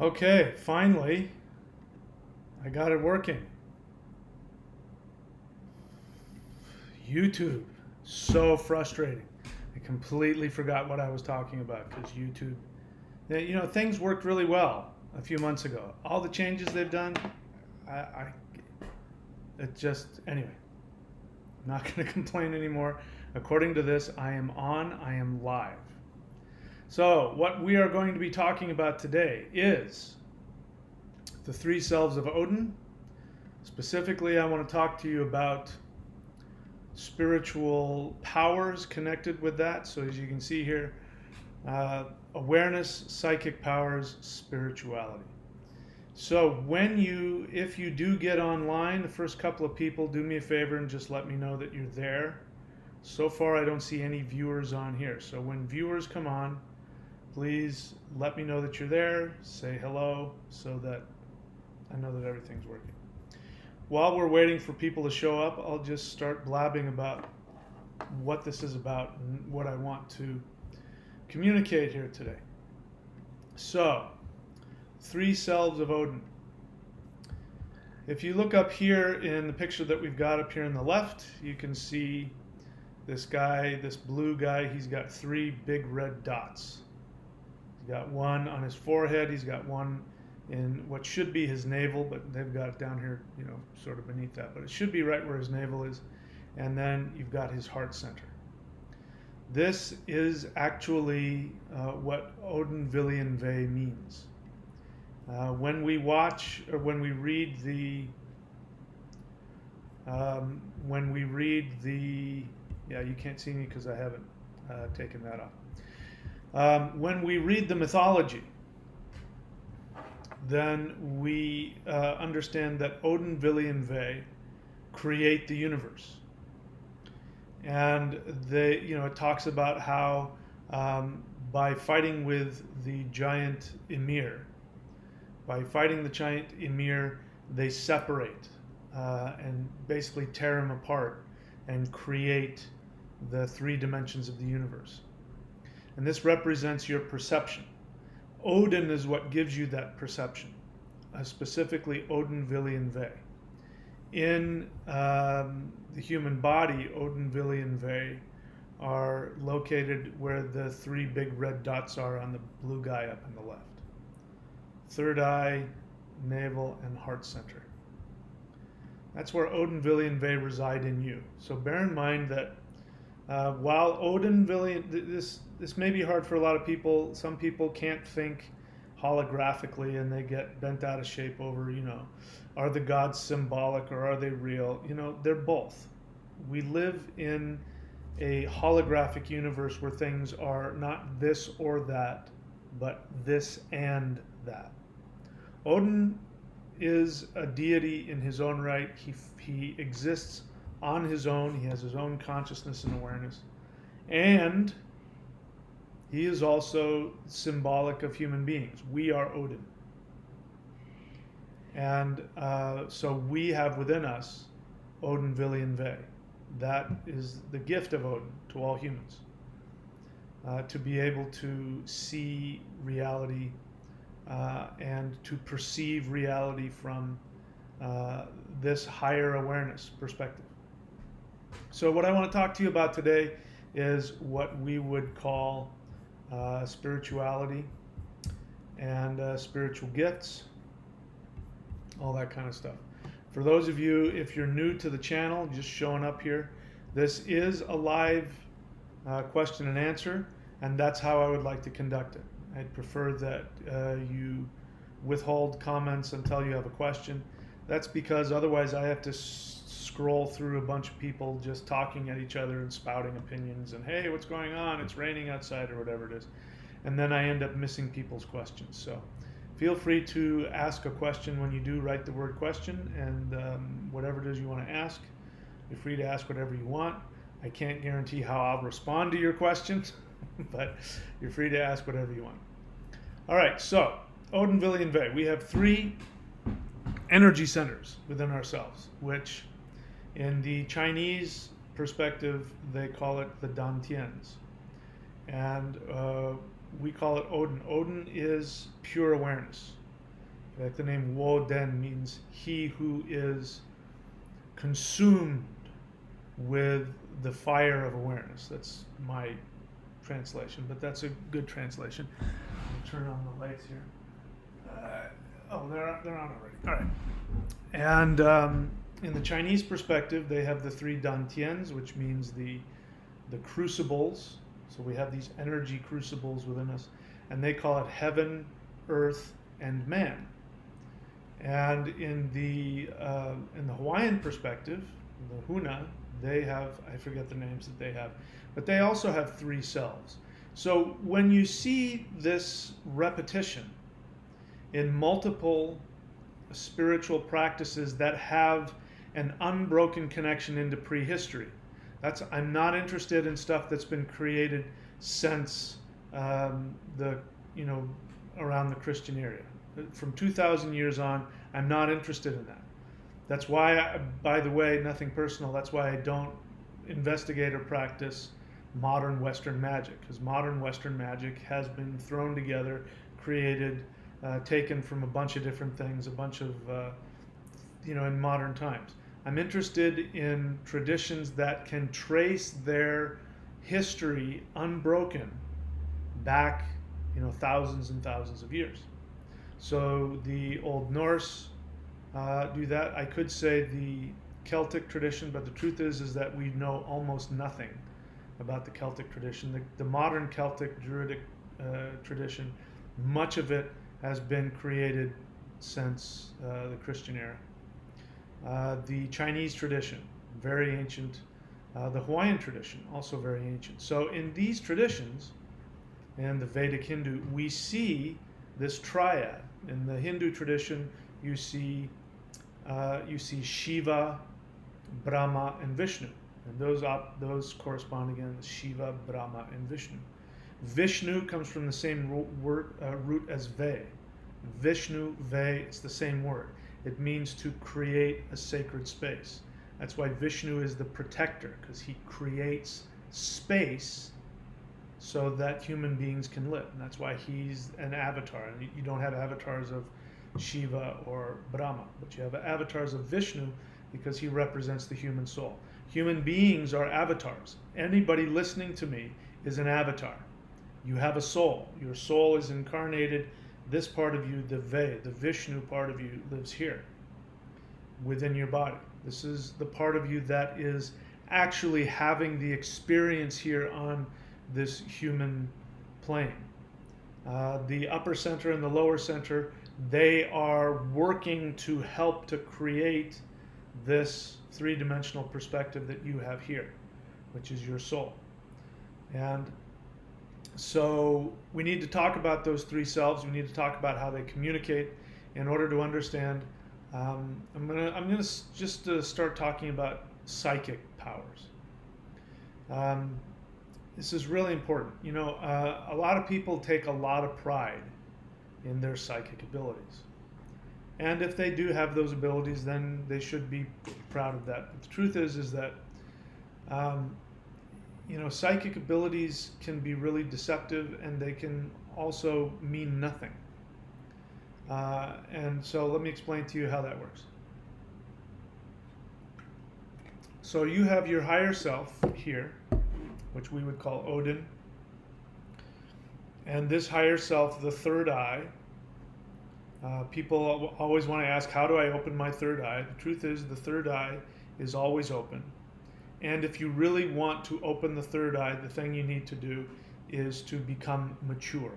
Okay, finally, I got it working. YouTube, so frustrating. I completely forgot what I was talking about because YouTube, things worked really well a few months ago. All the changes they've done, I it just, anyway, I'm not going to complain anymore. According to this, I am live. So, what we are going to be talking about today is the three selves of Odin. Specifically, I want to talk to you about spiritual powers connected with that. So, as you can see here, awareness, psychic powers, spirituality. So, if you do get online, the first couple of people, do me a favor and just let me know that you're there. So far, I don't see any viewers on here. So, when viewers come on, please let me know that you're there. Say hello so that I know that everything's working. While we're waiting for people to show up, I'll just start blabbing about what this is about and what I want to communicate here today. So, three selves of Odin. If you look up here in the picture that we've got up here on the left, you can see this guy, this blue guy. He's got three big red dots. He's got one on his forehead. He's got one in what should be his navel, but they've got it down here, sort of beneath that. But it should be right where his navel is. And then you've got his heart center. This is actually what Odin Villian Ve means. When we watch or when we read the you can't see me because I haven't taken that off. When we read the mythology, then we understand that Odin Villian Ve create the universe, and it talks about how by fighting with the giant Ymir. By fighting the giant Ymir, they separate and basically tear him apart and create the three dimensions of the universe. And this represents your perception. Odin is what gives you that perception, specifically Odin Villian Ve. In the human body, Odin Villian Ve are located where the three big red dots are on the blue guy up on the left. Third eye, navel, and heart center. That's where Odin Villian Ve reside in you. So bear in mind that while Odin Villian, this may be hard for a lot of people. Some people can't think holographically and they get bent out of shape over, are the gods symbolic or are they real? They're both. We live in a holographic universe where things are not this or that, but this and that. Odin is a deity in his own right. He exists on his own. He has his own consciousness and awareness. And he is also symbolic of human beings. We are Odin. And so we have within us Odin Villian Ve. That is the gift of Odin to all humans. To be able to see reality and to perceive reality from this higher awareness perspective. So what I want to talk to you about today is what we would call spirituality and spiritual gifts, all that kind of stuff. For those of you, if you're new to the channel, just showing up here, this is a live question and answer, and that's how I would like to conduct it. I'd prefer that you withhold comments until you have a question. That's because otherwise I have to scroll through a bunch of people just talking at each other and spouting opinions and, hey, what's going on? It's raining outside or whatever it is. And then I end up missing people's questions. So feel free to ask a question when you do write the word question, and whatever it is you want to ask, you're free to ask whatever you want. I can't guarantee how I'll respond to your questions, but you're free to ask whatever you want. All right, so Odin Villian Ve. We have three energy centers within ourselves, which in the Chinese perspective, they call it the Dantians. And we call it Odin. Odin is pure awareness. In fact, the name Woden means he who is consumed with the fire of awareness. That's my translation, but that's a good translation. I'll turn on the lights here. They're on already. All right. And in the Chinese perspective, they have the three dantians, which means the crucibles. So we have these energy crucibles within us, and they call it heaven, earth, and man. And in the Hawaiian perspective, the Huna, they have, I forget the names that they have, but they also have three selves. So when you see this repetition in multiple spiritual practices that have an unbroken connection into prehistory, I'm not interested in stuff that's been created since around the Christian era. From 2,000 years on, I'm not interested in that. That's why, by the way, nothing personal, that's why I don't investigate or practice modern Western magic, because modern Western magic has been thrown together, created, taken from a bunch of different things, a bunch of, in modern times. I'm interested in traditions that can trace their history unbroken back, thousands and thousands of years. So the Old Norse do that. I could say the Celtic tradition, but the truth is that we know almost nothing about the Celtic tradition. The modern Celtic Druidic tradition, much of it has been created since the Christian era. The Chinese tradition, very ancient. The Hawaiian tradition, also very ancient. So in these traditions, in the Vedic Hindu, we see this triad. In the Hindu tradition, you see Shiva, Brahma, and Vishnu, and those correspond again to Shiva, Brahma, and Vishnu. Vishnu comes from the same root as Ve. Vishnu, Ve, it's the same word. It means to create a sacred space. That's why Vishnu is the protector, because he creates space so that human beings can live. And that's why he's an avatar. And you don't have avatars of Shiva or Brahma, but you have avatars of Vishnu because he represents the human soul. Human beings are avatars. Anybody listening to me is an avatar. You have a soul. Your soul is incarnated. This part of you, the Ve, the Vishnu part of you, lives here within your body. This is the part of you that is actually having the experience here on this human plane. The upper center and the lower center, they are working to help to create this three-dimensional perspective that you have here, which is your soul. And so we need to talk about those three selves. We need to talk about how they communicate in order to understand. I'm gonna just start talking about psychic powers. This is really important. A lot of people take a lot of pride in their psychic abilities. And if they do have those abilities, then they should be proud of that. But the truth is that, psychic abilities can be really deceptive, and they can also mean nothing. And so let me explain to you how that works. So you have your higher self here, which we would call Odin. And this higher self, the third eye, people always want to ask, how do I open my third eye? The truth is, the third eye is always open. And if you really want to open the third eye, the thing you need to do is to become mature.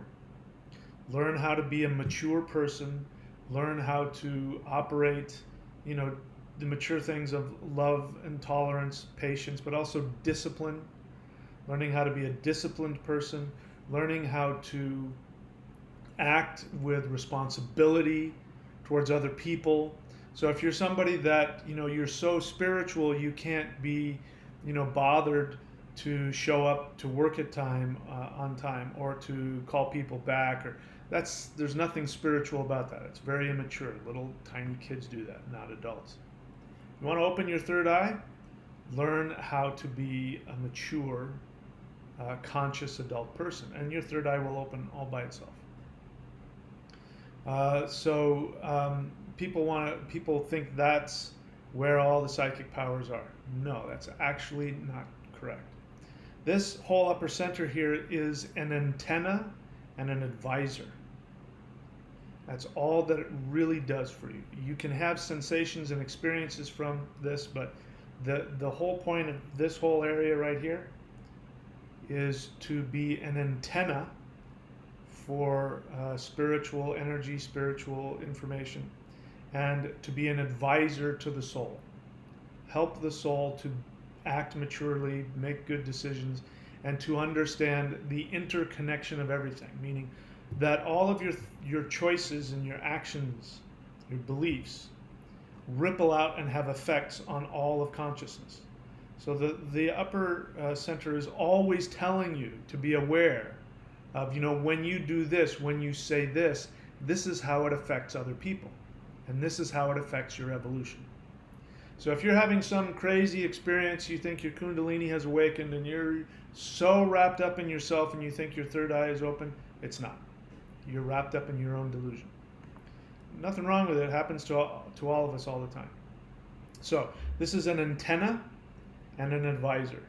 Learn how to be a mature person. Learn how to operate, the mature things of love and tolerance, patience, but also discipline. Learning how to be a disciplined person. Learning how to act with responsibility towards other people. So if you're somebody that, you're so spiritual, you can't be, bothered to show up to work on time, or to call people back, or there's nothing spiritual about that. It's very immature. Little tiny kids do that, not adults. You want to open your third eye? Learn how to be a mature, conscious adult person, and your third eye will open all by itself. People think that's where all the psychic powers are. No, that's actually not correct. This whole upper center here is an antenna and an advisor. That's all that it really does for you. You can have sensations and experiences from this, but the whole point of this whole area right here is to be an antenna for spiritual energy, spiritual information, and to be an advisor to the soul. Help the soul to act maturely, make good decisions, and to understand the interconnection of everything, meaning that all of your choices and your actions, your beliefs, ripple out and have effects on all of consciousness. So the upper center is always telling you to be aware of, when you do this, when you say this, this is how it affects other people. And this is how it affects your evolution. So if you're having some crazy experience, you think your Kundalini has awakened and you're so wrapped up in yourself and you think your third eye is open, it's not. You're wrapped up in your own delusion. Nothing wrong with it. It happens to all of us all the time. So this is an antenna and an advisor.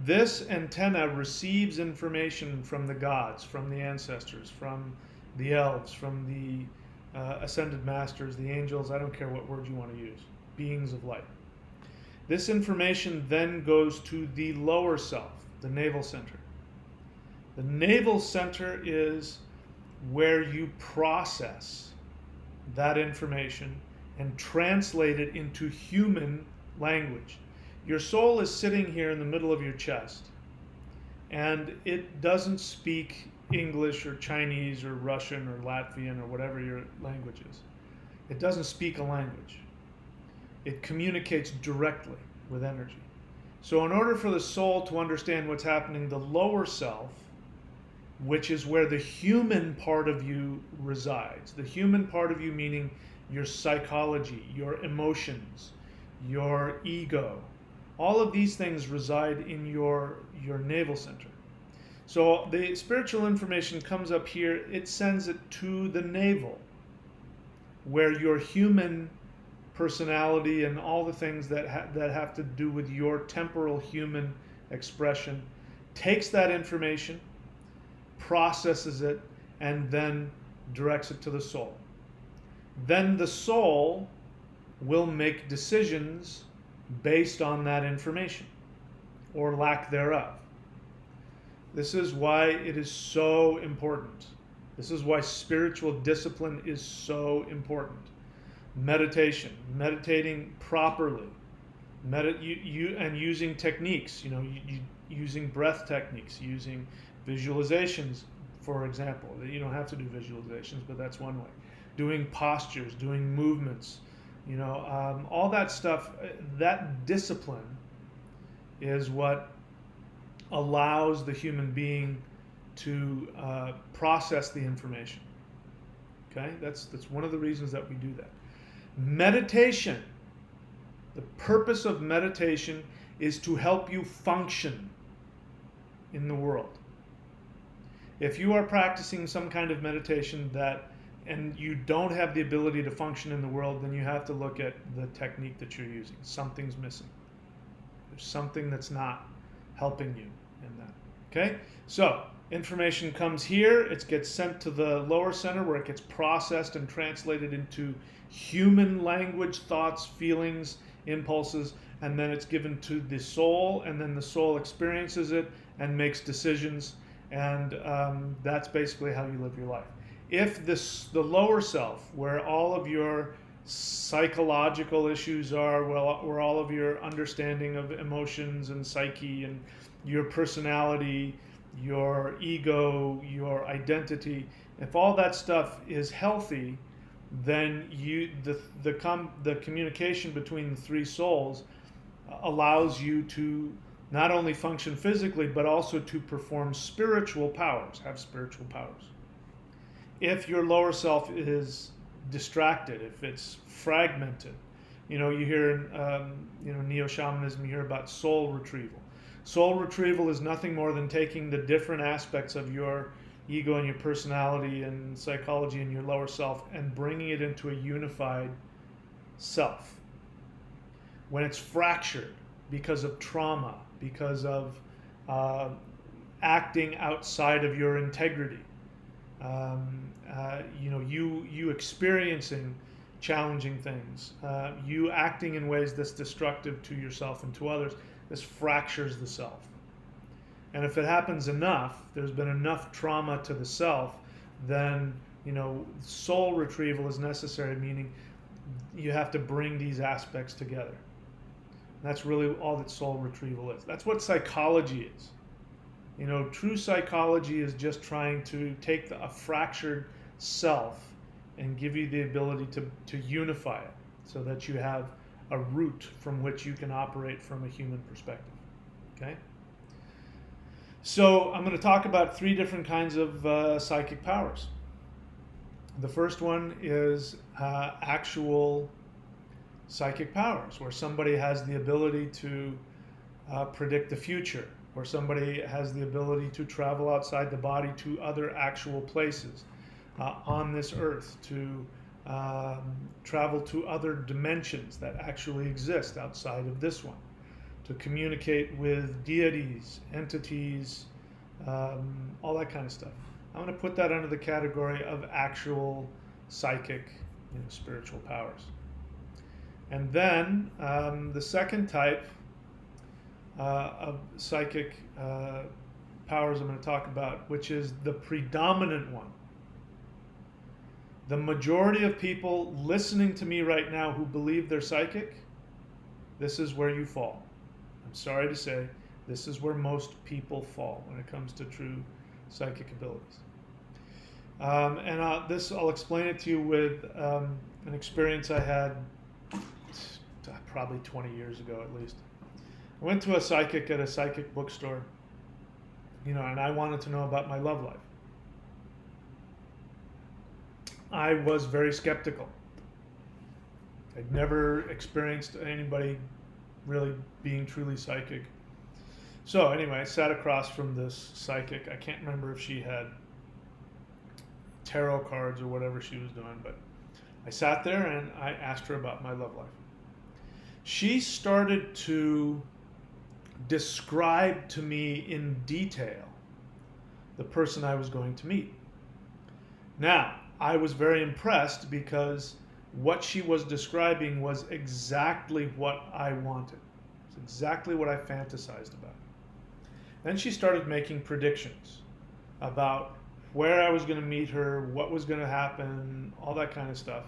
This antenna receives information from the gods, from the ancestors, from the elves, from the ascended masters, the angels, I don't care what word you want to use, beings of light. This information then goes to the lower self, the navel center. The navel center is where you process that information and translate it into human language. Your soul is sitting here in the middle of your chest, and it doesn't speak English or Chinese or Russian or Latvian or whatever your language is. It doesn't speak a language. It communicates directly with energy. So in order for the soul to understand what's happening, the lower self, which is where the human part of you resides, the human part of you meaning your psychology, your emotions, your ego, all of these things reside in your navel center. So the spiritual information comes up here, it sends it to the navel, where your human personality and all the things that have to do with your temporal human expression takes that information, processes it, and then directs it to the soul. Then the soul will make decisions based on that information, or lack thereof. This is why it is so important. This is why spiritual discipline is so important. Meditation, meditating properly, and using techniques, using breath techniques, using visualizations, for example. You don't have to do visualizations, but that's one way. Doing postures, doing movements, all that stuff, that discipline is what allows the human being to process the information. Okay, that's one of the reasons that we do that. Meditation, the purpose of meditation is to help you function in the world. If you are practicing some kind of meditation and you don't have the ability to function in the world, then you have to look at the technique that you're using. Something's missing. There's something that's not helping you in that. Okay? So, information comes here, it gets sent to the lower center where it gets processed and translated into human language, thoughts, feelings, impulses, and then it's given to the soul, and then the soul experiences it and makes decisions, and that's basically how you live your life. If the lower self, where all of your psychological issues are, where all of your understanding of emotions and psyche and your personality, your ego, your identity, if all that stuff is healthy, then the communication between the three souls allows you to not only function physically, but also to perform spiritual powers, have spiritual powers. If your lower self is distracted, if it's fragmented, you hear in neo-shamanism, you hear about soul retrieval. Soul retrieval is nothing more than taking the different aspects of your ego and your personality and psychology and your lower self and bringing it into a unified self. When it's fractured because of trauma, because of uh, acting outside of your integrity, you experiencing challenging things, you acting in ways that's destructive to yourself and to others, this fractures the self. And if it happens enough, there's been enough trauma to the self, then soul retrieval is necessary, meaning you have to bring these aspects together. And that's really all that soul retrieval is. That's what psychology is. True psychology is just trying to take a fractured self and give you the ability to unify it so that you have a root from which you can operate from a human perspective. Okay? So I'm going to talk about 3 different kinds of psychic powers. The first one is actual psychic powers, where somebody has the ability to predict the future, where somebody has the ability to travel outside the body to other actual places on this earth, to travel to other dimensions that actually exist outside of this one, to communicate with deities, entities, all that kind of stuff. I'm going to put that under the category of actual psychic, spiritual powers. And then the second type of psychic powers I'm going to talk about, which is the predominant one. The majority of people listening to me right now who believe they're psychic, this is where you fall. I'm sorry to say, this is where most people fall when it comes to true psychic abilities. I'll explain it to you with an experience I had probably 20 years ago at least. I went to a psychic at a psychic bookstore, and I wanted to know about my love life. I was very skeptical. I'd never experienced anybody really being truly psychic. So anyway, I sat across from this psychic. I can't remember if she had tarot cards or whatever she was doing, but I sat there and I asked her about my love life. She started to describe to me in detail the person I was going to meet. Now, I was very impressed because what she was describing was exactly what I wanted. It's exactly what I fantasized about. Then she started making predictions about where I was going to meet her, what was going to happen, all that kind of stuff.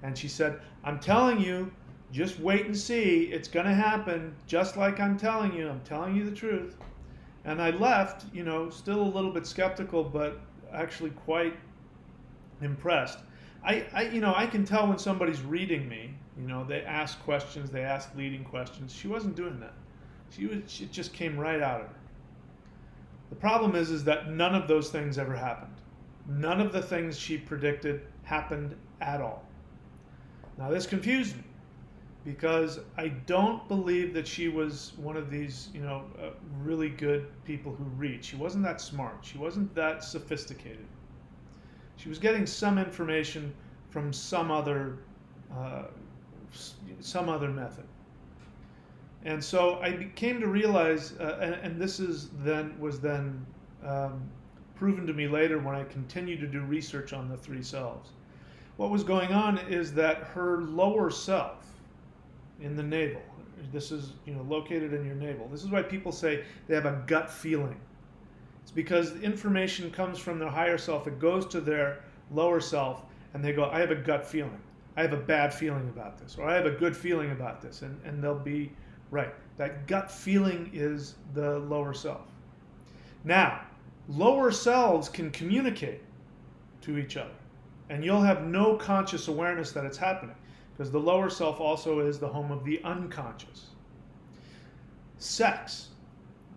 And she said, I'm telling you, just wait and see. It's going to happen just like I'm telling you. I'm telling you the truth. And I left, still a little bit skeptical, but actually quite impressed. I can tell when somebody's reading me. They ask questions, they ask leading questions. She wasn't doing that. It just came right out of her. The problem is that none of those things ever happened. None of the things she predicted happened at all. Now this confused me because I don't believe that she was one of these, really good people who read. She wasn't that smart. She wasn't that sophisticated. She was getting some information from some other method. And so I came to realize, and this was then proven to me later when I continued to do research on the 3 selves. What was going on is that her lower self in the navel, this is located in your navel. This is why people say they have a gut feeling. It's because information comes from their higher self. It goes to their lower self, and they go, I have a gut feeling. I have a bad feeling about this, or I have a good feeling about this, and they'll be right. That gut feeling is the lower self. Now, lower selves can communicate to each other, and you'll have no conscious awareness that it's happening, because the lower self also is the home of the unconscious. Sex,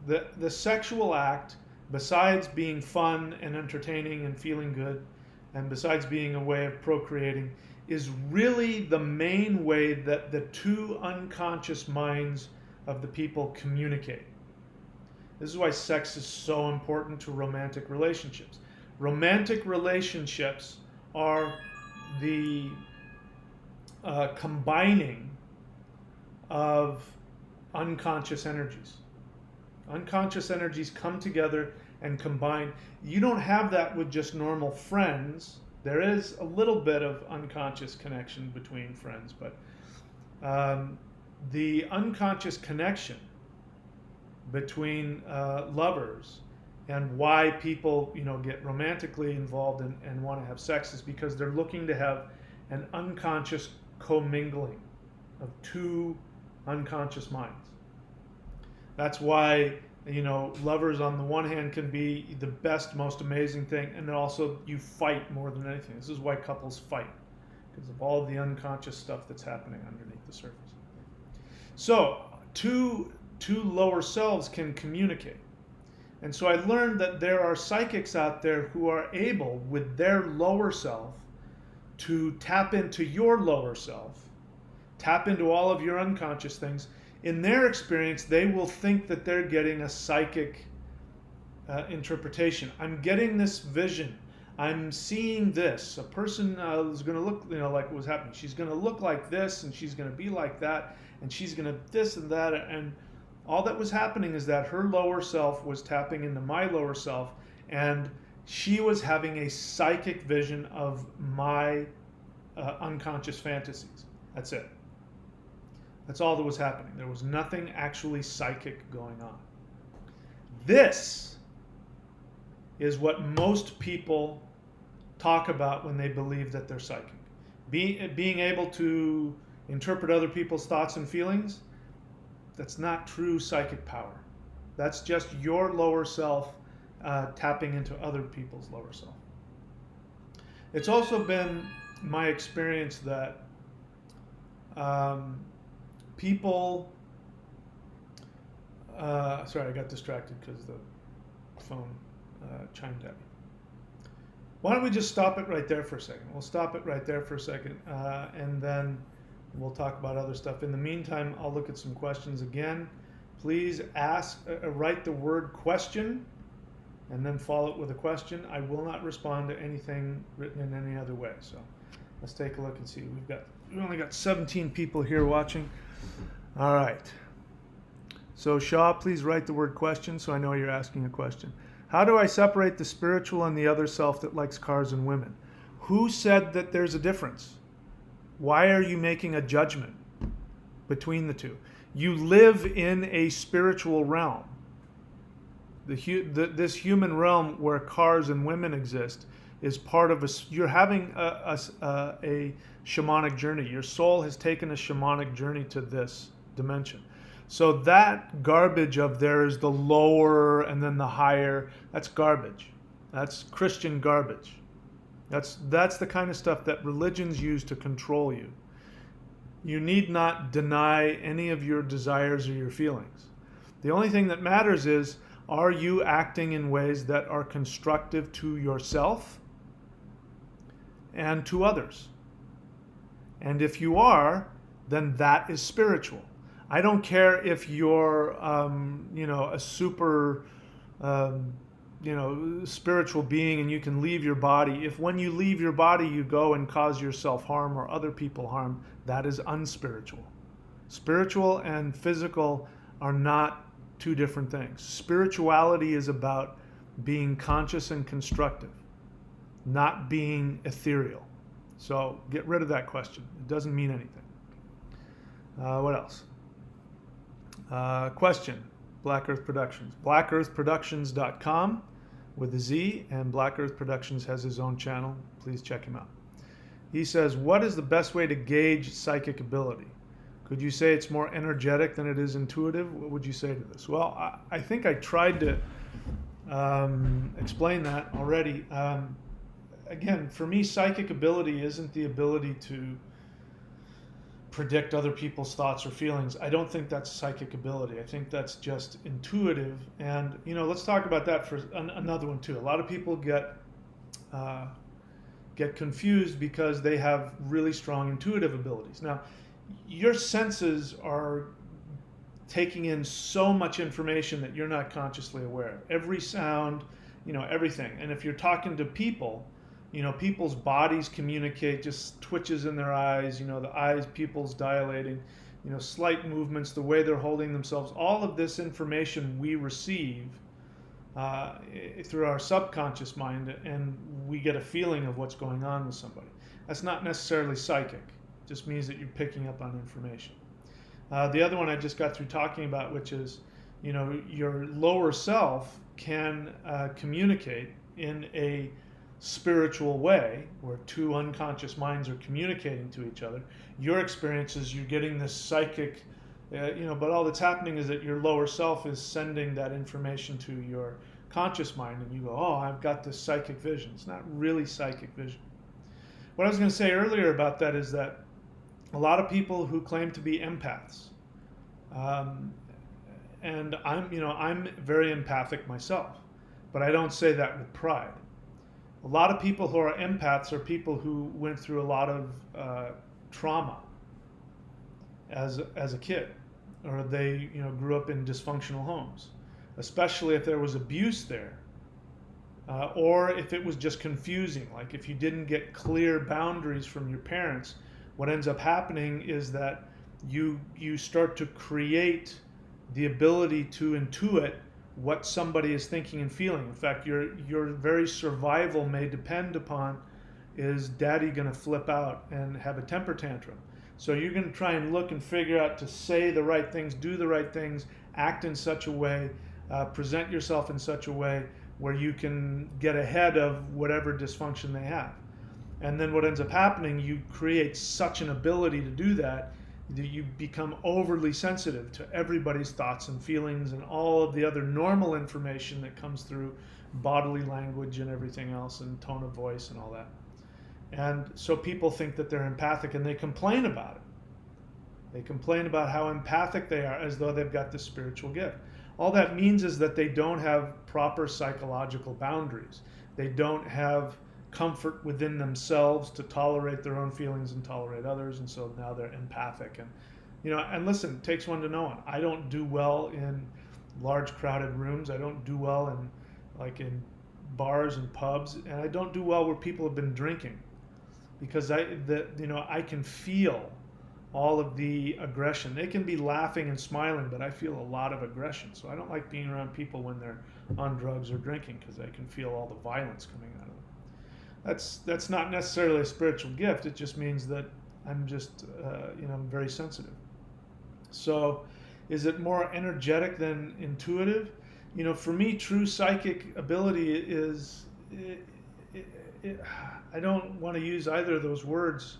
the sexual act, besides being fun and entertaining and feeling good, and besides being a way of procreating, is really the main way that the 2 unconscious minds of the people communicate. This is why sex is so important to romantic relationships. Romantic relationships are the combining of unconscious energies. Unconscious energies come together and combine. You don't have that with just normal friends. There is a little bit of unconscious connection between friends, but the unconscious connection between lovers and why people, get romantically involved and want to have sex is because they're looking to have an unconscious commingling of two unconscious minds. That's why, lovers on the one hand can be the best, most amazing thing, and then also you fight more than anything. This is why couples fight, because of all the unconscious stuff that's happening underneath the surface. So, two lower selves can communicate. And so I learned that there are psychics out there who are able, with their lower self, to tap into your lower self, tap into all of your unconscious things. In their experience, they will think that they're getting a psychic interpretation. I'm getting this vision. I'm seeing this. A person is going to look, like what was happening. She's going to look like this, and she's going to be like that, and she's going to this and that. And all that was happening is that her lower self was tapping into my lower self, and she was having a psychic vision of my unconscious fantasies. That's it. That's all that was happening. There was nothing actually psychic going on. This is what most people talk about when they believe that they're psychic. Being able to interpret other people's thoughts and feelings, that's not true psychic power. That's just your lower self tapping into other people's lower self. It's also been my experience that people, sorry, I got distracted because the phone chimed at me. Why don't we just stop it right there for a second? We'll stop it right there for a second, and then we'll talk about other stuff. In the meantime, I'll look at some questions again. Please write the word question and then follow it with a question. I will not respond to anything written in any other way. So let's take a look and see. We've only got 17 people here watching. All right. So Shaw, please write the word question so I know you're asking a question. How do I separate the spiritual and the other self that likes cars and women? Who said that there's a difference? Why are you making a judgment between the two? You live in a spiritual realm. This human realm where cars and women exist is part of you're having a shamanic journey. Your soul has taken a shamanic journey to this dimension. So that garbage of there is the lower and then the higher, that's garbage. That's Christian garbage. That's the kind of stuff that religions use to control you. You need not deny any of your desires or your feelings. The only thing that matters is, are you acting in ways that are constructive to yourself and to others? And if you are, then that is spiritual. I don't care if you're, a super, spiritual being and you can leave your body. If when you leave your body you go and cause yourself harm or other people harm, that is unspiritual. Spiritual and physical are not two different things. Spirituality is about being conscious and constructive, not being ethereal. So get rid of that question. It doesn't mean anything. What else? Question. Black Earth Productions. BlackEarthProductions.com with a Z, and Black Earth Productions has his own channel. Please check him out. He says, what is the best way to gauge psychic ability? Could you say it's more energetic than it is intuitive? What would you say to this? Well, I think I tried to explain that already. Again, for me, psychic ability isn't the ability to predict other people's thoughts or feelings. I don't think that's psychic ability. I think that's just intuitive. And, let's talk about that for another one too. A lot of people get confused because they have really strong intuitive abilities. Now, your senses are taking in so much information that you're not consciously aware of. Every sound, everything. And if you're talking to people, people's bodies communicate, just twitches in their eyes, the eyes, pupils dilating, slight movements, the way they're holding themselves. All of this information we receive through our subconscious mind, and we get a feeling of what's going on with somebody. That's not necessarily psychic. It just means that you're picking up on information. The other one I just got through talking about, which is, your lower self can communicate in a spiritual way where two unconscious minds are communicating to each other. Your experience is you're getting this psychic, but all that's happening is that your lower self is sending that information to your conscious mind, and you go, oh, I've got this psychic vision. It's not really psychic vision. What I was going to say earlier about that is that a lot of people who claim to be empaths, and I'm very empathic myself, but I don't say that with pride. A lot of people who are empaths are people who went through a lot of trauma as a kid, or they grew up in dysfunctional homes, especially if there was abuse there, or if it was just confusing. Like if you didn't get clear boundaries from your parents, what ends up happening is that you start to create the ability to intuit what somebody is thinking and feeling. In fact, your very survival may depend upon, is daddy going to flip out and have a temper tantrum? So you're going to try and look and figure out to say the right things, do the right things, act in such a way, present yourself in such a way where you can get ahead of whatever dysfunction they have. And then what ends up happening, you create such an ability to do that you become overly sensitive to everybody's thoughts and feelings and all of the other normal information that comes through bodily language and everything else, and tone of voice and all that. And so people think that they're empathic, and they complain about it. They complain about how empathic they are, as though they've got this spiritual gift. All that means is that they don't have proper psychological boundaries. They don't have comfort within themselves to tolerate their own feelings and tolerate others, and so now they're empathic. And listen, it takes one to know one. I don't do well in large crowded rooms. I don't do well in bars and pubs, and I don't do well where people have been drinking, because I can feel all of the aggression. They can be laughing and smiling, but I feel a lot of aggression. So I don't like being around people when they're on drugs or drinking, because I can feel all the violence coming out of them. That's not necessarily a spiritual gift. It just means that I'm just I'm very sensitive. So is it more energetic than intuitive? For me, true psychic ability is I don't want to use either of those words.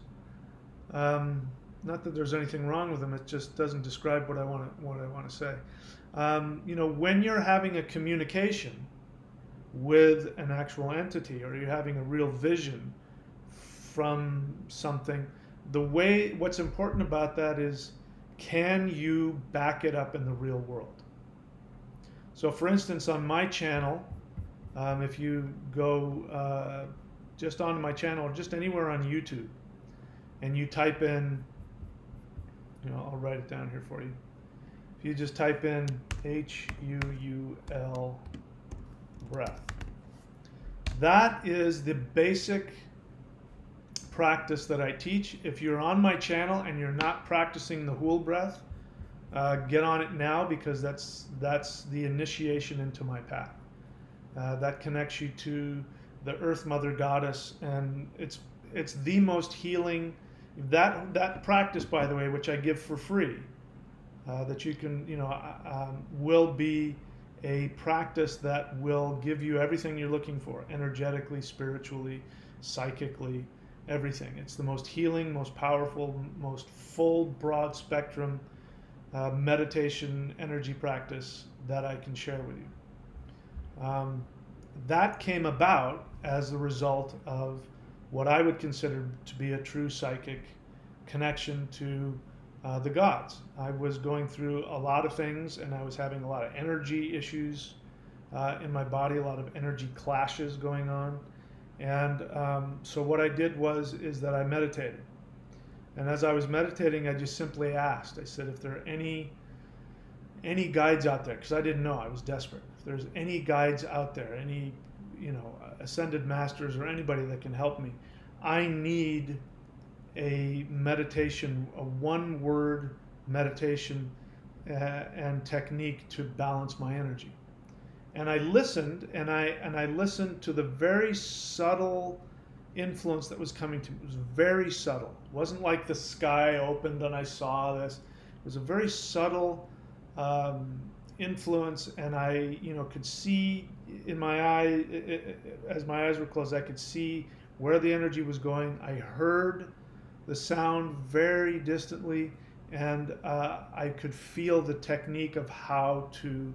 Not that there's anything wrong with them. It just doesn't describe what I want to say. When you're having a communication with an actual entity, or you're having a real vision from something, what's important about that is, can you back it up in the real world? So for instance, on my channel, if you go just onto my channel, or just anywhere on YouTube, and you type in, I'll write it down here for you. If you just type in HUUL breath. That is the basic practice that I teach. If you're on my channel and you're not practicing the Hool breath, get on it now, because that's the initiation into my path. That connects you to the Earth Mother Goddess, and it's the most healing. That practice, by the way, which I give for free, that you can will be a practice that will give you everything you're looking for, energetically, spiritually, psychically, everything. It's the most healing, most powerful, most full, broad spectrum meditation energy practice that I can share with you. That came about as a result of what I would consider to be a true psychic connection to the gods. I was going through a lot of things, and I was having a lot of energy issues in my body, a lot of energy clashes going on. And so what I did is that I meditated. And as I was meditating, I just simply asked, I said, if there are any guides out there, because I didn't know, I was desperate. If there's any guides out there, any ascended masters or anybody that can help me. I need a meditation, a one-word meditation and technique to balance my energy. And I listened, and I listened to the very subtle influence that was coming to me. It was very subtle. It wasn't like the sky opened and I saw this. It was a very subtle influence, and I, could see in my eye, as my eyes were closed, I could see where the energy was going. I heard the sound very distantly, and I could feel the technique of how to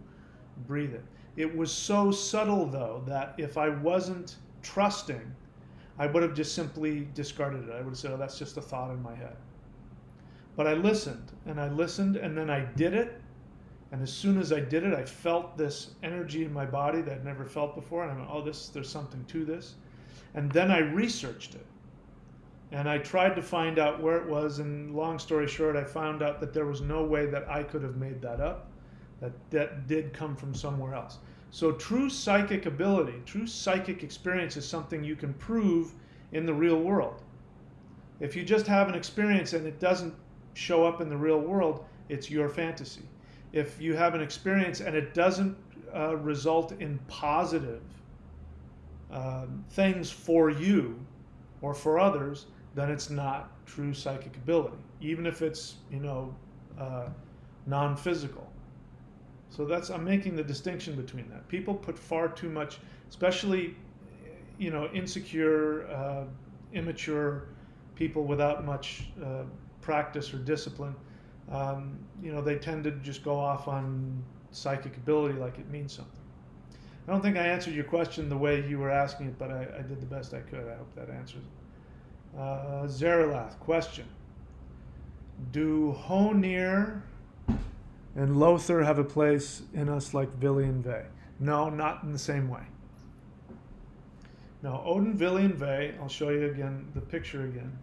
breathe it. It was so subtle, though, that if I wasn't trusting, I would have just simply discarded it. I would have said, oh, that's just a thought in my head. But I listened, and then I did it. And as soon as I did it, I felt this energy in my body that I'd never felt before. And I went, oh, there's something to this. And then I researched it. And I tried to find out where it was. And long story short, I found out that there was no way that I could have made that up. That did come from somewhere else. So true psychic ability, true psychic experience is something you can prove in the real world. If you just have an experience and it doesn't show up in the real world, it's your fantasy. If you have an experience and it doesn't result in positive things for you or for others, then it's not true psychic ability, even if it's non-physical. So I'm making the distinction between that. People put far too much, especially insecure, immature people without much practice or discipline. They tend to just go off on psychic ability like it means something. I don't think I answered your question the way you were asking it, but I did the best I could. I hope that answers it. Zeralath, question. Do Honir and Lothar have a place in us like Vili and Ve? No, not in the same way. No, Odin, Vili, and Ve, I'll show you again the picture again.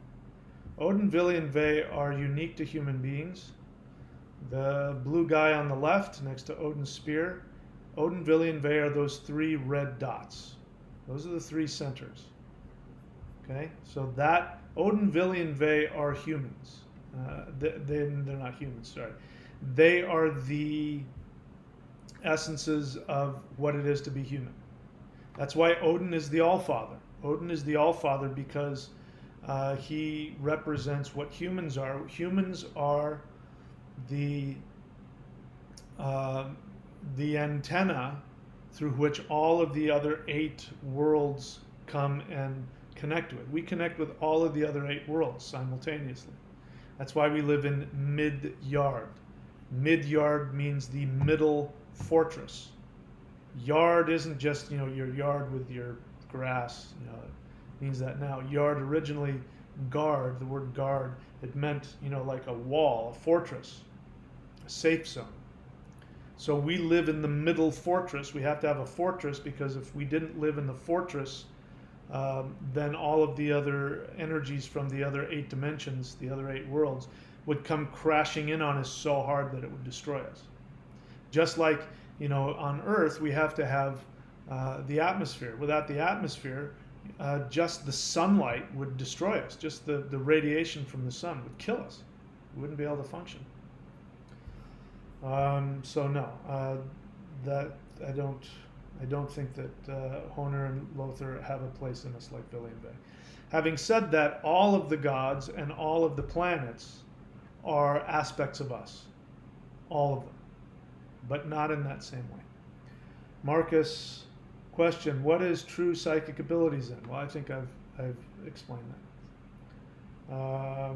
Odin, Vili, and Ve are unique to human beings. The blue guy on the left next to Odin's spear, Odin, Vili, and Ve are those three red dots. Those are the three centers. Okay, so that Odin, Vili, and Ve are humans. They're not humans, sorry. They are the essences of what it is to be human. That's why Odin is the All-Father. Odin is the All-Father because he represents what humans are. Humans are the antenna through which all of the other 8 worlds come and connect with. We connect with all of the other 8 worlds simultaneously. That's why we live in mid-yard. Mid-yard means the middle fortress. Yard isn't just, your yard with your grass, it means that now. Yard originally, guard, the word guard, it meant, like a wall, a fortress, a safe zone. So we live in the middle fortress. We have to have a fortress because if we didn't live in the fortress, then all of the other energies from the other 8 dimensions, the other 8 worlds, would come crashing in on us so hard that it would destroy us. Just like, on Earth, we have to have the atmosphere. Without the atmosphere, just the sunlight would destroy us. Just the radiation from the sun would kill us. We wouldn't be able to function. So no, that I don't think that Honir and Lothar have a place in us like Vili and Ve. Having said that, all of the gods and all of the planets are aspects of us, all of them, but not in that same way. Marcus, question: what is true psychic abilities then? Well, I think I've explained that.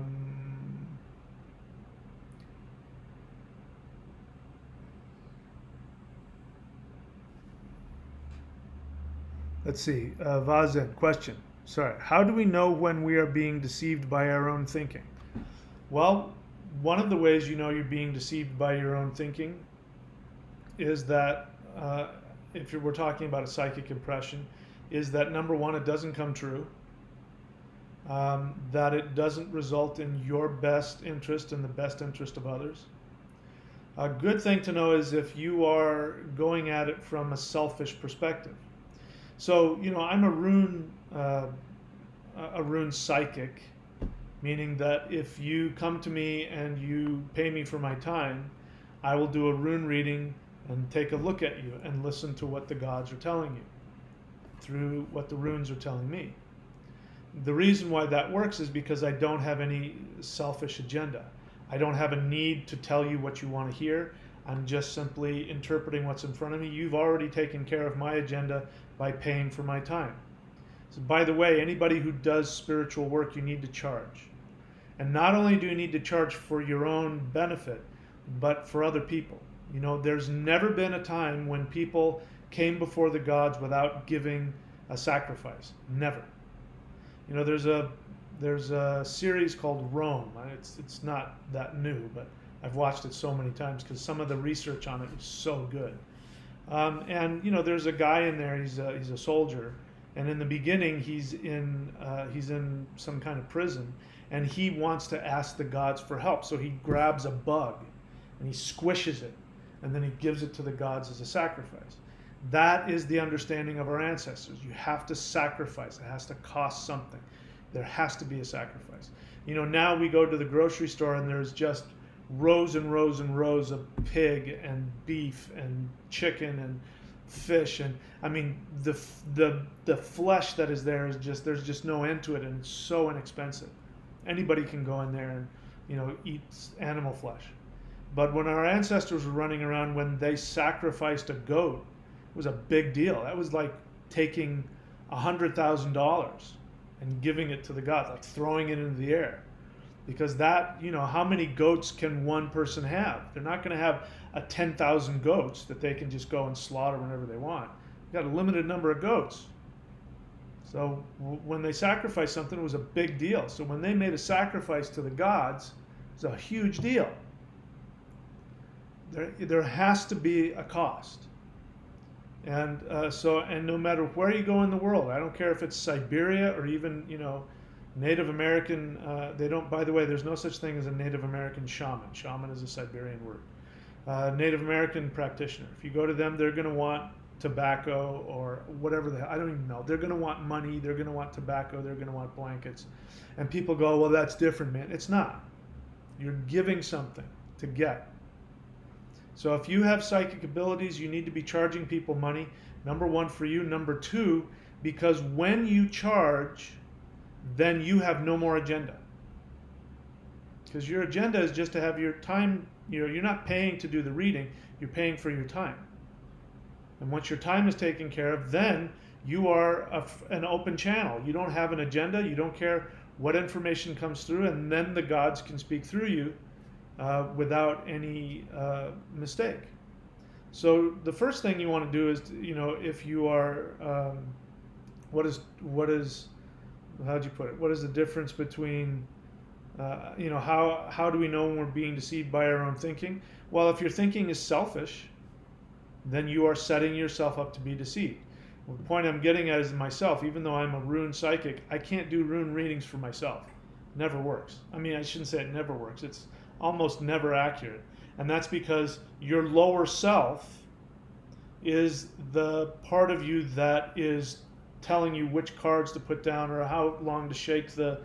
Let's see. Vazen, question. Sorry. How do we know when we are being deceived by our own thinking? Well, one of the ways you know you're being deceived by your own thinking is that, if we're talking about a psychic impression, is that number one, it doesn't come true, that it doesn't result in your best interest and the best interest of others. A good thing to know is if you are going at it from a selfish perspective. So, I'm a rune psychic, meaning that if you come to me and you pay me for my time, I will do a rune reading and take a look at you and listen to what the gods are telling you through what the runes are telling me. The reason why that works is because I don't have any selfish agenda. I don't have a need to tell you what you want to hear. I'm just simply interpreting what's in front of me. You've already taken care of my agenda by paying for my time. So, by the way, anybody who does spiritual work, you need to charge. And not only do you need to charge for your own benefit, but for other people. There's never been a time when people came before the gods without giving a sacrifice. Never. There's a series called Rome. It's not that new, but I've watched it so many times because some of the research on it is so good. And there's a guy in there. He's a soldier, and in the beginning he's in some kind of prison, and he wants to ask the gods for help. So he grabs a bug, and he squishes it, and then he gives it to the gods as a sacrifice. That is the understanding of our ancestors. You have to sacrifice. It has to cost something. There has to be a sacrifice. Now we go to the grocery store and there's just rows and rows and rows of pig and beef and chicken and fish, and I mean the flesh that is there is just, there's just no end to it, and it's so inexpensive. Anybody can go in there and eat animal flesh. But when our ancestors were running around, when they sacrificed a goat, it was a big deal. That was like taking $100,000 and giving it to the gods, like throwing it into the air. Because that, how many goats can one person have? They're not going to have 10,000 goats that they can just go and slaughter whenever they want. You've got a limited number of goats. So when they sacrificed something, it was a big deal. So when they made a sacrifice to the gods, it was a huge deal. There has to be a cost. And and no matter where you go in the world, I don't care if it's Siberia or even Native American. They don't. By the way, there's no such thing as a Native American shaman. Shaman is a Siberian word. Native American practitioner. If you go to them, they're going to want tobacco or whatever I don't even know. They're going to want money. They're going to want tobacco. They're going to want blankets. And people go, well, that's different, man. It's not. You're giving something to get. So if you have psychic abilities, you need to be charging people money. Number one, for you. Number two, because when you charge, then you have no more agenda. Because your agenda is just to have your time. You're not paying to do the reading. You're paying for your time. And once your time is taken care of, then you are an open channel. You don't have an agenda. You don't care what information comes through, and then the gods can speak through you without any mistake. So the first thing you want to do is, if you are, what is, how'd you put it? What is the difference between, how do we know when we're being deceived by our own thinking? Well, if your thinking is selfish, then you are setting yourself up to be deceived. Well, the point I'm getting at is myself. Even though I'm a rune psychic, I can't do rune readings for myself. It never works. I mean, I shouldn't say it never works. It's almost never accurate. And that's because your lower self is the part of you that is telling you which cards to put down or how long to shake the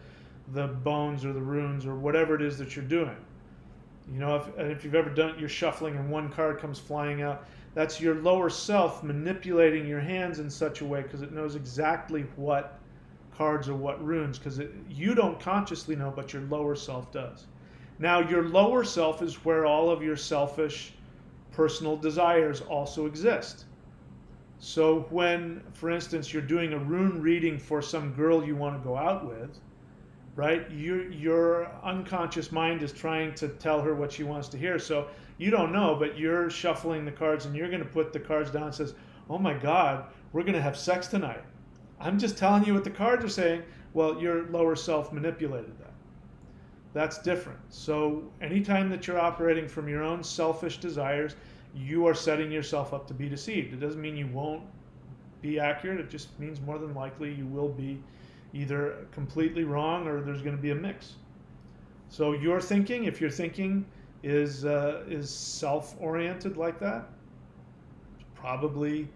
bones or the runes or whatever it is that you're doing. If you've ever done it, you're shuffling and one card comes flying out. That's your lower self manipulating your hands in such a way because it knows exactly what cards or what runes, because you don't consciously know, but your lower self does. Now, your lower self is where all of your selfish personal desires also exist. So when, for instance, you're doing a rune reading for some girl you want to go out with, right? Your unconscious mind is trying to tell her what she wants to hear. So you don't know, but you're shuffling the cards and you're going to put the cards down and says, oh my God, we're going to have sex tonight. I'm just telling you what the cards are saying. Well, your lower self manipulated that. That's different. So anytime that you're operating from your own selfish desires, you are setting yourself up to be deceived. It doesn't mean you won't be accurate. It just means more than likely you will be either completely wrong or there's going to be a mix. So your thinking, if your thinking is self-oriented like that, probably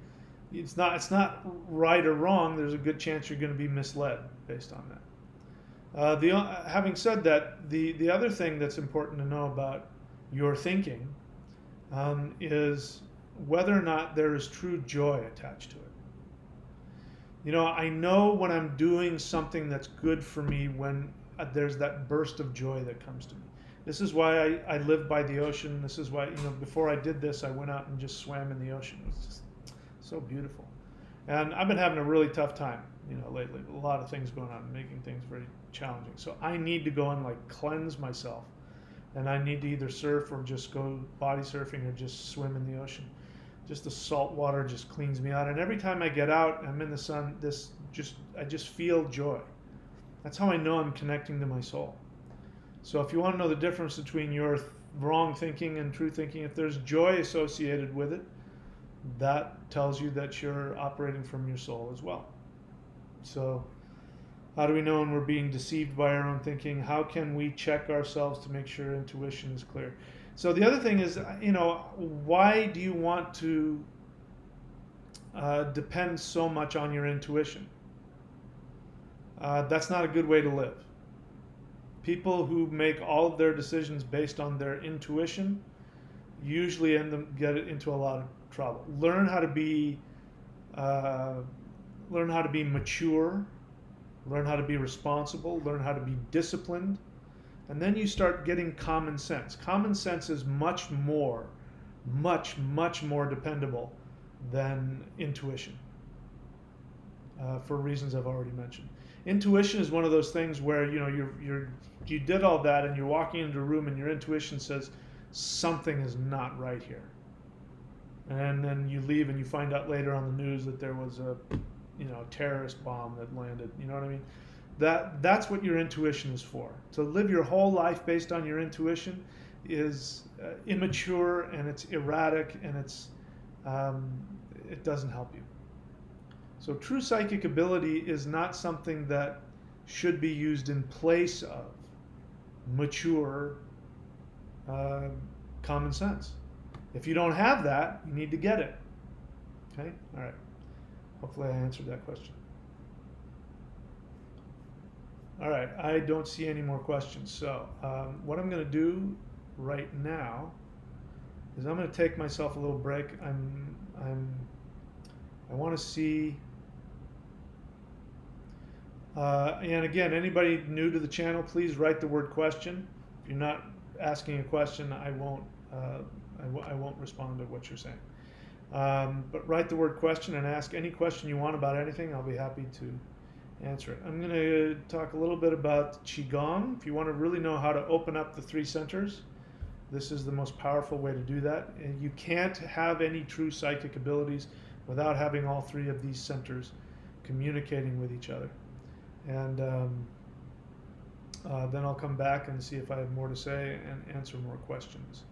It's not right or wrong. There's a good chance you're going to be misled based on that. Having said that, the other thing that's important to know about your thinking is whether or not there is true joy attached to it. You know, I know when I'm doing something that's good for me when there's that burst of joy that comes to me. This is why I live by the ocean. This is why, you know, before I did this, I went out and just swam in the ocean. It was just so beautiful. And I've been having a really tough time, you know, lately. A lot of things going on, making things very challenging. So I need to go and like cleanse myself. And I need to either surf or just go body surfing or just swim in the ocean. Just the salt water just cleans me out. And every time I get out, I'm in the sun, I just feel joy. That's how I know I'm connecting to my soul. So if you want to know the difference between your wrong thinking and true thinking, if there's joy associated with it, that tells you that you're operating from your soul as well. So how do we know when we're being deceived by our own thinking? How can we check ourselves to make sure intuition is clear? So the other thing is, you know, why do you want to depend so much on your intuition? That's not a good way to live. People who make all of their decisions based on their intuition usually get into a lot of trouble. Learn how to be mature. Learn how to be responsible. Learn how to be disciplined. And then you start getting common sense. Common sense is much more dependable than intuition, for reasons I've already mentioned. Intuition is one of those things where, you know, you did all that and you're walking into a room and your intuition says something is not right here. And then you leave and you find out later on the news that there was a, you know, terrorist bomb that landed. You know what I mean? That's what your intuition is for. To live your whole life based on your intuition is immature, and it's erratic, and it doesn't help you. So true psychic ability is not something that should be used in place of mature common sense. If you don't have that, you need to get it. Okay? All right. Hopefully I answered that question. All right, I don't see any more questions. So what I'm going to do right now is I'm going to take myself a little break. I want to see. And again, anybody new to the channel, please write the word question. If you're not asking a question, I won't respond to what you're saying. But write the word question and ask any question you want about anything. I'll be happy to answer it. I'm going to talk a little bit about Qigong. If you want to really know how to open up the three centers, this is the most powerful way to do that. And you can't have any true psychic abilities without having all three of these centers communicating with each other. And then I'll come back and see if I have more to say and answer more questions.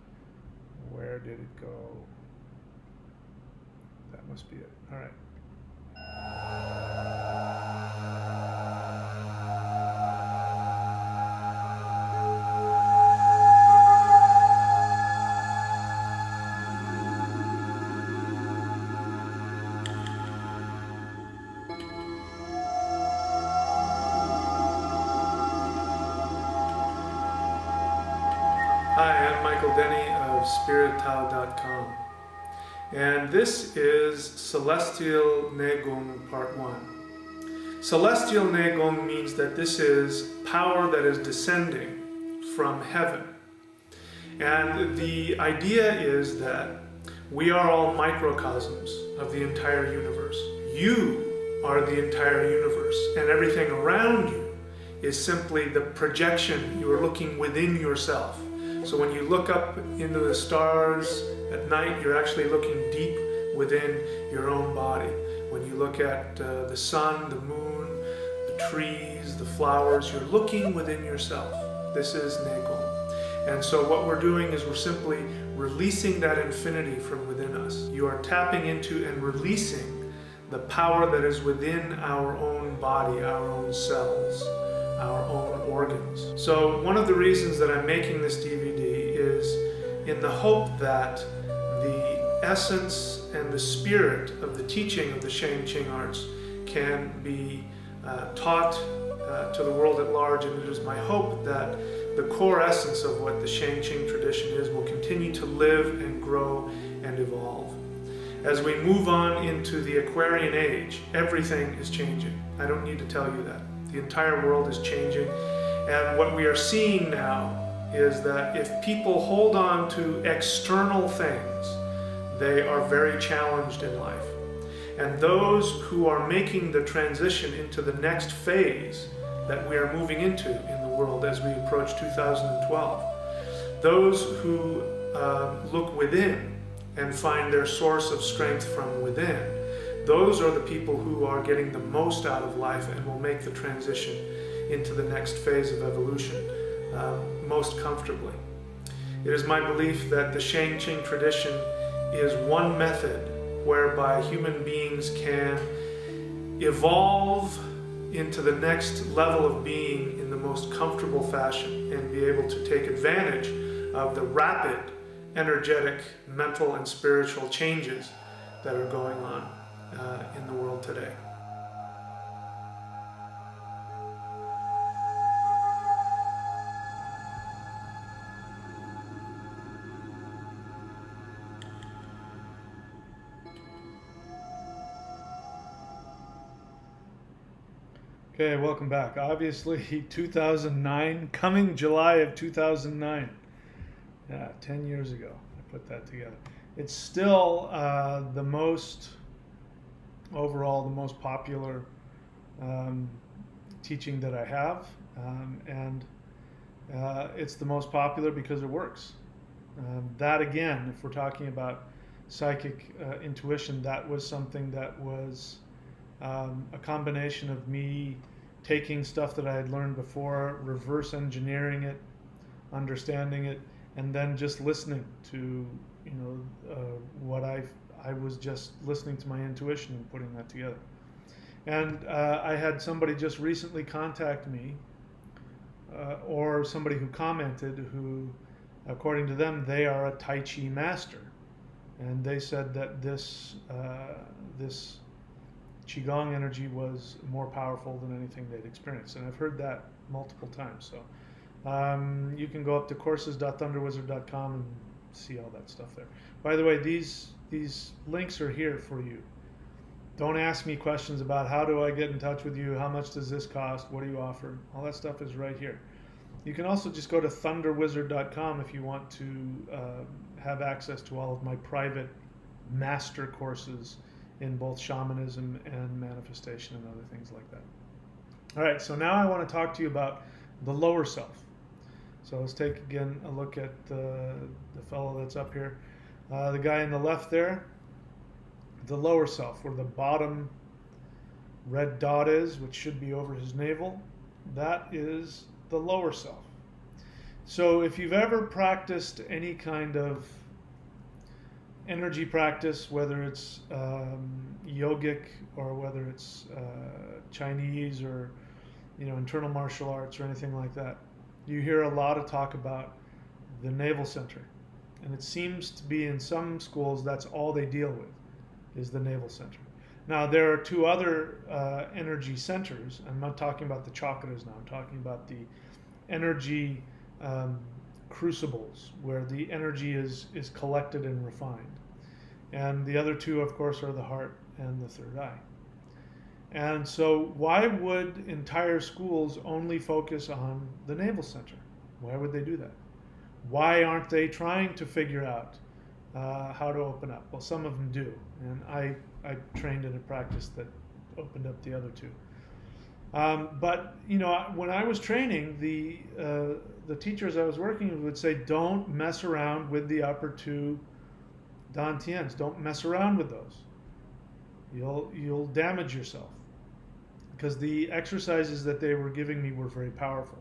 Where did it go? That must be it. All right. Hi, I'm Michael Denny of SpiritTao.com, and this is Celestial Negong Part 1. Celestial Negong means that this is power that is descending from heaven. And the idea is that we are all microcosms of the entire universe. You are the entire universe, and everything around you is simply the projection. You are looking within yourself. So when you look up into the stars at night, you're actually looking deep within your own body. When you look at the sun, the moon, the trees, the flowers, you're looking within yourself. This is Negong. And so what we're doing is we're simply releasing that infinity from within us. You are tapping into and releasing the power that is within our own body, our own cells, our own organs. So one of the reasons that I'm making this DVD is in the hope that the essence and the spirit of the teaching of the Shang Qing arts can be taught to the world at large, and it is my hope that the core essence of what the Shang Qing tradition is will continue to live and grow and evolve. As we move on into the Aquarian age, everything is changing. I don't need to tell you that. The entire world is changing, and what we are seeing now is that if people hold on to external things, they are very challenged in life. And those who are making the transition into the next phase that we are moving into in the world as we approach 2012, those who look within and find their source of strength from within, those are the people who are getting the most out of life and will make the transition into the next phase of evolution most comfortably. It is my belief that the Shang Qing tradition is one method whereby human beings can evolve into the next level of being in the most comfortable fashion and be able to take advantage of the rapid, energetic, mental, and spiritual changes that are going on in the world today. Okay, welcome back. Obviously, 2009, coming July of 2009. Yeah, 10 years ago, I put that together. It's still the most popular teaching that I have, and it's the most popular because it works. That again, if we're talking about psychic intuition, that was something that was a combination of me taking stuff that I had learned before, reverse engineering it, understanding it, and then just listening to what I was just listening to my intuition and putting that together. And I had somebody just recently contact me, or somebody who commented, who, according to them, they are a Tai Chi master, and they said that this Qigong energy was more powerful than anything they'd experienced, and I've heard that multiple times. So you can go up to courses.thunderwizard.com and see all that stuff there. By the way, these links are here for you. Don't ask me questions about how do I get in touch with you, how much does this cost, what do you offer. All that stuff is right here. You can also just go to thunderwizard.com if you want to have access to all of my private master courses in both shamanism and manifestation and other things like that. All right, so now I want to talk to you about the lower self. So let's take again a look at the fellow that's up here. The guy in the left there, the lower self, where the bottom red dot is, which should be over his navel, that is the lower self. So if you've ever practiced any kind of energy practice, whether it's yogic or whether it's Chinese or internal martial arts or anything like that, you hear a lot of talk about the navel center, and it seems to be in some schools that's all they deal with is the navel center. Now there are two other energy centers. I'm not talking about the chakras now. I'm talking about the energy crucibles where the energy is collected and refined. And the other two, of course, are the heart and the third eye. And so why would entire schools only focus on the navel center? Why would they do that? Why aren't they trying to figure out how to open up? Well, some of them do. And I trained in a practice that opened up the other two. But when I was training, the teachers I was working with would say, don't mess around with the upper two dantians. Don't mess around with those. You'll damage yourself. Because the exercises that they were giving me were very powerful,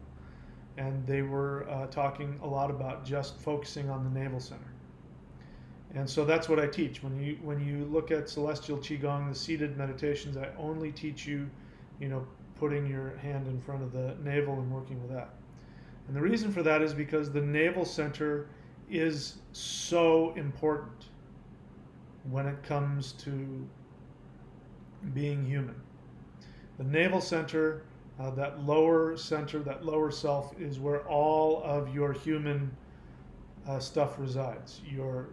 and they were talking a lot about just focusing on the navel center. And so that's what I teach. When you look at Celestial Qigong, the seated meditations, I only teach you, putting your hand in front of the navel and working with that. And the reason for that is because the navel center is so important. when it comes to being human. The navel center, that lower center, that lower self, is where all of your human stuff resides. Your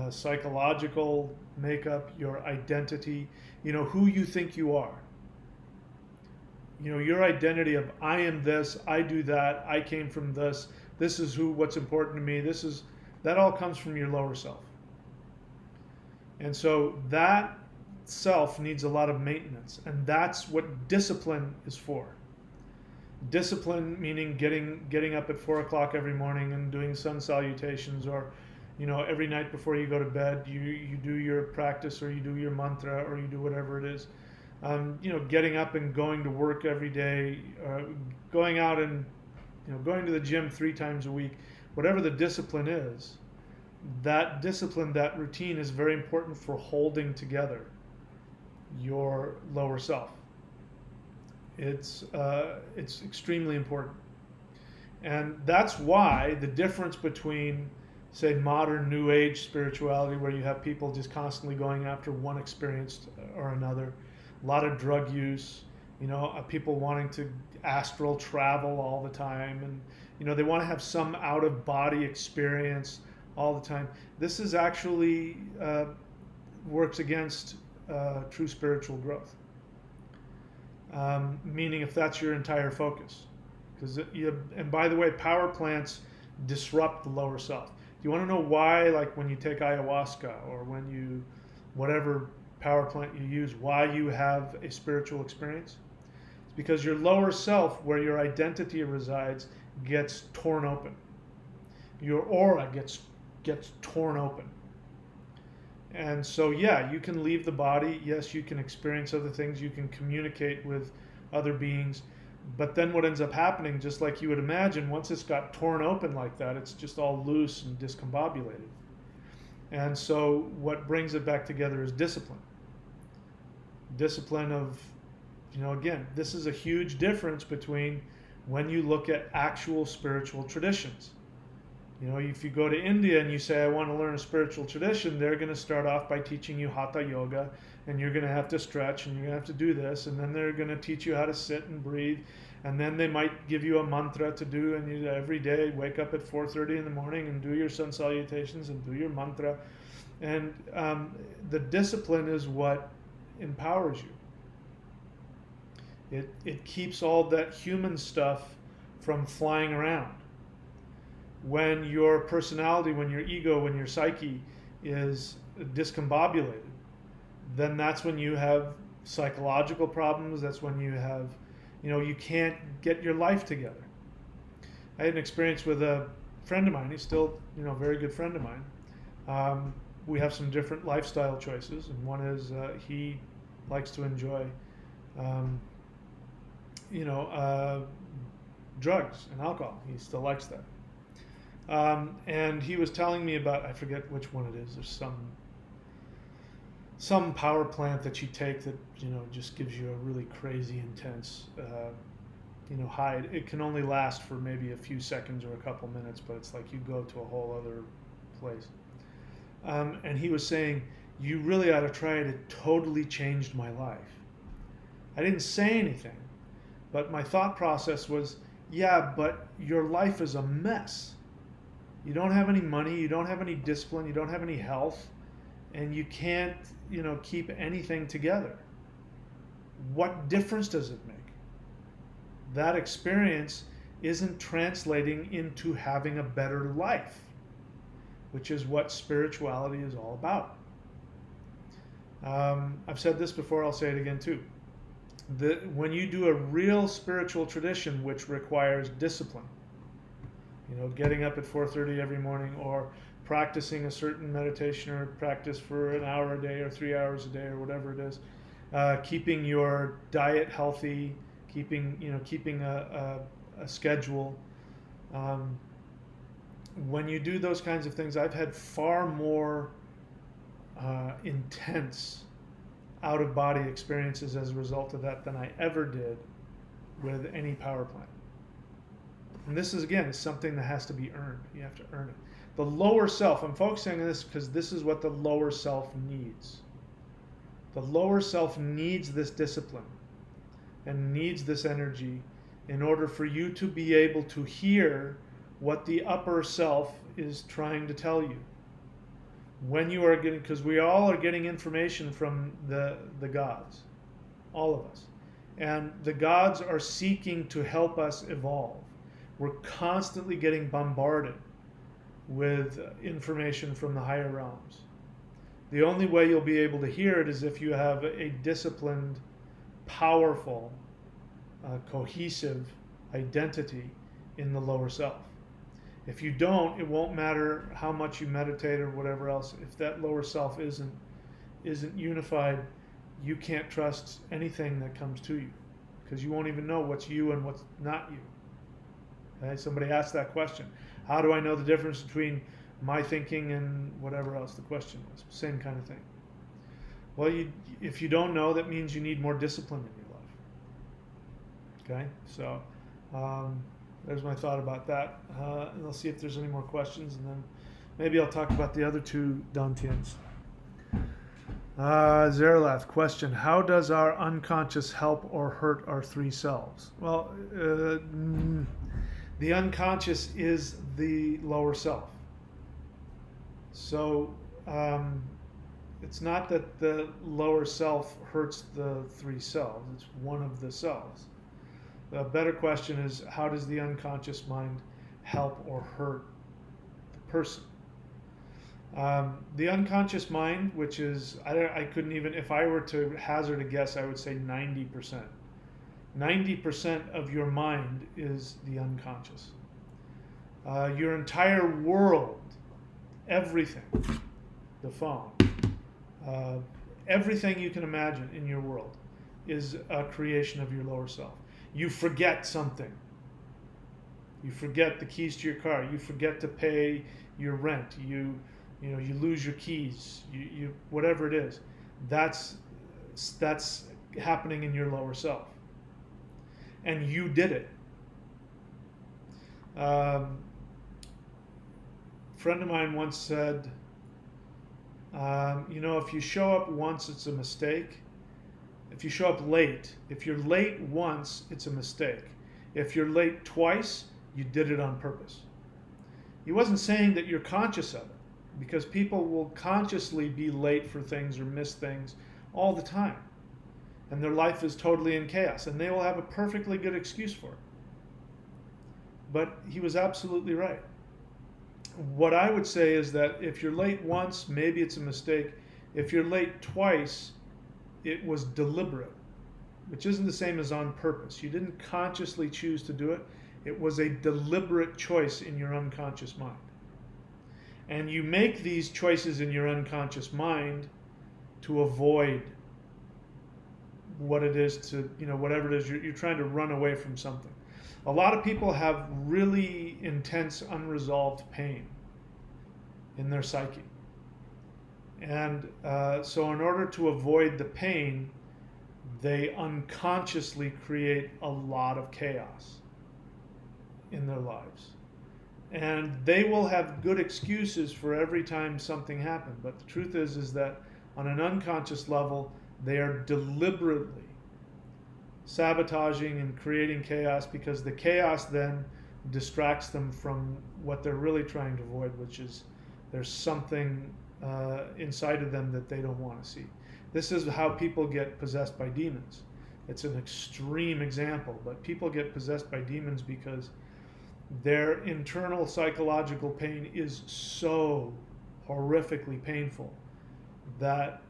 psychological makeup, your identity, who you think you are. Your identity of I am this, I do that, I came from this is what's important to me. That all comes from your lower self. And so that self needs a lot of maintenance, and that's what discipline is for. Discipline meaning getting up at 4 o'clock every morning and doing sun salutations, or every night before you go to bed you do your practice, or you do your mantra, or you do whatever it is. Getting up and going to work every day, going out and going to the gym 3 times a week. Whatever the discipline is, that discipline, that routine is very important for holding together your lower self. It's extremely important. And that's why the difference between, say, modern New Age spirituality, where you have people just constantly going after one experience or another, a lot of drug use, people wanting to astral travel all the time, and they want to have some out of body experience all the time. This is actually works against true spiritual growth. Meaning, if that's your entire focus, and by the way, power plants disrupt the lower self. Do you want to know why? Like when you take ayahuasca, or when you whatever power plant you use, why you have a spiritual experience? It's because your lower self, where your identity resides, gets torn open. Your aura gets torn open. And so, yeah, you can leave the body. Yes, you can experience other things. You can communicate with other beings. But then what ends up happening, just like you would imagine, once it's got torn open like that, it's just all loose and discombobulated. And so what brings it back together is discipline. Discipline of, again, this is a huge difference between when you look at actual spiritual traditions. If you go to India and you say, I want to learn a spiritual tradition, they're going to start off by teaching you Hatha Yoga, and you're going to have to stretch, and you're going to have to do this, and then they're going to teach you how to sit and breathe, and then they might give you a mantra to do, and you every day wake up at 4:30 in the morning and do your sun salutations and do your mantra. And the discipline is what empowers you. It keeps all that human stuff from flying around. When your personality, when your ego, when your psyche is discombobulated, then that's when you have psychological problems. That's when you have, you can't get your life together. I had an experience with a friend of mine. He's still, a very good friend of mine. We have some different lifestyle choices, and one is he likes to enjoy, drugs and alcohol. He still likes that. And he was telling me about, I forget which one it is. There's some power plant that you take that just gives you a really crazy intense high. It can only last for maybe a few seconds or a couple minutes, but it's like you go to a whole other place. And he was saying, you really ought to try it. It totally changed my life. I didn't say anything, but my thought process was, yeah, but your life is a mess. You don't have any money, you don't have any discipline, you don't have any health, and you can't, keep anything together. What difference does it make? That experience isn't translating into having a better life, which is what spirituality is all about. I've said this before, I'll say it again too. When you do a real spiritual tradition which requires discipline, getting up at 4:30 every morning, or practicing a certain meditation or practice for an hour a day or 3 hours a day or whatever it is, keeping your diet healthy, keeping a schedule. When you do those kinds of things, I've had far more intense out-of-body experiences as a result of that than I ever did with any power plant. And this is, again, is something that has to be earned. You have to earn it. The lower self, I'm focusing on this because this is what the lower self needs. The lower self needs this discipline and needs this energy in order for you to be able to hear what the upper self is trying to tell you. When you are getting, because we all are getting information from the gods, all of us. And the gods are seeking to help us evolve. We're constantly getting bombarded with information from the higher realms. The only way you'll be able to hear it is if you have a disciplined, powerful, cohesive identity in the lower self. If you don't, it won't matter how much you meditate or whatever else. If that lower self isn't unified, you can't trust anything that comes to you because you won't even know what's you and what's not you. Okay? Somebody asked that question. How do I know the difference between my thinking and whatever else the question was? Same kind of thing. Well, if you don't know, that means you need more discipline in your life. Okay? So there's my thought about that. And I'll see if there's any more questions, and then maybe I'll talk about the other two Dantians. Zeralath, question: how does our unconscious help or hurt our three selves? Well, the unconscious is the lower self. So it's not that the lower self hurts the three selves, it's one of the selves. The better question is, how does the unconscious mind help or hurt the person? The unconscious mind, which is, I couldn't even, if I were to hazard a guess, I would say 90%. 90% of your mind is the unconscious. Your entire world, everything, the phone, everything you can imagine in your world is a creation of your lower self. You forget something. You forget the keys to your car. You forget to pay your rent. You lose your keys. You whatever it is, that's happening in your lower self, and you did it. Friend of mine once said, if you show up once, it's a mistake. If you show up late, if you're late once, it's a mistake. If you're late twice, you did it on purpose. He wasn't saying that you're conscious of it, because people will consciously be late for things or miss things all the time. And their life is totally in chaos, and they will have a perfectly good excuse for it. But he was absolutely right. What I would say is that if you're late once, maybe it's a mistake. If you're late twice, it was deliberate, which isn't the same as on purpose. You didn't consciously choose to do it. It was a deliberate choice in your unconscious mind. And you make these choices in your unconscious mind to avoid what it is to, whatever it is, you're trying to run away from something. A lot of people have really intense unresolved pain in their psyche. And so in order to avoid the pain, they unconsciously create a lot of chaos in their lives. And they will have good excuses for every time something happened. But the truth is that on an unconscious level, they are deliberately sabotaging and creating chaos, because the chaos then distracts them from what they're really trying to avoid, which is there's something inside of them that they don't want to see. This is how people get possessed by demons. It's an extreme example, but people get possessed by demons because their internal psychological pain is so horrifically painful that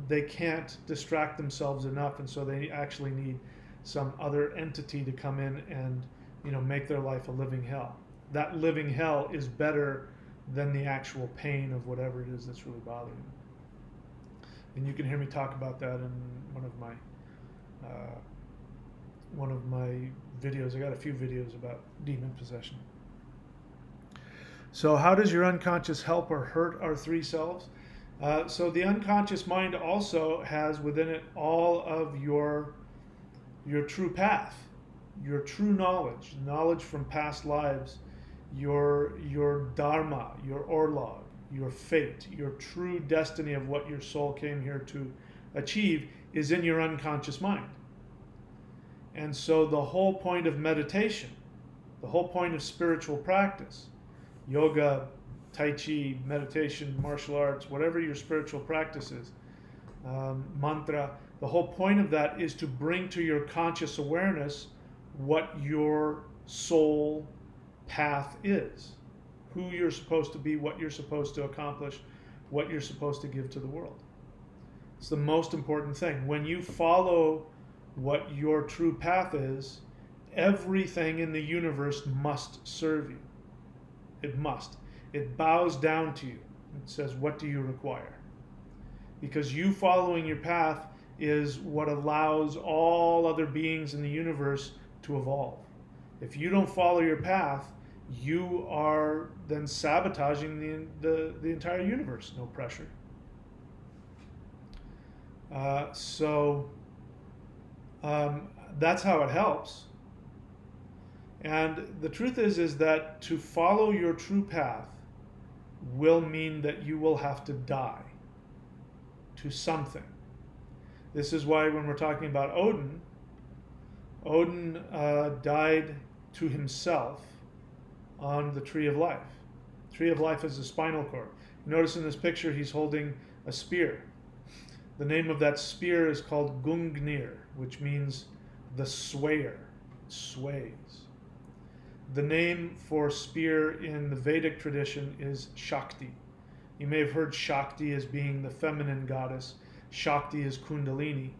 they can't distract themselves enough, and so they actually need some other entity to come in and make their life a living hell. That living hell is better than the actual pain of whatever it is that's really bothering them. And you can hear me talk about that in one of my videos. I got a few videos about demon possession. So how does your unconscious help or hurt our three selves? So the unconscious mind also has within it all of your true path, your true knowledge from past lives your dharma, your orlog, your fate, your true destiny of what your soul came here to achieve is in your unconscious mind. And so the whole point of meditation, the whole point of spiritual practice, yoga, tai chi, meditation, martial arts, whatever your spiritual practice is, mantra, the whole point of that is to bring to your conscious awareness what your soul path is, who you're supposed to be, what you're supposed to accomplish, what you're supposed to give to the world. It's the most important thing. When you follow what your true path is, everything in the universe must serve you. It must. It bows down to you. It says, what do you require? Because you following your path is what allows all other beings in the universe to evolve. If you don't follow your path, you are then sabotaging the entire universe. No pressure. That's how it helps. And the truth is that to follow your true path will mean that you will have to die to something. This is why when we're talking about Odin, Odin died to himself on the Tree of Life. Tree of Life is the spinal cord. Notice in this picture he's holding a spear. The name of that spear is called Gungnir, which means the swayer. It sways. The name for spear in the Vedic tradition is Shakti. You may have heard Shakti as being the feminine goddess. Shakti is Kundalini.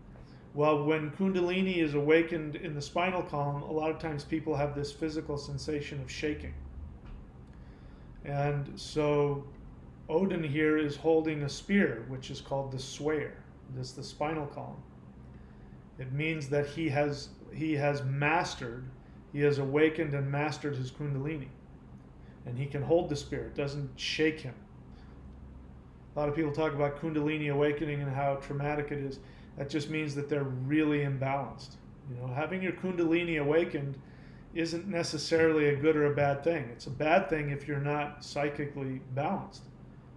Well, when Kundalini is awakened in the spinal column, a lot of times people have this physical sensation of shaking. And so Odin here is holding a spear, which is called the swayer. This is the spinal column. It means that he has mastered, he has awakened and mastered his Kundalini. And he can hold the spear. It doesn't shake him. A lot of people talk about Kundalini awakening and how traumatic it is. That just means that they're really imbalanced. You know, having your Kundalini awakened isn't necessarily a good or a bad thing. It's a bad thing if you're not psychically balanced.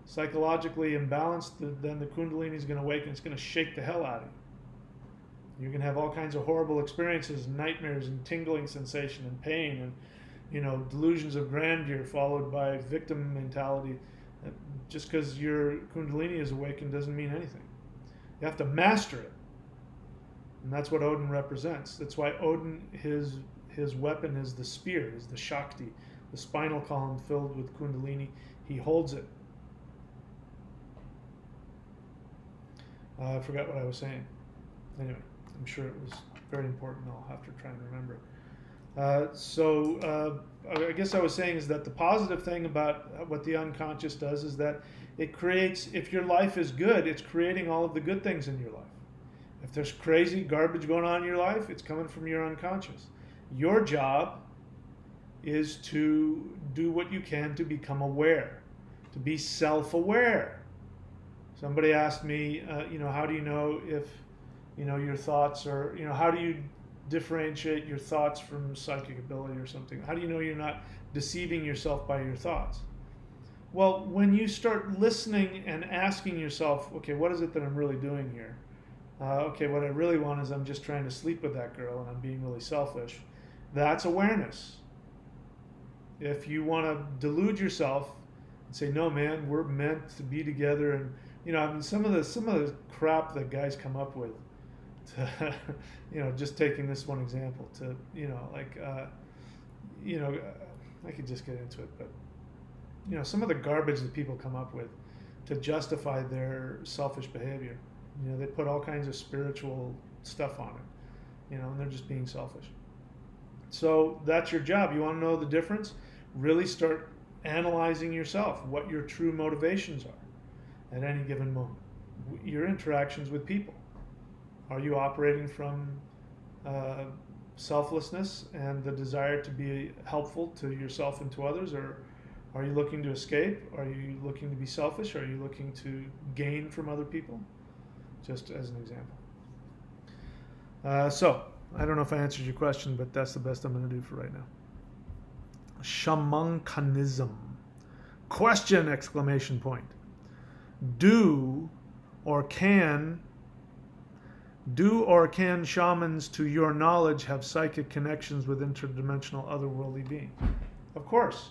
Psychologically imbalanced, then the Kundalini is going to awaken. It's going to shake the hell out of you. You're going to have all kinds of horrible experiences, nightmares, and tingling sensation, and pain, and delusions of grandeur followed by victim mentality. Just because your Kundalini is awakened doesn't mean anything. You have to master it. And that's what Odin represents. That's why Odin, his weapon is the spear, is the Shakti, the spinal column filled with Kundalini. He holds it. I forgot what I was saying. Anyway, I'm sure it was very important. I'll have to try and remember it. I guess I was saying is that the positive thing about what the unconscious does is that it creates, if your life is good, it's creating all of the good things in your life. If there's crazy garbage going on in your life, it's coming from your unconscious. Your job is to do what you can to become aware, to be self-aware. Somebody asked me, how do you know if, your thoughts are, how do you differentiate your thoughts from psychic ability or something? How do you know you're not deceiving yourself by your thoughts? Well, when you start listening and asking yourself, okay, what is it that I'm really doing here? Okay, what I really want is I'm just trying to sleep with that girl and I'm being really selfish. That's awareness. If you want to delude yourself and say, no, man, we're meant to be together, and some of the crap that guys come up with, to, just taking this one example, to I could just get into it, but some of the garbage that people come up with to justify their selfish behavior. They put all kinds of spiritual stuff on it, and they're just being selfish. So that's your job. You want to know the difference? Really start analyzing yourself, what your true motivations are at any given moment. Your interactions with people. Are you operating from selflessness and the desire to be helpful to yourself and to others, or are you looking to escape? Are you looking to be selfish? Are you looking to gain from other people? Just as an example. So, I don't know if I answered your question, but that's the best I'm going to do for right now. Shamanism. Question! Exclamation point. Do or can shamans, to your knowledge, have psychic connections with interdimensional otherworldly beings? Of course.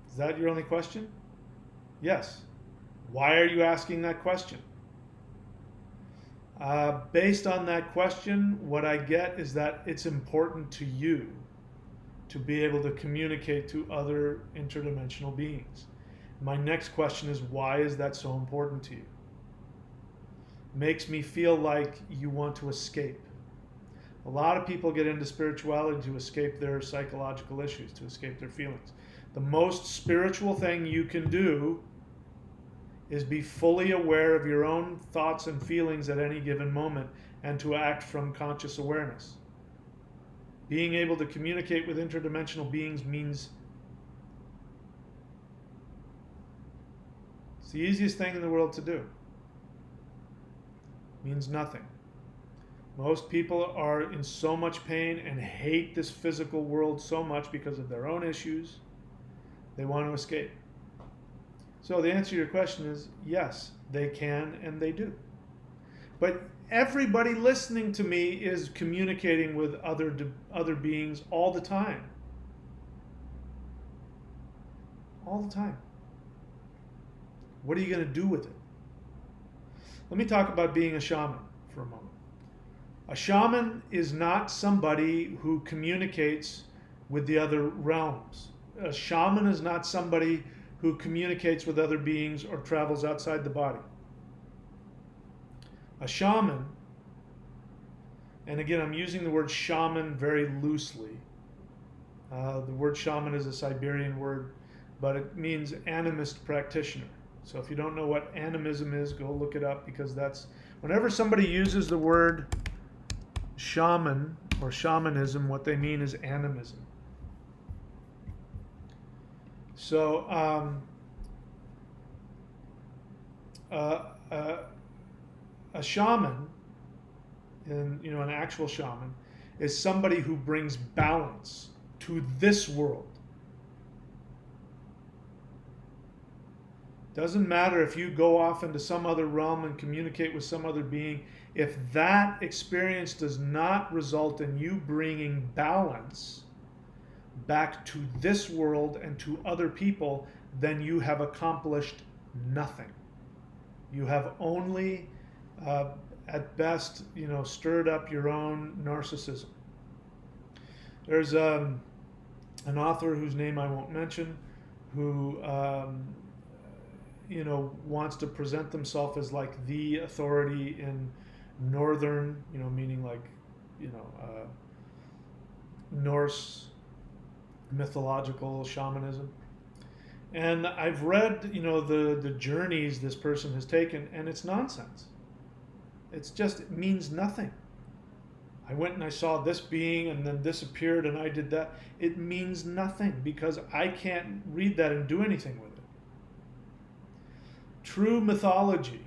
Is that your only question? Yes. Why are you asking that question? Based on that question, what I get is that it's important to you to be able to communicate to other interdimensional beings. My next question is, why is that so important to you? Makes me feel like you want to escape. A lot of people get into spirituality to escape their psychological issues, to escape their feelings. The most spiritual thing you can do is be fully aware of your own thoughts and feelings at any given moment and to act from conscious awareness. Being able to communicate with interdimensional beings means it's the easiest thing in the world to do. Means nothing. Most people are in so much pain and hate this physical world so much because of their own issues, they want to escape. So the answer to your question is yes, they can and they do. But everybody listening to me is communicating with other beings all the time. All the time. What are you going to do with it? Let me talk about being a shaman for a moment. A shaman is not somebody who communicates with the other realms. A shaman is not somebody who communicates with other beings or travels outside the body. A shaman, and again, I'm using the word shaman very loosely. The word shaman is a Siberian word, but it means animist practitioner. So if you don't know what animism is, go look it up, because that's, whenever somebody uses the word shaman or shamanism, what they mean is animism. So a shaman, and an actual shaman, is somebody who brings balance to this world. Doesn't matter if you go off into some other realm and communicate with some other being, if that experience does not result in you bringing balance back to this world and to other people, then you have accomplished nothing. You have only, at best, stirred up your own narcissism. There's an author whose name I won't mention, who wants to present themselves as like the authority in northern, meaning like, Norse mythological shamanism. And I've read, the journeys this person has taken, and it's nonsense. It means nothing. I went and I saw this being, and then this appeared, and I did that. It means nothing, because I can't read that and do anything with it. True mythology,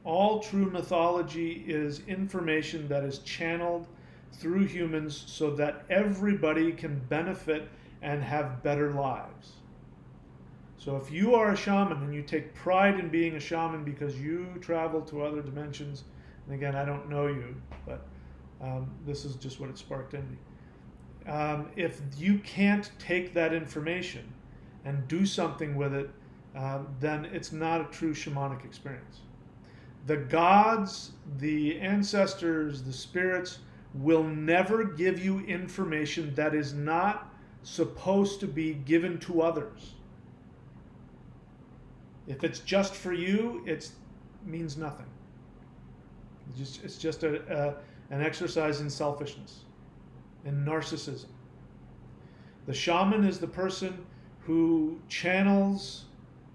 all true mythology is information that is channeled through humans so that everybody can benefit and have better lives. So if you are a shaman and you take pride in being a shaman because you travel to other dimensions, and again, I don't know you, but this is just what it sparked in me. If you can't take that information and do something with it, then it's not a true shamanic experience. The gods, the ancestors, the spirits will never give you information that is not supposed to be given to others. If it's just for you, it means nothing. It's just an exercise in selfishness, in narcissism. The shaman is the person who channels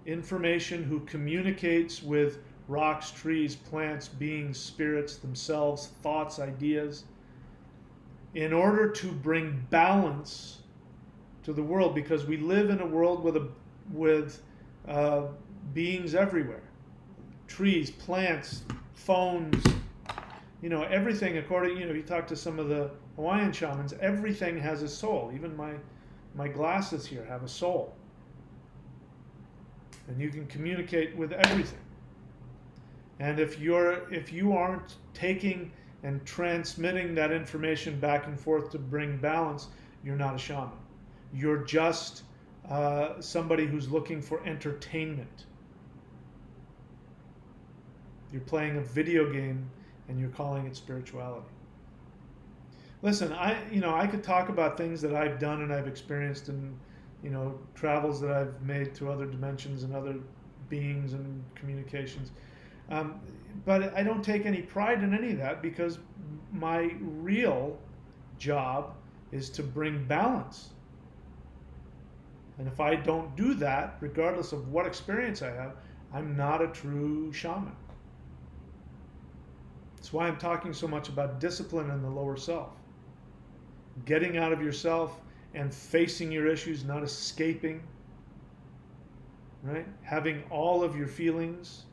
information, who communicates with rocks, trees, plants, beings, spirits themselves, thoughts, ideas, in order to bring balance to the world, because we live in a world with beings everywhere. Trees, plants, phones, everything according, you talk to some of the Hawaiian shamans, everything has a soul. Even my glasses here have a soul. And you can communicate with everything. And if you aren't taking and transmitting that information back and forth to bring balance, you're not a shaman. You're just somebody who's looking for entertainment. You're playing a video game and you're calling it spirituality. Listen, I could talk about things that I've done and I've experienced, and travels that I've made to other dimensions and other beings and communications. But I don't take any pride in any of that, because my real job is to bring balance. And if I don't do that, regardless of what experience I have, I'm not a true shaman. That's why I'm talking so much about discipline in the lower self. Getting out of yourself and facing your issues, not escaping. Right? Having all of your feelings,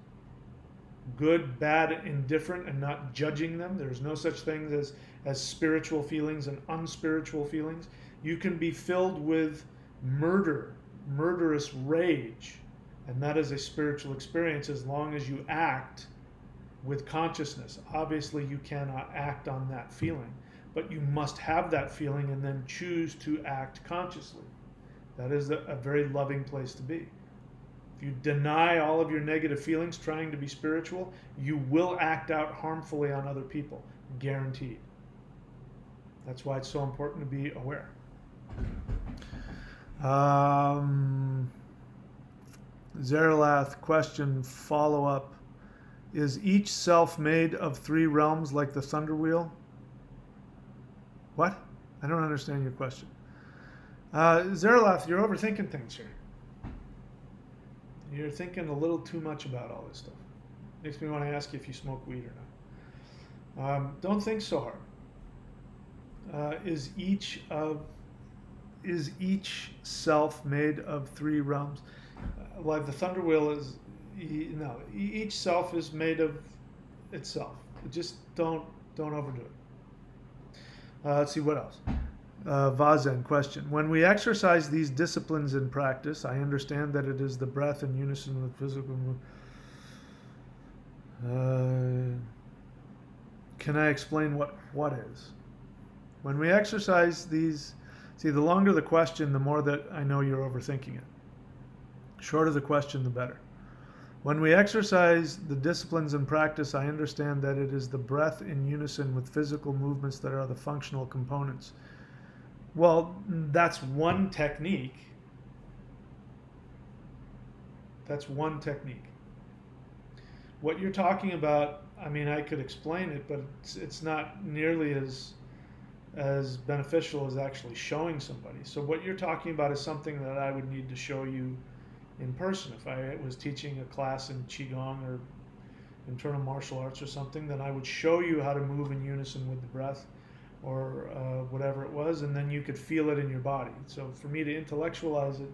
good, bad, indifferent, and not judging them. There's no such thing as spiritual feelings and unspiritual feelings. You can be filled with murderous rage, and that is a spiritual experience as long as you act with consciousness. Obviously, you cannot act on that feeling, but you must have that feeling and then choose to act consciously. That is a very loving place to be. If you deny all of your negative feelings trying to be spiritual, you will act out harmfully on other people, guaranteed. That's why it's so important to be aware. Zeralath question, follow-up. Is each self made of 3 realms like the Thunder Wheel? What? I don't understand your question. Zeralath, you're overthinking things here. You're thinking a little too much about all this stuff. Makes me want to ask you if you smoke weed or not. Don't think so hard. Is each self made of 3 realms? Like the Thunder Wheel is, no. Each self is made of itself. Just don't overdo it. Let's see what else. Vazen question. When we exercise these disciplines in practice, I understand that it is the breath in unison with physical movement. Can I explain what is? When we exercise these, see, the longer the question, the more that I know you're overthinking it. Shorter the question, the better. When we exercise the disciplines in practice, I understand that it is the breath in unison with physical movements that are the functional components. Well, that's one technique. That's one technique. What you're talking about, I mean, I could explain it, but it's not nearly as beneficial as actually showing somebody. So what you're talking about is something that I would need to show you in person. If I was teaching a class in Qigong or internal martial arts or something, then I would show you how to move in unison with the breath, or whatever it was, and then you could feel it in your body. So for me to intellectualize it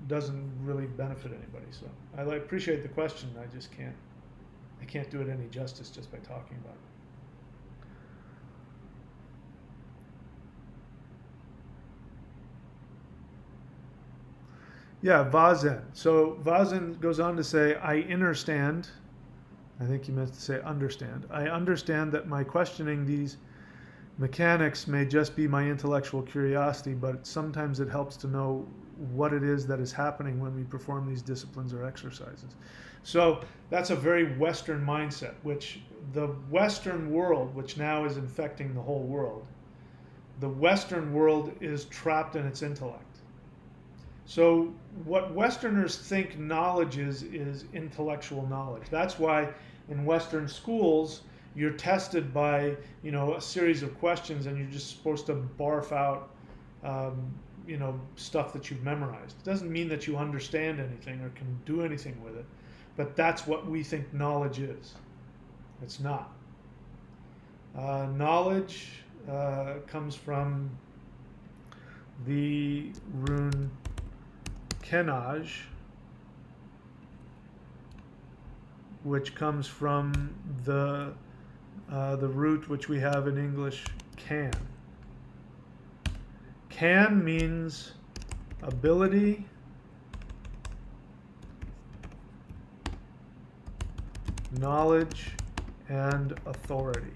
doesn't really benefit anybody. So I appreciate the question. I can't do it any justice just by talking about it. Yeah, Vazen. So Vazen goes on to say, I understand. I think he meant to say understand. I understand that my questioning these mechanics may just be my intellectual curiosity, but sometimes it helps to know what it is that is happening when we perform these disciplines or exercises. So that's a very Western mindset, which the Western world, which now is infecting the whole world, the Western world is trapped in its intellect. So what Westerners think knowledge is intellectual knowledge. That's why in Western schools you're tested by a series of questions, and you're just supposed to barf out stuff that you've memorized. It doesn't mean that you understand anything or can do anything with it, but that's what we think knowledge is. It's not. Knowledge comes from the rune Kenaj, which comes from the the root which we have in English, can. Can means ability, knowledge, and authority.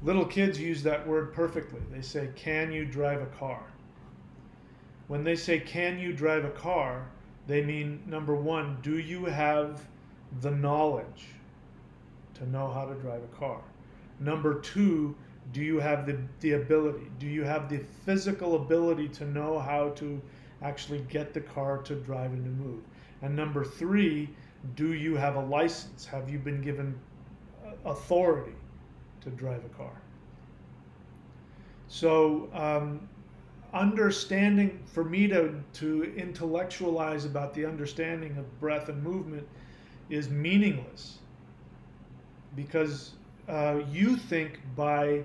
Little kids use that word perfectly. They say, can you drive a car? When they say, can you drive a car, they mean, number one, do you have the knowledge to know how to drive a car? Number two, do you have the ability? Do you have the physical ability to know how to actually get the car to drive and to move? And number three, do you have a license? Have you been given authority to drive a car? So understanding, for me to intellectualize about the understanding of breath and movement is meaningless, because you think by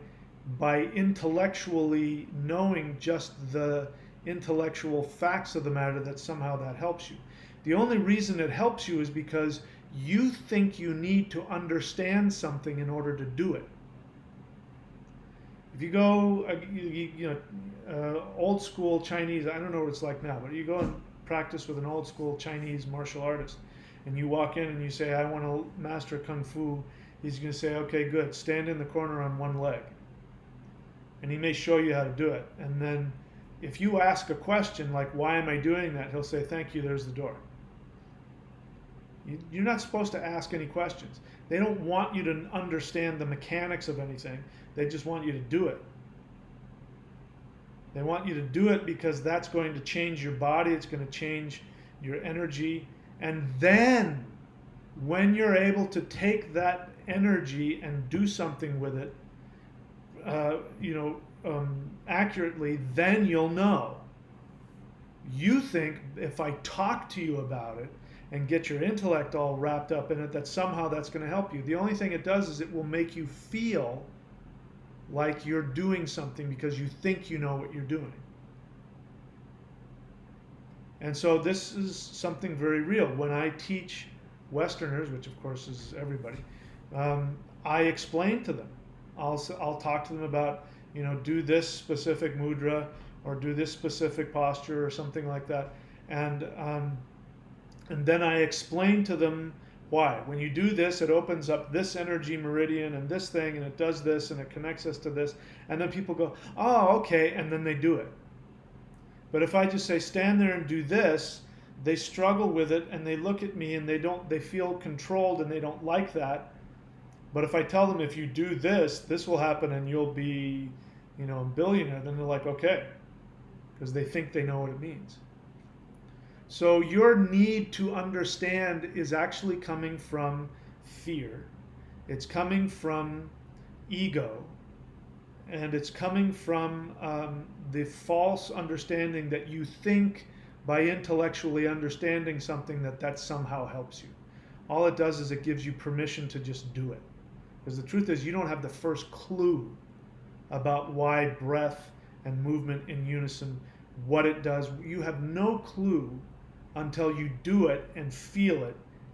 intellectually knowing just the intellectual facts of the matter that somehow that helps you. The only reason it helps you is because you think you need to understand something in order to do it. If you go, old school Chinese, I don't know what it's like now, but you go and practice with an old school Chinese martial artist, and you walk in and you say, I want to master Kung Fu, he's going to say, okay, good, stand in the corner on one leg. And he may show you how to do it. And then if you ask a question like, why am I doing that? He'll say, thank you, there's the door. You're not supposed to ask any questions. They don't want you to understand the mechanics of anything. They just want you to do it. They want you to do it because that's going to change your body. It's going to change your energy. And then when you're able to take that energy and do something with it, accurately, then you'll know. You think if I talk to you about it and get your intellect all wrapped up in it, that somehow that's going to help you. The only thing it does is it will make you feel like you're doing something because you think you know what you're doing. And so this is something very real. When I teach Westerners, which of course is everybody, I explain to them. I'll talk to them about, do this specific mudra or do this specific posture or something like that. And then I explain to them why. When you do this, it opens up this energy meridian and this thing, and it does this, and it connects us to this. And then people go, oh, okay, and then they do it. But if I just say, stand there and do this, they struggle with it, and they look at me, and they feel controlled, and they don't like that. But if I tell them, if you do this, this will happen, and you'll be, a billionaire, then they're like, okay, because they think they know what it means. So your need to understand is actually coming from fear. It's coming from ego. And it's coming from the false understanding that you think by intellectually understanding something that somehow helps you. All it does is it gives you permission to just do it. Because the truth is you don't have the first clue about why breath and movement in unison, what it does. You have no clue until you do it and feel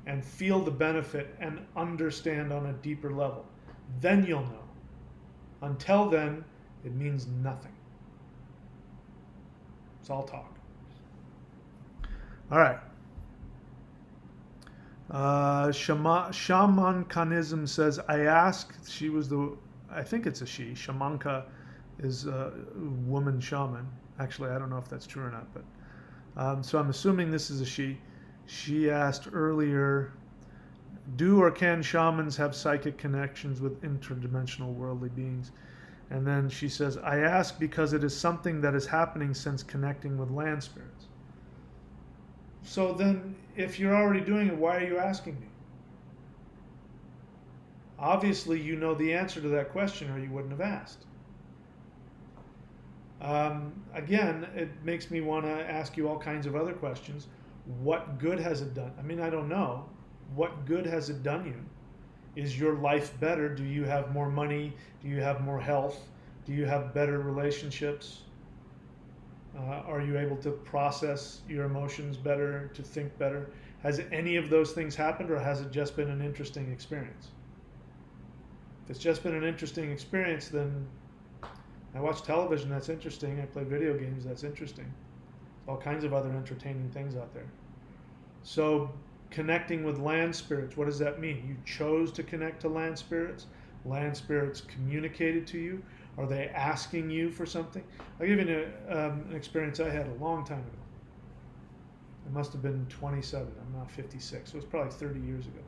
the benefit and understand on a deeper level. Then you'll know. Until then, it means nothing. It's all talk. All right. Shamanism says, I asked, I think it's a she. Shamanka is a woman shaman. Actually, I don't know if that's true or not, but so I'm assuming this is a she. She asked earlier, do or can shamans have psychic connections with interdimensional worldly beings? And then she says, I ask because it is something that is happening since connecting with land spirits. So then, if you're already doing it, why are you asking me? Obviously, you know the answer to that question, or you wouldn't have asked. Again, it makes me want to ask you all kinds of other questions. What good has it done? I mean, I don't know. What good has it done you? Is your life better? Do you have more money? Do you have more health? Do you have better relationships? Are you able to process your emotions better, to think better? Has any of those things happened, or has it just been an interesting experience? If it's just been an interesting experience, then I watch television, that's interesting. I play video games, that's interesting. All kinds of other entertaining things out there. So connecting with land spirits, what does that mean? You chose to connect to land spirits? Land spirits communicated to you? Are they asking you for something? I'll give you an experience I had a long time ago. I must have been 27. I'm now 56. So it was probably 30 years ago.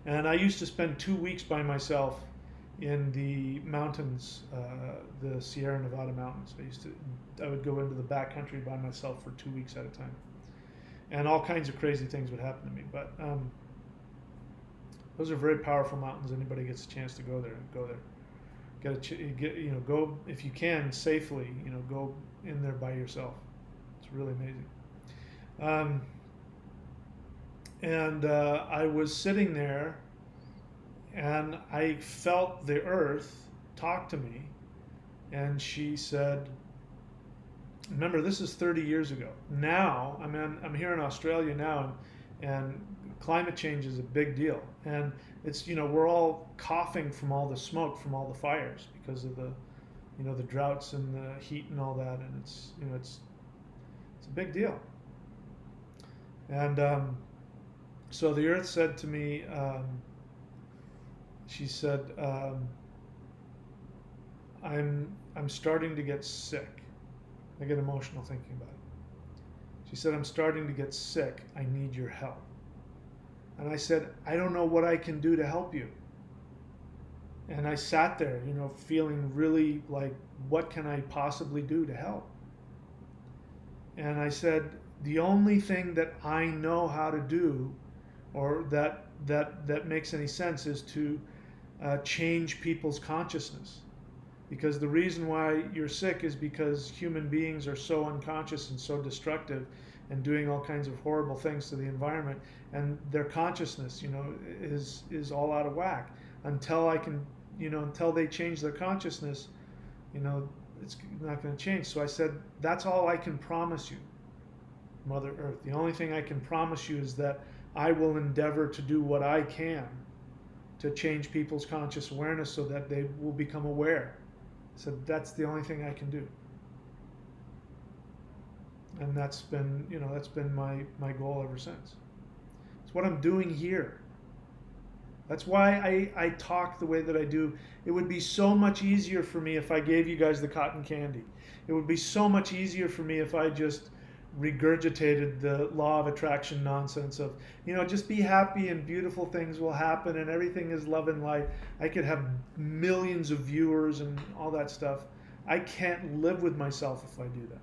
And I used to spend 2 weeks by myself in the mountains, the Sierra Nevada mountains. I would go into the backcountry by myself for 2 weeks at a time. And all kinds of crazy things would happen to me. But those are very powerful mountains. Anybody gets a chance to go there, go there. Go if you can safely. Go in there by yourself. It's really amazing. I was sitting there, and I felt the earth talk to me, and she said, remember, this is 30 years ago. Now, I'm here in Australia now, and climate change is a big deal. And it's, we're all coughing from all the smoke from all the fires because of the droughts and the heat and all that. And it's a big deal. And so the earth said to me, she said, I'm starting to get sick. I get emotional thinking about it. She said, I'm starting to get sick. I need your help. And I said, I don't know what I can do to help you. And I sat there, feeling really like, what can I possibly do to help? And I said, the only thing that I know how to do, or that makes any sense, is to change people's consciousness. Because the reason why you're sick is because human beings are so unconscious and so destructive and doing all kinds of horrible things to the environment, and their consciousness, is all out of whack. Until until they change their consciousness, it's not going to change. So I said, that's all I can promise you, Mother Earth. The only thing I can promise you is that I will endeavor to do what I can to change people's conscious awareness so that they will become aware. So that's the only thing I can do. And that's been my goal ever since. It's what I'm doing here. That's why I talk the way that I do. It would be so much easier for me if I gave you guys the cotton candy. It would be so much easier for me if I just regurgitated the law of attraction nonsense of, just be happy and beautiful things will happen and everything is love and light. I could have millions of viewers and all that stuff. I can't live with myself if I do that.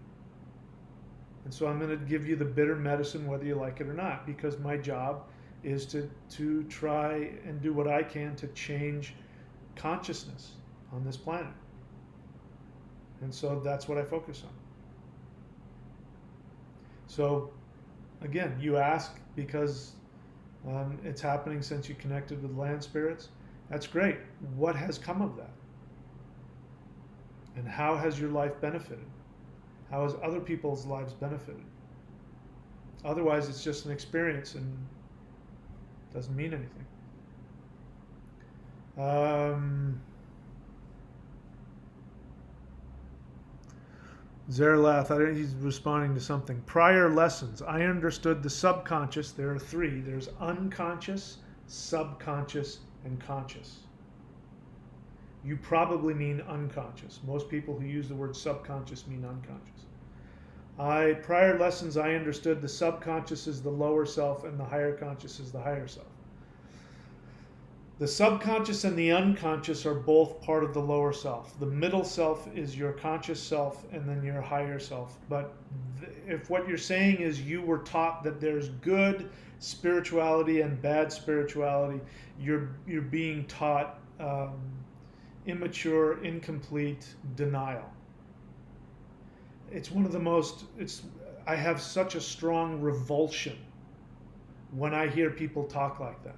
And so I'm going to give you the bitter medicine whether you like it or not, because my job is to try and do what I can to change consciousness on this planet. And so that's what I focus on. So again, you ask because it's happening since you connected with land spirits. That's great. What has come of that? And how has your life benefited? How has other people's lives benefited? Otherwise, it's just an experience and doesn't mean anything. Zerlath, he's responding to something. Prior lessons, I understood the subconscious. There are three. There's unconscious, subconscious, and conscious. You probably mean unconscious. Most people who use the word subconscious mean unconscious. Prior lessons, I understood the subconscious is the lower self and the higher conscious is the higher self. The subconscious and the unconscious are both part of the lower self. The middle self is your conscious self and then your higher self. But if what you're saying is you were taught that there's good spirituality and bad spirituality, you're being taught immature, incomplete denial. It's one of the most, I have such a strong revulsion when I hear people talk like that.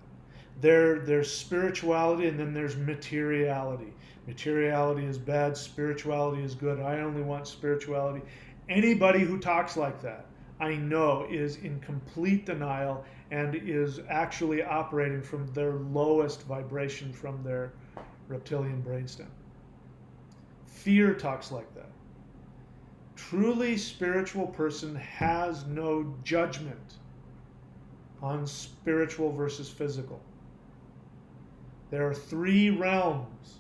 There's spirituality and then there's materiality. Materiality is bad, spirituality is good. I only want spirituality. Anybody who talks like that, I know is in complete denial and is actually operating from their lowest vibration from their reptilian brainstem. Fear talks like that. Truly spiritual person has no judgment on spiritual versus physical. There are three realms.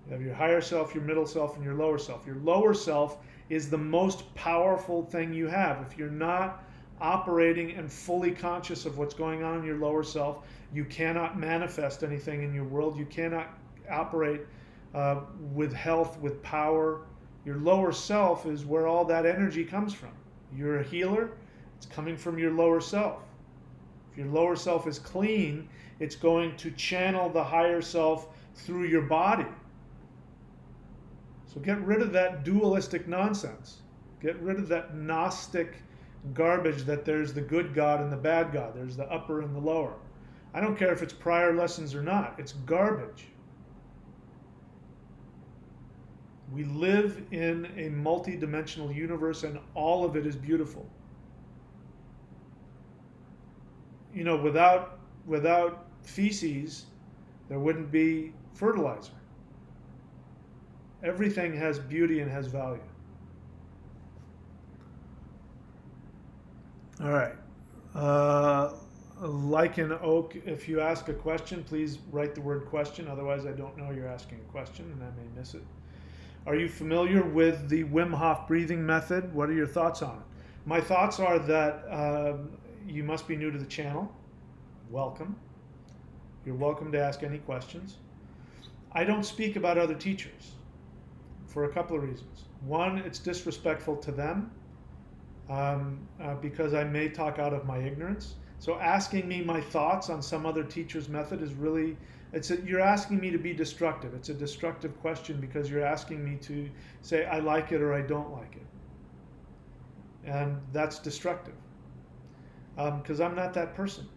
You have your higher self, your middle self, and your lower self. Your lower self is the most powerful thing you have. If you're not operating and fully conscious of what's going on in your lower self, you cannot manifest anything in your world. You cannot operate with health, with power. Your lower self is where all that energy comes from. You're a healer, it's coming from your lower self. If your lower self is clean, it's going to channel the higher self through your body. So get rid of that dualistic nonsense. Get rid of that Gnostic garbage that there's the good God and the bad God. There's the upper and the lower. I don't care if it's prior lessons or not. It's garbage. We live in a multi-dimensional universe and all of it is beautiful. You know, without feces, there wouldn't be fertilizer. Everything has beauty and has value. All right. Like an oak, if you ask a question, please write the word question. Otherwise, I don't know you're asking a question and I may miss it. Are you familiar with the Wim Hof breathing method? What are your thoughts on it? My thoughts are that you must be new to the channel. Welcome. You're welcome to ask any questions. I don't speak about other teachers for a couple of reasons. One, it's disrespectful to them because I may talk out of my ignorance. So asking me my thoughts on some other teacher's method is really, you're asking me to be destructive. It's a destructive question because you're asking me to say I like it or I don't like it. And that's destructive because I'm not that person.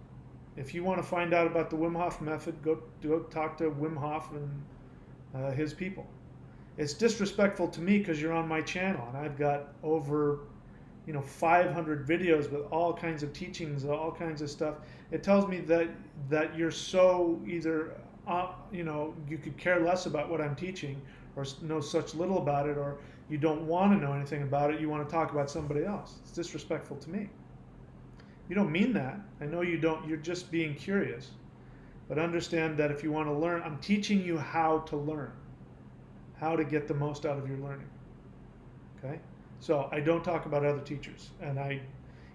If you want to find out about the Wim Hof method, go talk to Wim Hof and his people. It's disrespectful to me because you're on my channel and I've got over 500 videos with all kinds of teachings, all kinds of stuff. It tells me that you're so either you could care less about what I'm teaching or know such little about it, or you don't want to know anything about it. You want to talk about somebody else. It's disrespectful to me. You don't mean that. I know you don't. You're just being curious. But understand that if you want to learn, I'm teaching you how to learn, how to get the most out of your learning. Okay? So I don't talk about other teachers. And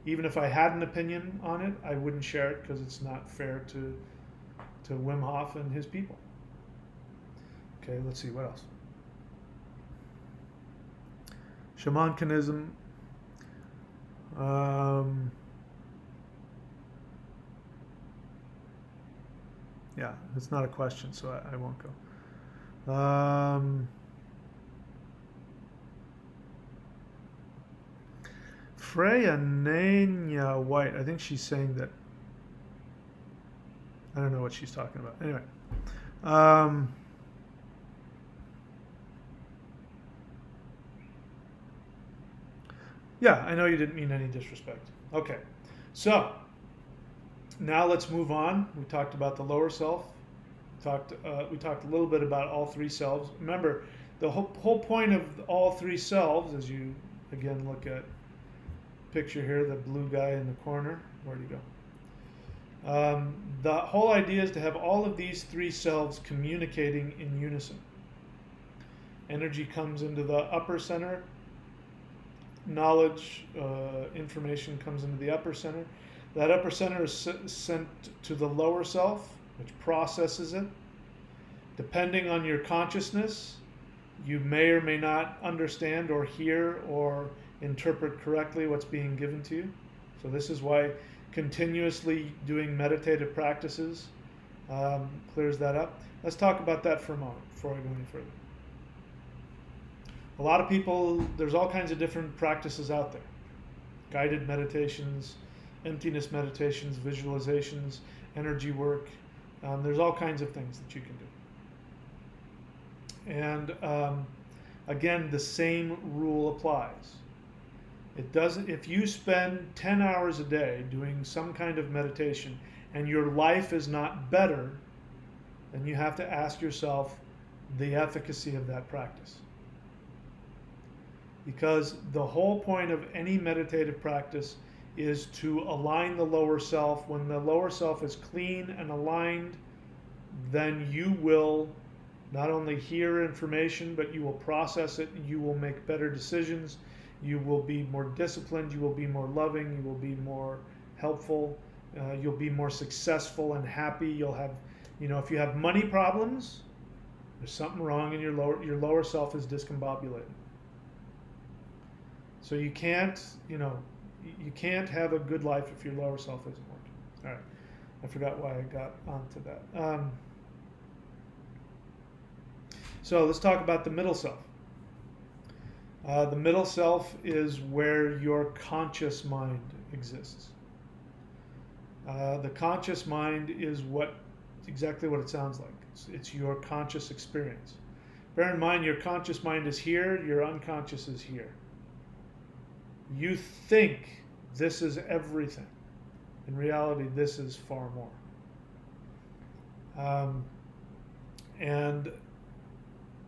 even if I had an opinion on it, I wouldn't share it because it's not fair to Wim Hof and his people. Okay, let's see, what else? Shamanism. Yeah, it's not a question, so I won't go. Freya Nanya White, I think she's saying that. I don't know what she's talking about. Anyway. Yeah, I know you didn't mean any disrespect. Okay, so now let's move on. We talked about the lower self. We talked a little bit about all three selves. Remember, the whole point of all three selves, as you again look at picture here, the blue guy in the corner. Where'd he go? The whole idea is to have all of these three selves communicating in unison. Energy comes into the upper center. Knowledge, information comes into the upper center. That upper center is sent to the lower self, which processes it. Depending on your consciousness, you may or may not understand or hear or interpret correctly what's being given to you. So this is why continuously doing meditative practices clears that up. Let's talk about that for a moment before I go any further. A lot of people, there's all kinds of different practices out there. Guided meditations, emptiness meditations, visualizations, energy work. There's all kinds of things that you can do. And again, the same rule applies. It doesn't, if you spend 10 hours a day doing some kind of meditation and your life is not better, then you have to ask yourself the efficacy of that practice. Because the whole point of any meditative practice is to align the lower self. When the lower self is clean and aligned, then you will not only hear information, but you will process it, you will make better decisions, you will be more disciplined, you will be more loving, you will be more helpful, you'll be more successful and happy. You'll have, if you have money problems, there's something wrong in your lower self is discombobulated. So you can't have a good life if your lower self isn't working. All right, I forgot why I got onto that. So let's talk about the middle self. The middle self is where your conscious mind exists. The conscious mind is exactly what it sounds like. It's your conscious experience. Bear in mind, your conscious mind is here, your unconscious is here. You think this is everything. In reality, this is far more. And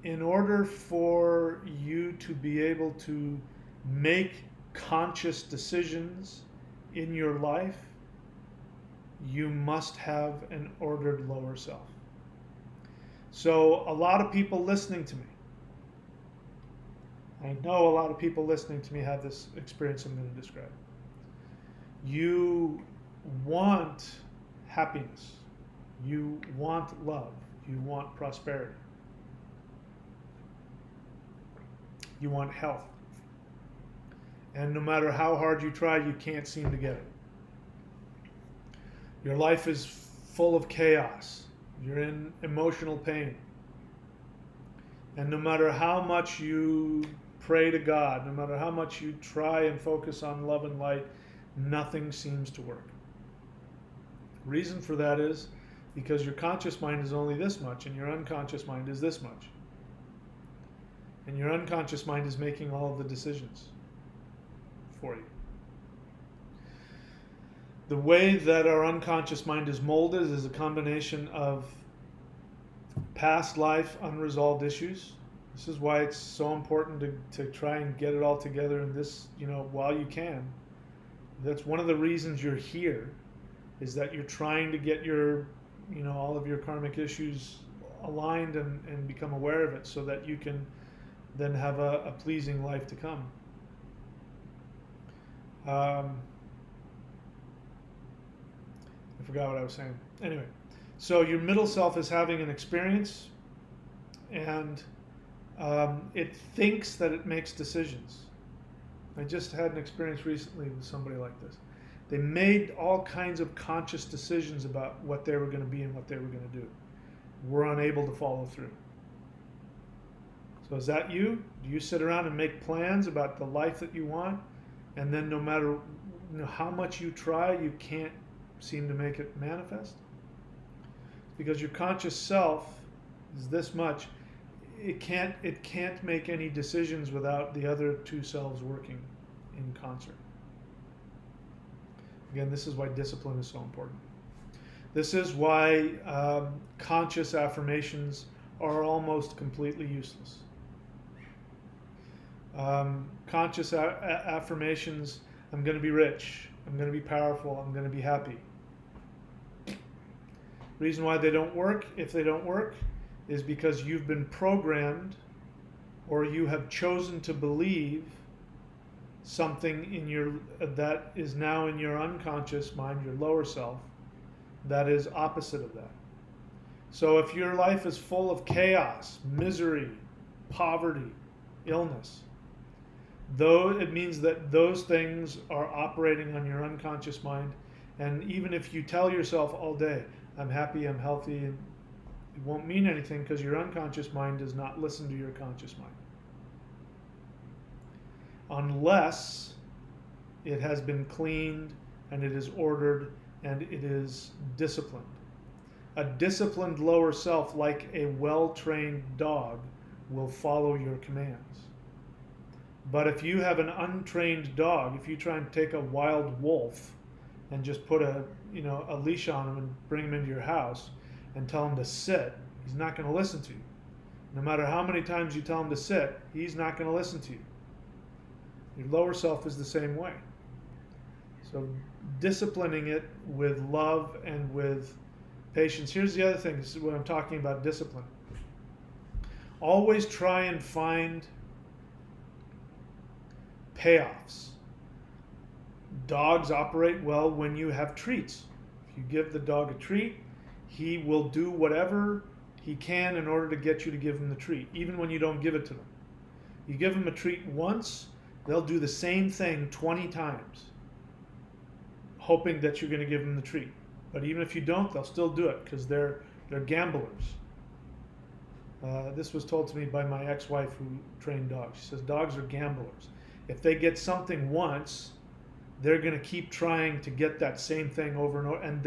in order for you to be able to make conscious decisions in your life, you must have an ordered lower self. So a lot of people listening to me, I know a lot of people listening to me have this experience I'm going to describe. You want happiness. You want love. You want prosperity. You want health. And no matter how hard you try, you can't seem to get it. Your life is full of chaos. You're in emotional pain. And no matter how much you pray to God, no matter how much you try and focus on love and light, nothing seems to work. Reason for that is because your conscious mind is only this much and your unconscious mind is this much. And your unconscious mind is making all of the decisions for you. The way that our unconscious mind is molded is a combination of past life unresolved issues. This is why it's so important to try and get it all together in this, while you can. That's one of the reasons you're here, is that you're trying to get your, all of your karmic issues aligned and become aware of it so that you can then have a pleasing life to come. I forgot what I was saying. Anyway, so your middle self is having an experience, and it thinks that it makes decisions. I just had an experience recently with somebody like this. They made all kinds of conscious decisions about what they were going to be and what they were going to do. Were unable to follow through. So is that you? Do you sit around and make plans about the life that you want, and then no matter how much you try, you can't seem to make it manifest? Because your conscious self is this much. It can't make any decisions without the other two selves working in concert. Again, this is why discipline is so important. This is why conscious affirmations are almost completely useless. Conscious affirmations, I'm going to be rich, I'm going to be powerful, I'm going to be happy. Reason why they don't work, if they don't work, is because you've been programmed, or you have chosen to believe something that is now in your unconscious mind, your lower self, that is opposite of that. So if your life is full of chaos, misery, poverty, illness, though it means that those things are operating on your unconscious mind, and even if you tell yourself all day, I'm happy, I'm healthy, and it won't mean anything because your unconscious mind does not listen to your conscious mind. Unless it has been cleaned and it is ordered and it is disciplined. A disciplined lower self, like a well-trained dog, will follow your commands. But if you have an untrained dog, if you try and take a wild wolf and just put a leash on him and bring him into your house and tell him to sit, he's not going to listen to you. No matter how many times you tell him to sit, he's not going to listen to you. Your lower self is the same way. So disciplining it with love and with patience. Here's the other thing. This is when I'm talking about discipline. Always try and find payoffs. Dogs operate well when you have treats. If you give the dog a treat, he will do whatever he can in order to get you to give him the treat, even when you don't give it to them. You give them a treat once, they'll do the same thing 20 times, hoping that you're going to give them the treat. But even if you don't, they'll still do it because they're gamblers. This was told to me by my ex-wife who trained dogs. She says dogs are gamblers. If they get something once, they're going to keep trying to get that same thing over and over, and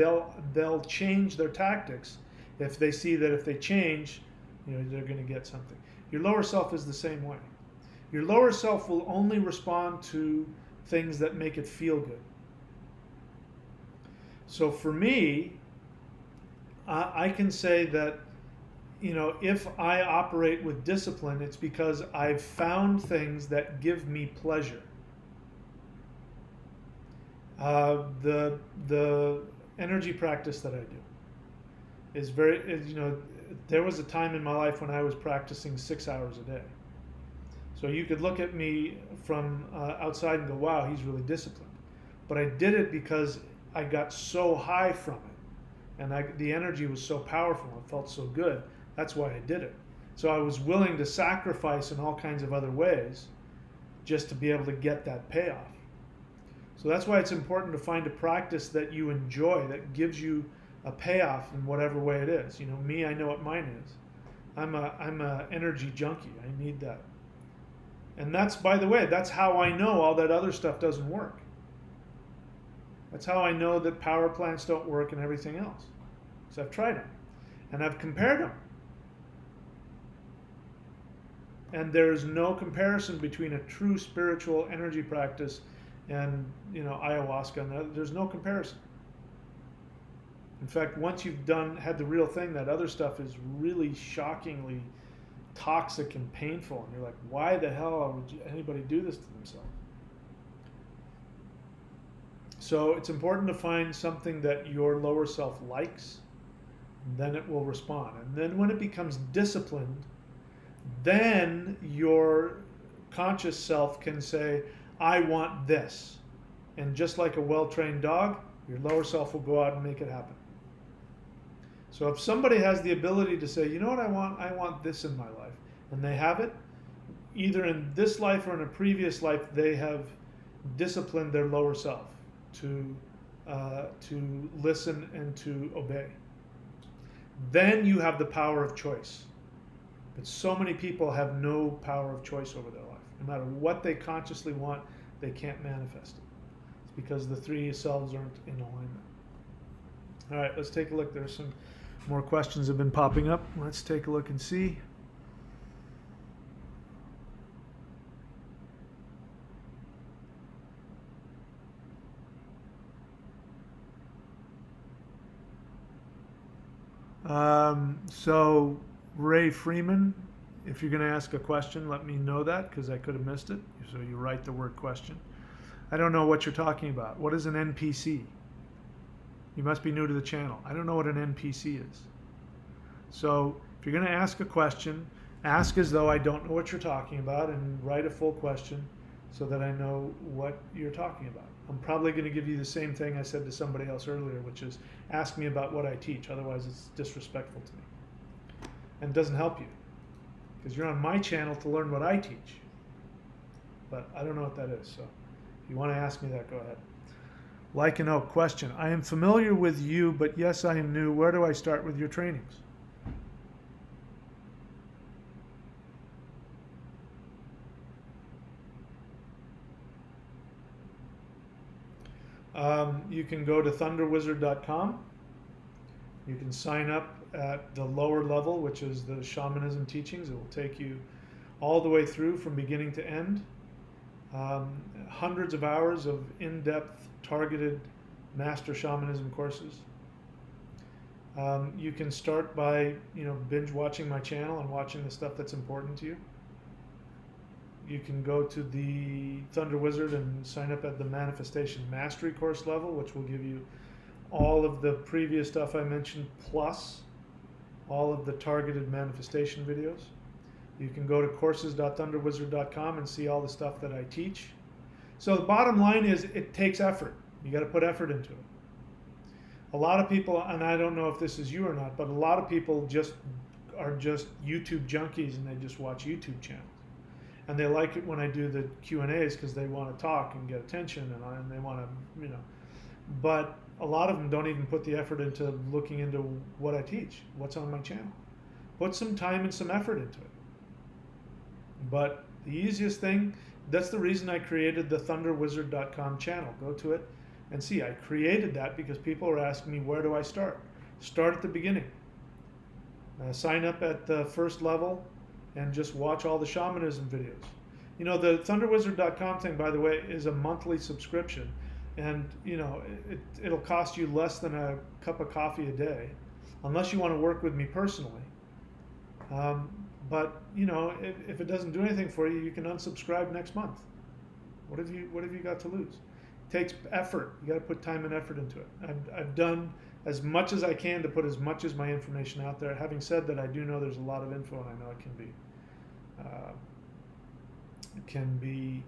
they'll change their tactics if they see that if they change, they're going to get something. Your lower self is the same way. Your lower self will only respond to things that make it feel good. So for me, I can say that, if I operate with discipline, it's because I've found things that give me pleasure. The energy practice that I do is there was a time in my life when I was practicing 6 hours a day. So you could look at me from outside and go, wow, he's really disciplined. But I did it because I got so high from it. And the energy was so powerful. It felt so good. That's why I did it. So I was willing to sacrifice in all kinds of other ways just to be able to get that payoff. So that's why it's important to find a practice that you enjoy, that gives you a payoff in whatever way it is. Me, I know what mine is. I'm a energy junkie. I need that. And that's, by the way, that's how I know all that other stuff doesn't work. That's how I know that power plants don't work and everything else. Because I've tried them. And I've compared them. And there is no comparison between a true spiritual energy practice and ayahuasca. And there's no comparison. In fact, once you've had the real thing, that other stuff is really shockingly toxic and painful. And you're like, why the hell would anybody do this to themselves? So it's important to find something that your lower self likes, and then it will respond. And then when it becomes disciplined, then your conscious self can say, I want this. And just like a well-trained dog, your lower self will go out and make it happen. So if somebody has the ability to say, you know what I want this in my life, and they have it, either in this life or in a previous life, they have disciplined their lower self to listen and to obey. Then you have the power of choice. But so many people have no power of choice over their life. No matter what they consciously want, they can't manifest it. It's because the three selves aren't in alignment. All right, let's take a look. There's some more questions have been popping up. Let's take a look and see. So Ray Freeman, if you're going to ask a question, let me know that because I could have missed it. So you write the word question. I don't know what you're talking about. What is an NPC? You must be new to the channel. I don't know what an NPC is. So if you're going to ask a question, ask as though I don't know what you're talking about and write a full question so that I know what you're talking about. I'm probably going to give you the same thing I said to somebody else earlier, which is ask me about what I teach. Otherwise, it's disrespectful to me and doesn't help you because you're on my channel to learn what I teach. But I don't know what that is. So if you want to ask me that, go ahead. Like an Oak question. I am familiar with you, but yes, I am new. Where do I start with your trainings? You can go to thunderwizard.com. You can sign up at the lower level, which is the Shamanism teachings. It will take you all the way through from beginning to end. hundreds of hours of in-depth, targeted master shamanism courses. You can start by, binge watching my channel and watching the stuff that's important to you. You can go to the Thunder Wizard and sign up at the Manifestation Mastery course level, which will give you all of the previous stuff I mentioned, plus all of the targeted manifestation videos. You can go to courses.thunderwizard.com and see all the stuff that I teach. So the bottom line is it takes effort. You got to put effort into it. A lot of people, and I don't know if this is you or not, but a lot of people are just YouTube junkies and they just watch YouTube channels. And they like it when I do the Q&As because they want to talk and get attention and they want to, But a lot of them don't even put the effort into looking into what I teach, what's on my channel. Put some time and some effort into it. But the easiest thing, that's the reason I created the thunderwizard.com channel. Go to it and see. I created that because people are asking me, where do I start? Start at the beginning. Sign up at the first level and just watch all the shamanism videos. The thunderwizard.com thing, by the way, is a monthly subscription. And, it'll cost you less than a cup of coffee a day, unless you want to work with me personally. But, if it doesn't do anything for you, you can unsubscribe next month. What have you got to lose? It takes effort. You got to put time and effort into it. I've done as much as I can to put as much as my information out there. Having said that, I do know there's a lot of info, and I know it can be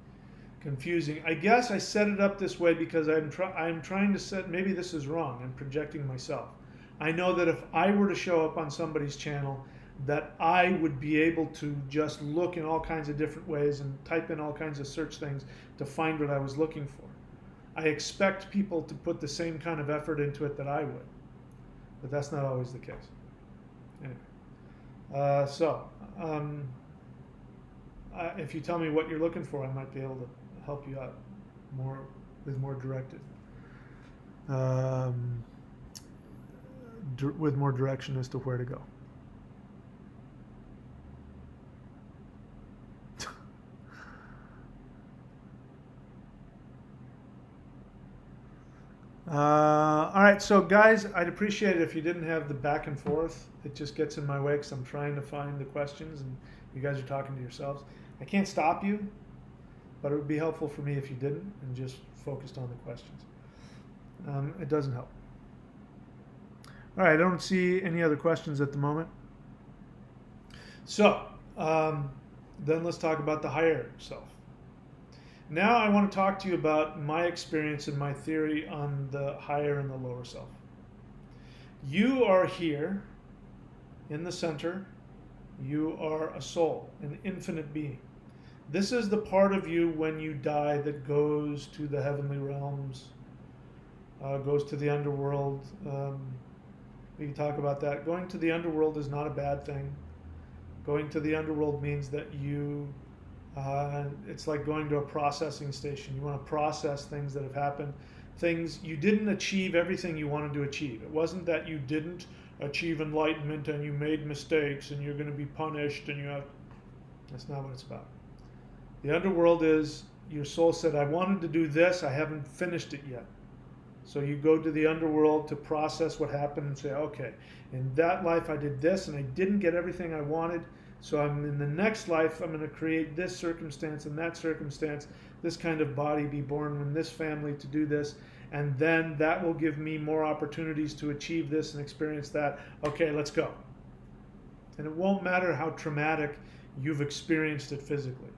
confusing. I guess I set it up this way because I'm trying to set, maybe this is wrong, I'm projecting myself. I know that if I were to show up on somebody's channel, that I would be able to just look in all kinds of different ways and type in all kinds of search things to find what I was looking for. I expect people to put the same kind of effort into it that I would, but that's not always the case. Anyway, if you tell me what you're looking for, I might be able to help you out more directed, with more direction as to where to go. All right, so guys, I'd appreciate it if you didn't have the back and forth. It just gets in my way because I'm trying to find the questions and you guys are talking to yourselves. I can't stop you, but it would be helpful for me if you didn't and just focused on the questions. It doesn't help. All right, I don't see any other questions at the moment. So then let's talk about the higher self. Now I want to talk to you about my experience and my theory on the higher and the lower self. You are here in the center. You are a soul, an infinite being. This is the part of you when you die that goes to the heavenly realms, goes to the underworld. We can talk about that. Going to the underworld is not a bad thing. Going to the underworld means that it's like going to a processing station. You want to process things that have happened. Things you didn't achieve everything you wanted to achieve. It wasn't that you didn't achieve enlightenment and you made mistakes and you're going to be punished and that's not what it's about. The underworld is your soul said, I wanted to do this, I haven't finished it yet. So you go to the underworld to process what happened and say, okay, in that life I did this and I didn't get everything I wanted. So I'm in the next life, I'm going to create this circumstance and that circumstance, this kind of body, be born in this family to do this, and then that will give me more opportunities to achieve this and experience that. Okay, let's go. And it won't matter how traumatic you've experienced it physically.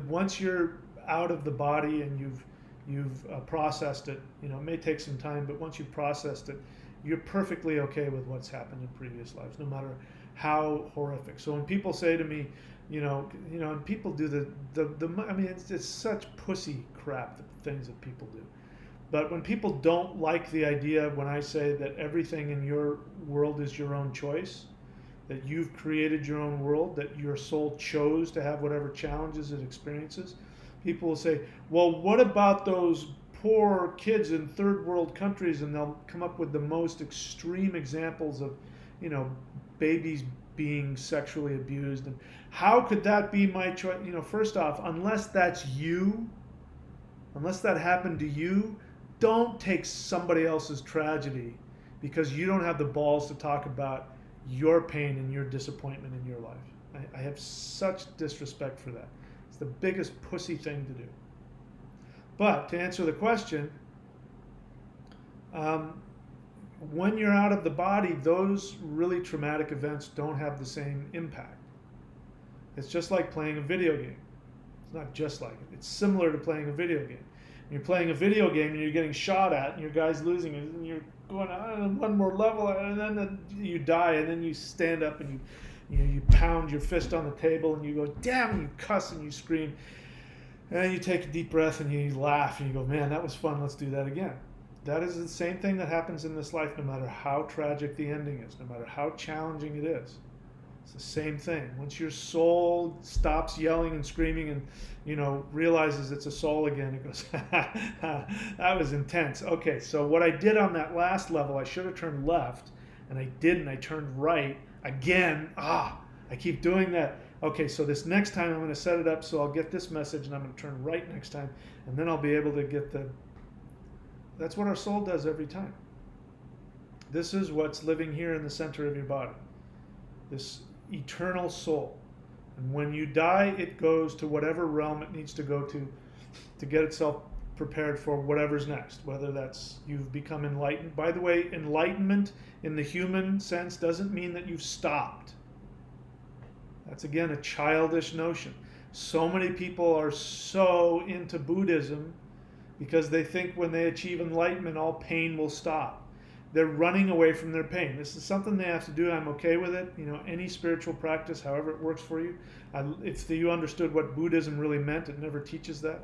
Once you're out of the body and you've processed it, it may take some time, but once you've processed it, you're perfectly okay with what's happened in previous lives, no matter how horrific. So when people say to me, and people do it's such pussy crap, the things that people do. But when people don't like the idea when I say that everything in your world is your own choice, that you've created your own world, that your soul chose to have whatever challenges it experiences, people will say, well, what about those poor kids in third world countries? And they'll come up with the most extreme examples of, babies being sexually abused. And how could that be my choice? You know, first off, unless that's you, unless that happened to you, don't take somebody else's tragedy because you don't have the balls to talk about your pain and your disappointment in your life. I have such disrespect for that. It's the biggest pussy thing to do. But to answer the question, when you're out of the body, those really traumatic events don't have the same impact. It's just like playing a video game. It's not just like it. It's similar to playing a video game. You're playing a video game and you're getting shot at and your guy's losing and you're going on one more level and then you die and then you stand up and you pound your fist on the table and you go, damn, and you cuss and you scream. And then you take a deep breath and you laugh and you go, man, that was fun, let's do that again. That is the same thing that happens in this life, no matter how tragic the ending is, no matter how challenging it is. It's the same thing. Once your soul stops yelling and screaming and, you know, realizes it's a soul again, it goes, that was intense. Okay, so what I did on that last level, I should have turned left, and I didn't. I turned right again. I keep doing that. Okay, so this next time I'm going to set it up so I'll get this message, and I'm going to turn right next time, and then I'll be able to get the... That's what our soul does every time. This is what's living here in the center of your body. This eternal soul. And when you die, it goes to whatever realm it needs to go to get itself prepared for whatever's next, whether that's you've become enlightened. By the way, enlightenment in the human sense doesn't mean that you've stopped. That's again a childish notion. So many people are so into Buddhism because they think when they achieve enlightenment, all pain will stop. They're running away from their pain. This is something they have to do. I'm okay with it. You know, any spiritual practice, however it works for you. If you understood what Buddhism really meant, it never teaches that.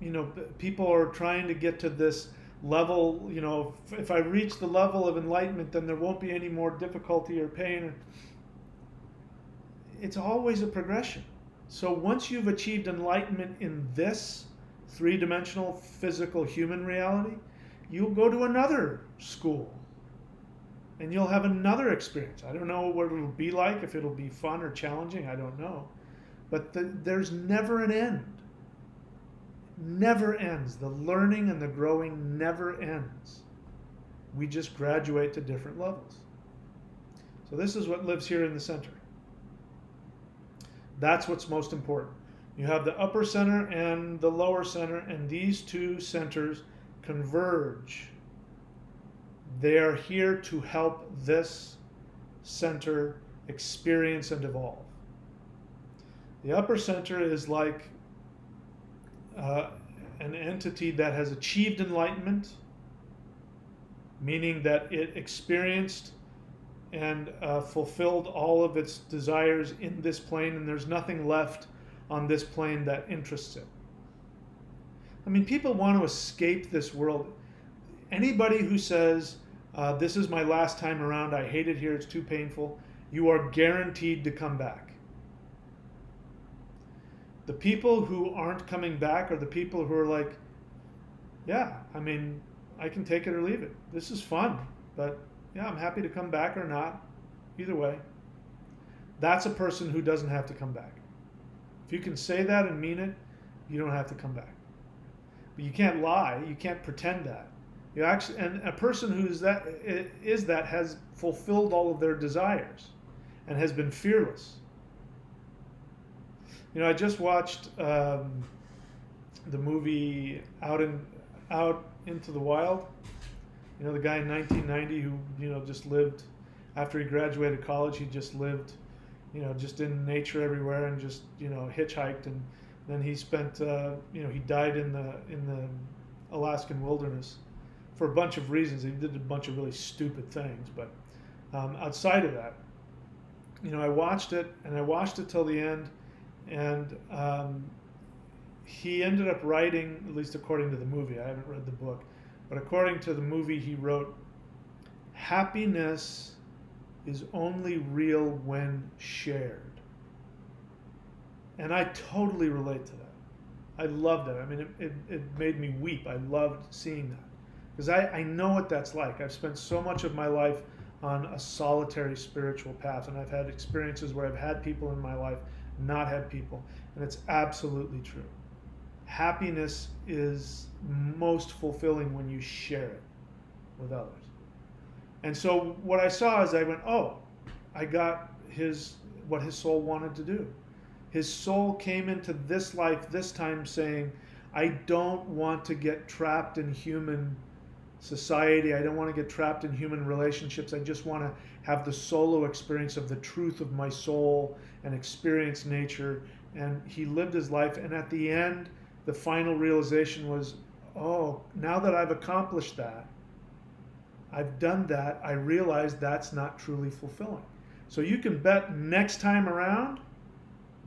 You know, people are trying to get to this level. You know, if I reach the level of enlightenment, then there won't be any more difficulty or pain. It's always a progression. So once you've achieved enlightenment in this three-dimensional physical human reality, you'll go to another school and you'll have another experience. I don't know what it'll be like, if it'll be fun or challenging, I don't know. But there's never an end. Never ends. The learning and the growing never ends. We just graduate to different levels. So this is what lives here in the center. That's what's most important. You have the upper center and the lower center, and these two centers converge. They are here to help this center experience and evolve. The upper center is like an entity that has achieved enlightenment, meaning that it experienced and fulfilled all of its desires in this plane, and there's nothing left on this plane that interests it. I mean, people want to escape this world. Anybody who says, this is my last time around, I hate it here, it's too painful, you are guaranteed to come back. The people who aren't coming back are the people who are like, yeah, I mean, I can take it or leave it. This is fun, but yeah, I'm happy to come back or not. Either way. That's a person who doesn't have to come back. If you can say that and mean it, you don't have to come back. But you can't lie. You can't pretend that. You actually, and a person who is that has fulfilled all of their desires and has been fearless. You know, I just watched the movie Out Into the Wild. You know, the guy in 1990 who, you know, just lived, after he graduated college, he just lived, you know, just in nature everywhere and just, you know, hitchhiked. And then he spent, you know, he died in the Alaskan wilderness for a bunch of reasons. He did a bunch of really stupid things. But outside of that, you know, I watched it till the end. And he ended up writing, at least according to the movie, I haven't read the book, but according to the movie he wrote, happiness is only real when shared. And I totally relate to that. I loved it. I mean, it made me weep. I loved seeing that. Because I know what that's like. I've spent so much of my life on a solitary spiritual path. And I've had experiences where I've had people in my life, not had people. And it's absolutely true. Happiness is most fulfilling when you share it with others. And so what I saw is I went, oh, I got what his soul wanted to do. His soul came into this life this time saying, I don't want to get trapped in human society. I don't want to get trapped in human relationships. I just want to have the solo experience of the truth of my soul and experience nature. And he lived his life. And at the end, the final realization was, oh, now that I've accomplished that, I've done that, I realize that's not truly fulfilling. So you can bet next time around,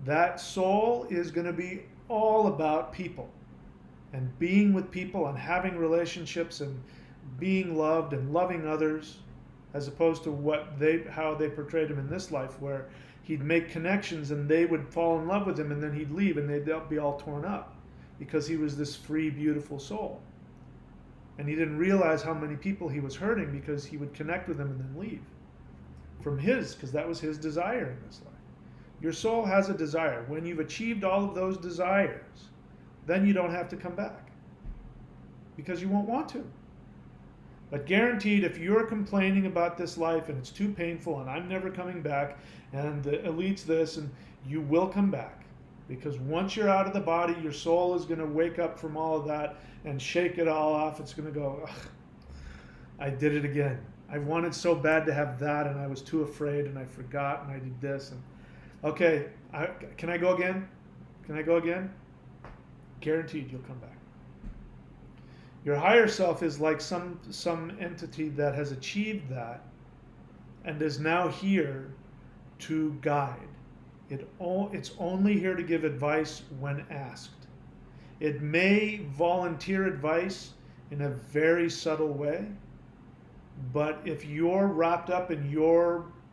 that soul is going to be all about people and being with people and having relationships and being loved and loving others, as opposed to how they portrayed him in this life, where he'd make connections and they would fall in love with him and then he'd leave and they'd be all torn up because he was this free, beautiful soul. And he didn't realize how many people he was hurting because he would connect with them and then leave because that was his desire in this life. Your soul has a desire. When you've achieved all of those desires, then you don't have to come back because you won't want to. But guaranteed, if you're complaining about this life and it's too painful and I'm never coming back and the elite's this, and you will come back. Because once you're out of the body, your soul is going to wake up from all of that and shake it all off. It's going to go, I did it again. I wanted so bad to have that and I was too afraid and I forgot and I did this. And okay, can I go again? Can I go again? Guaranteed you'll come back. Your higher self is like some entity that has achieved that and is now here to guide. It's only here to give advice when asked. It may volunteer advice in a very subtle way, but if you're wrapped up in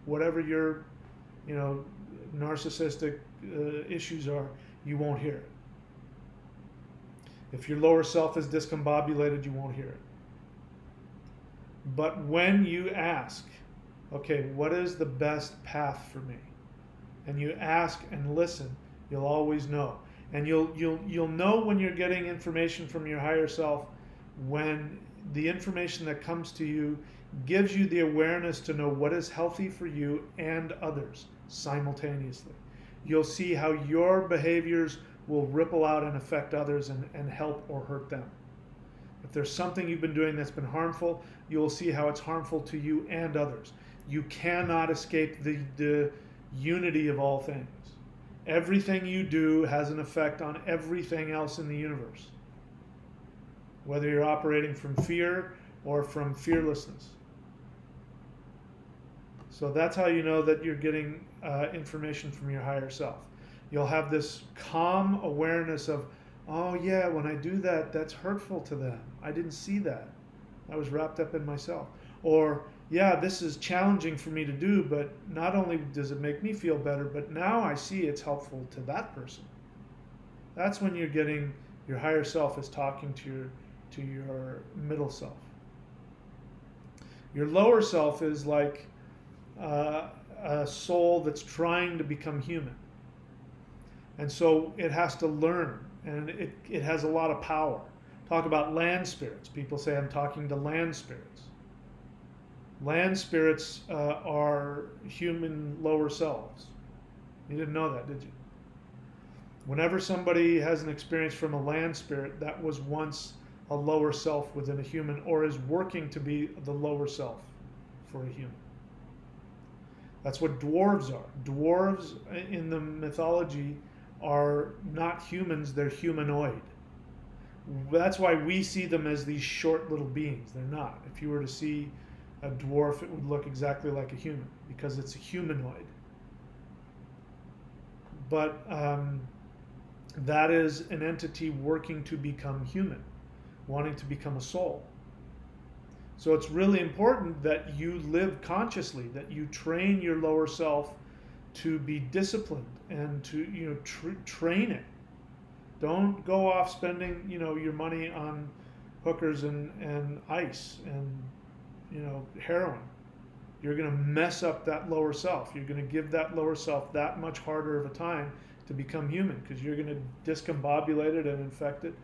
whatever your narcissistic issues are, you won't hear it. If your lower self is discombobulated, you won't hear it. But when you ask, okay, what is the best path for me? And you ask and listen, you'll always know. And you'll know when you're getting information from your higher self, when the information that comes to you gives you the awareness to know what is healthy for you and others simultaneously. You'll see how your behaviors will ripple out and affect others and help or hurt them. If there's something you've been doing that's been harmful, you'll see how it's harmful to you and others. You cannot escape the unity of all things. Everything you do has an effect on everything else in the universe, whether you're operating from fear or from fearlessness. So that's how you know that you're getting information from your higher self. You'll have this calm awareness of, oh yeah, when I do that, that's hurtful to them. I didn't see that. I was wrapped up in myself. Or, yeah, this is challenging for me to do, but not only does it make me feel better, but now I see it's helpful to that person. That's when you're getting, your higher self is talking to your middle self. Your lower self is like a soul that's trying to become human. And so it has to learn, and it has a lot of power. Talk about land spirits. People say I'm talking to land spirits. Land spirits are human lower selves. You didn't know that, did you? Whenever somebody has an experience from a land spirit, that was once a lower self within a human, or is working to be the lower self for a human. That's what dwarves are. Dwarves in the mythology are not humans, they're humanoid. That's why we see them as these short little beings. They're not. If you were to see a dwarf, it would look exactly like a human because it's a humanoid. But that is an entity working to become human, wanting to become a soul. So it's really important that you live consciously, that you train your lower self to be disciplined and to train it. Don't go off spending your money on hookers and ice and heroin. you're going to mess up that lower self. You're going to give that lower self that much harder of a time to become human, because you're going to discombobulate it and infect it.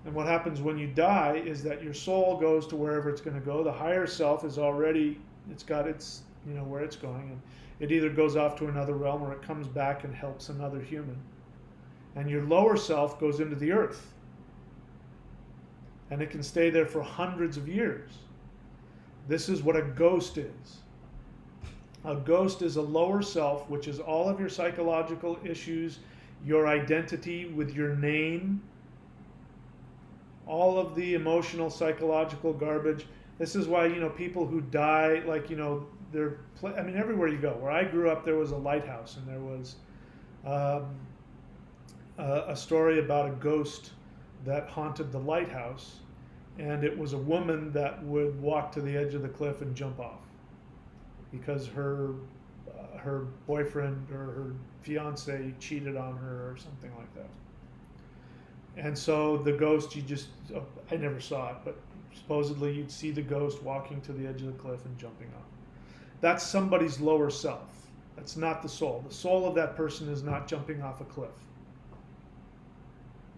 And what happens when you die is that your soul goes to wherever it's going to go. The higher self is already, it's got its, where it's going. And it either goes off to another realm or it comes back and helps another human. And your lower self goes into the earth. And it can stay there for hundreds of years. This is what a ghost is. A ghost is a lower self, which is all of your psychological issues, your identity with your name, all of the emotional, psychological garbage. This is why, people who die, like, everywhere you go. Where I grew up, there was a lighthouse, and there was a story about a ghost that haunted the lighthouse, and it was a woman that would walk to the edge of the cliff and jump off because her boyfriend or her fiance cheated on her or something like that. And so the ghost, I never saw it, but supposedly you'd see the ghost walking to the edge of the cliff and jumping off. That's somebody's lower self. That's not the soul. The soul of that person is not jumping off a cliff.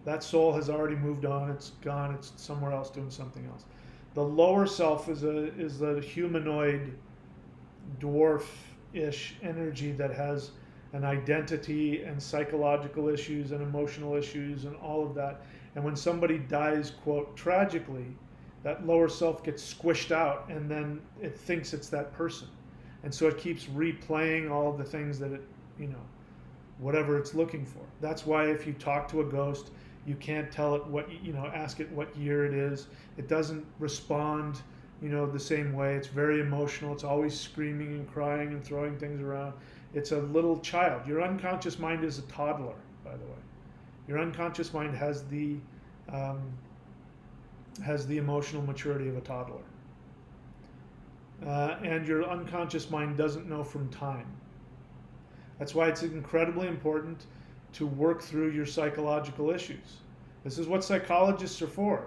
That soul has already moved on. It's gone. It's somewhere else doing something else. The lower self is a humanoid, dwarf-ish energy that has an identity and psychological issues and emotional issues and all of that. And when somebody dies, quote, tragically, that lower self gets squished out, and then it thinks it's that person. And so it keeps replaying all of the things that it, whatever it's looking for. That's why if you talk to a ghost, you can't tell it what, ask it what year it is. It doesn't respond, the same way. It's very emotional. It's always screaming and crying and throwing things around. It's a little child. Your unconscious mind is a toddler, by the way. Your unconscious mind has the emotional maturity of a toddler. And your unconscious mind doesn't know from time. That's why it's incredibly important to work through your psychological issues. This is what psychologists are for.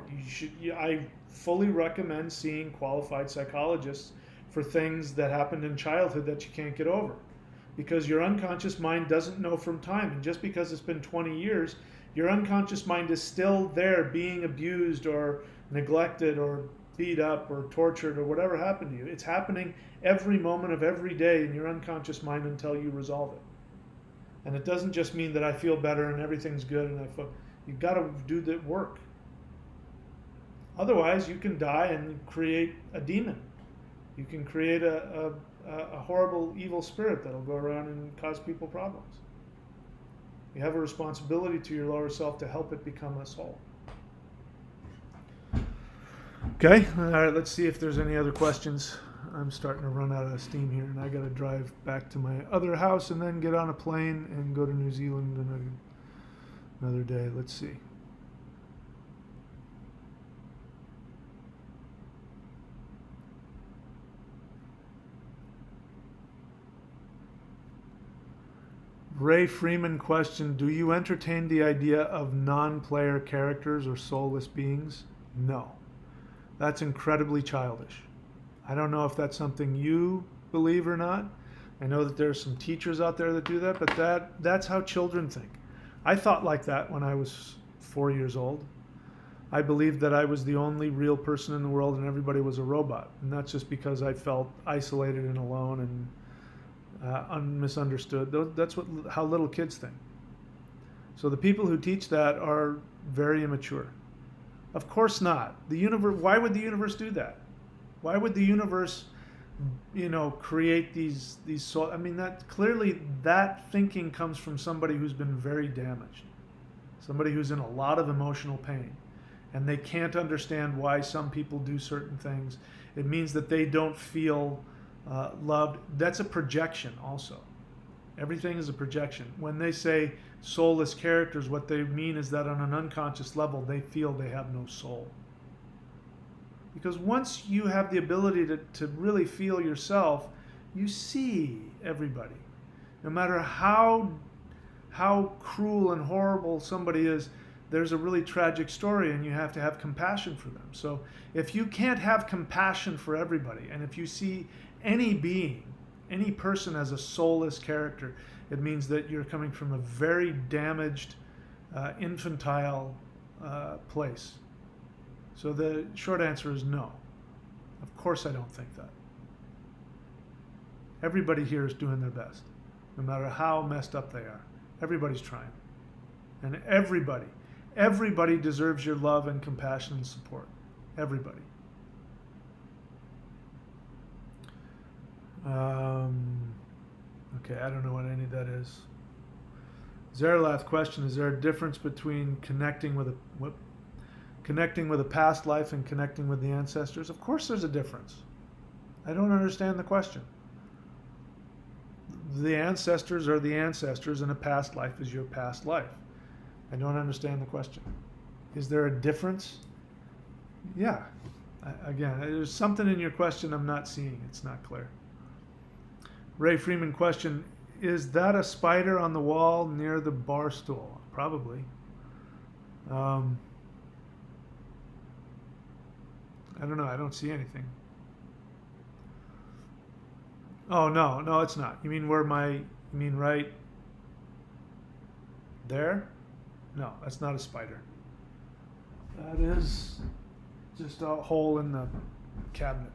I fully recommend seeing qualified psychologists for things that happened in childhood that you can't get over. Because your unconscious mind doesn't know from time. And just because it's been 20 years, your unconscious mind is still there being abused or neglected or beat up or tortured or whatever happened to you. It's happening every moment of every day in your unconscious mind until you resolve it. And it doesn't just mean that I feel better and everything's good and you've got to do the work. Otherwise, you can die and create a demon. You can create a horrible, evil spirit that'll go around and cause people problems. You have a responsibility to your lower self to help it become a soul. Okay, all right, let's see if there's any other questions. I'm starting to run out of steam here, and I got to drive back to my other house and then get on a plane and go to New Zealand another day. Let's see. Ray Freeman question, do you entertain the idea of non-player characters or soulless beings? No. That's incredibly childish. I don't know if that's something you believe or not. I know that there are some teachers out there that do that, but that's how children think. I thought like that when I was 4 years old. I believed that I was the only real person in the world and everybody was a robot. And that's just because I felt isolated and alone and misunderstood. That's how little kids think. So the people who teach that are very immature. Of course not. The universe. Why would the universe do that? Why would the universe, create these soul? I mean, that thinking comes from somebody who's been very damaged, somebody who's in a lot of emotional pain, and they can't understand why some people do certain things. It means that they don't feel loved. That's a projection also. Everything is a projection. When they say soulless characters, what they mean is that on an unconscious level, they feel they have no soul. Because once you have the ability to really feel yourself, you see everybody. No matter how cruel and horrible somebody is, there's a really tragic story and you have to have compassion for them. So if you can't have compassion for everybody, and if you see any being, any person has a soulless character. It means that you're coming from a very damaged, infantile place. So the short answer is no. Of course I don't think that. Everybody here is doing their best, no matter how messed up they are. Everybody's trying. And everybody deserves your love and compassion and support. Everybody. Okay, I don't know what any of that is. Zarelath question, is there a difference between connecting with a past life and connecting with the ancestors? Of course there's a difference. I don't understand the question. The ancestors are the ancestors and a past life is your past life. I don't understand the question. Is there a difference? Yeah. Again, there's something in your question I'm not seeing. It's not clear. Ray Freeman question, is that a spider on the wall near the bar stool? Probably. I don't know. I don't see anything. Oh, no, it's not. You mean right there? No, that's not a spider. That is just a hole in the cabinet.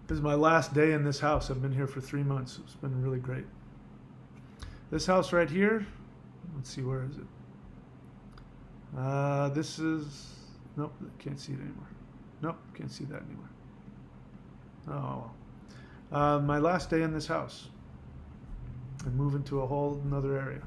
This is my last day in this house. I've been here for 3 months. It's been really great. This house right here, let's see, where is it? This is, nope, can't see it anymore. Nope, can't see that anymore. Oh, my last day in this house. I'm moving to a whole another area.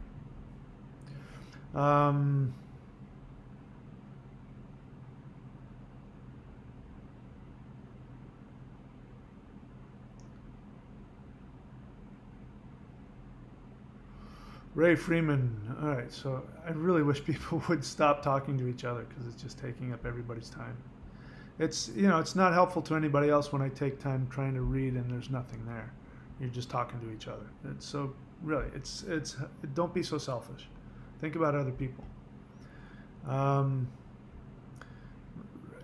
Ray Freeman. All right, so I really wish people would stop talking to each other because it's just taking up everybody's time. It's not helpful to anybody else when I take time trying to read and there's nothing there. You're just talking to each other. So really, don't be so selfish. Think about other people.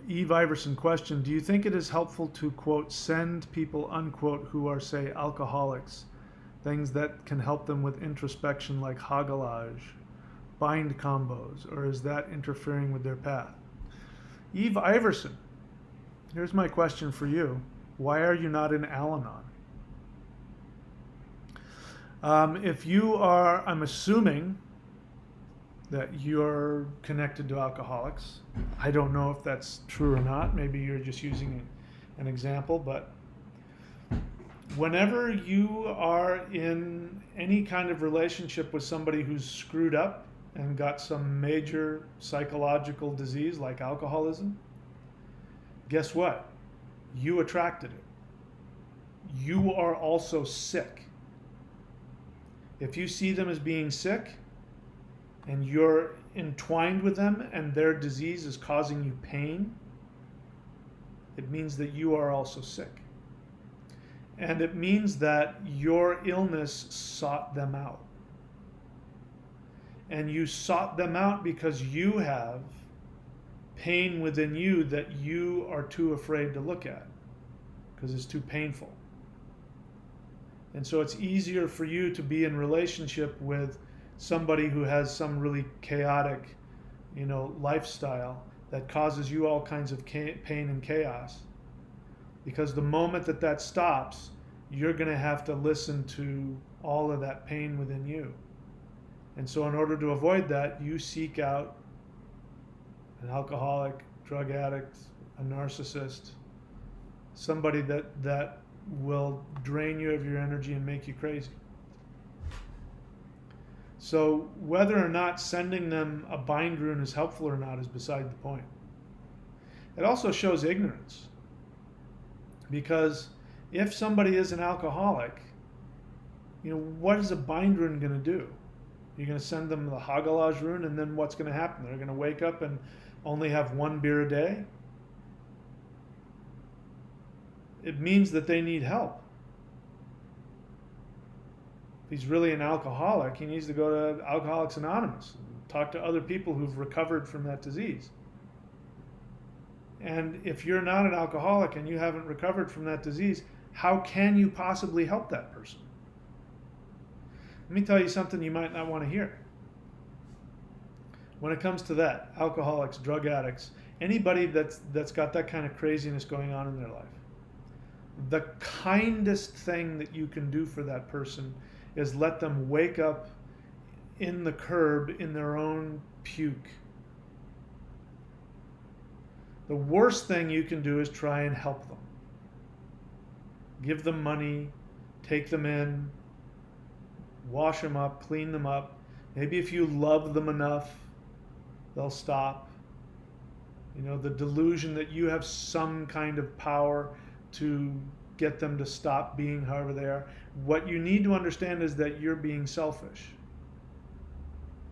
Eve Iverson question, do you think it is helpful to, quote, send people, unquote, who are, say, alcoholics, things that can help them with introspection like Hagalage, bind combos, or is that interfering with their path? Eve Iverson, here's my question for you. Why are you not in Al-Anon? If you are, I'm assuming that you're connected to alcoholics. I don't know if that's true or not. Maybe you're just using an example, but whenever you are in any kind of relationship with somebody who's screwed up and got some major psychological disease like alcoholism, guess what? You attracted it. You are also sick. If you see them as being sick and you're entwined with them and their disease is causing you pain, it means that you are also sick. And it means that your illness sought them out. And you sought them out because you have pain within you that you are too afraid to look at because it's too painful. And so it's easier for you to be in relationship with somebody who has some really chaotic, lifestyle that causes you all kinds of pain and chaos. Because the moment that stops, you're going to have to listen to all of that pain within you. And so in order to avoid that, you seek out an alcoholic, drug addict, a narcissist, somebody that will drain you of your energy and make you crazy. So whether or not sending them a bind rune is helpful or not is beside the point. It also shows ignorance. Because if somebody is an alcoholic, what is a bind rune going to do? You're going to send them the Hagalage rune, and then what's going to happen? They're going to wake up and only have 1 beer a day? It means that they need help. If he's really an alcoholic, he needs to go to Alcoholics Anonymous and talk to other people who've recovered from that disease. And if you're not an alcoholic and you haven't recovered from that disease, how can you possibly help that person? Let me tell you something you might not want to hear. When it comes to that, alcoholics, drug addicts, anybody that's got that kind of craziness going on in their life, the kindest thing that you can do for that person is let them wake up in the curb in their own puke. The worst thing you can do is try and help them. Give them money, take them in, wash them up, clean them up. Maybe if you love them enough, they'll stop. You know, the delusion that you have some kind of power to get them to stop being however they are. What you need to understand is that you're being selfish.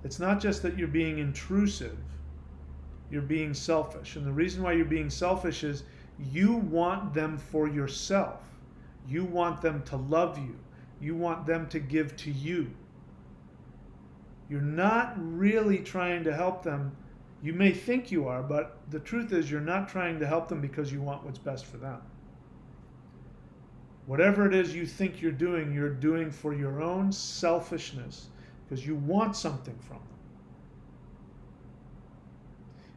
It's not just that you're being intrusive, you're being selfish. And the reason why you're being selfish is you want them for yourself. You want them to love you. You want them to give to you. You're not really trying to help them. You may think you are, but the truth is you're not trying to help them because you want what's best for them. Whatever it is you think you're doing for your own selfishness because you want something from them.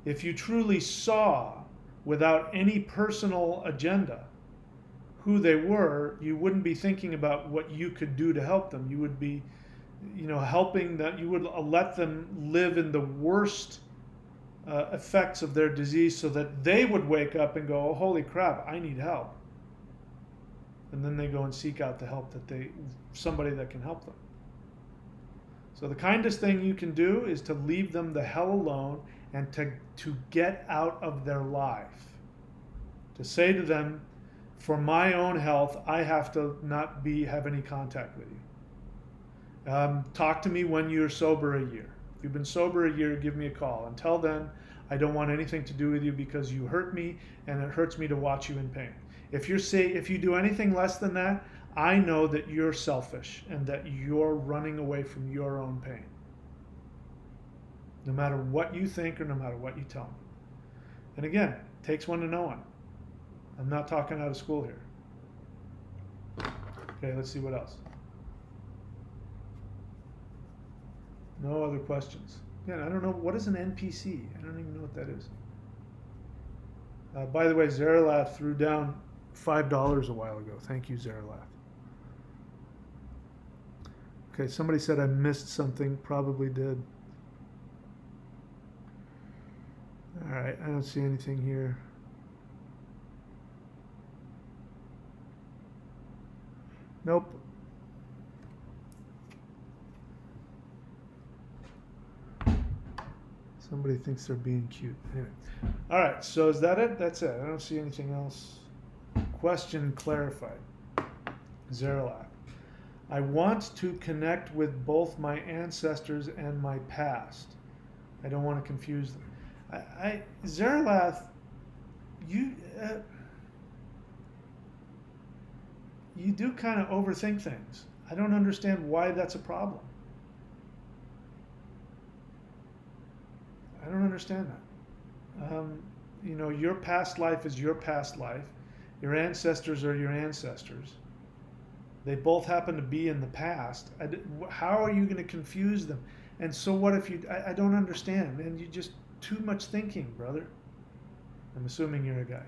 If you truly saw, without any personal agenda, who they were, you wouldn't be thinking about what you could do to help them. You would be, helping that. You would let them live in the worst effects of their disease so that they would wake up and go, oh, holy crap, I need help. And then they go and seek out the help somebody that can help them. So the kindest thing you can do is to leave them the hell alone and to get out of their life. To say to them, for my own health, I have to not have any contact with you. Talk to me when you're sober a year. If you've been sober a year, give me a call. Until then, I don't want anything to do with you because you hurt me and it hurts me to watch you in pain. If you do anything less than that, I know that you're selfish and that you're running away from your own pain. No matter what you think or no matter what you tell me. And again, it takes one to know one. I'm not talking out of school here. Okay, let's see what else. No other questions. Again, I don't know, what is an NPC? I don't even know what that is. By the way, Zeralath threw down $5 a while ago. Thank you, Zeralath. Okay, somebody said I missed something. Probably did. All right, I don't see anything here. Nope. Somebody thinks they're being cute. Anyway. All right, so is that it? That's it. I don't see anything else. Question clarified. Zeralath. I want to connect with both my ancestors and my past. I don't want to confuse them. Zeralath, you do kind of overthink things. I don't understand why that's a problem. I don't understand that. Your past life is your past life. Your ancestors are your ancestors. They both happen to be in the past. How are you going to confuse them? And so what if you... I don't understand, man. You just... Too much thinking, brother. I'm assuming you're a guy.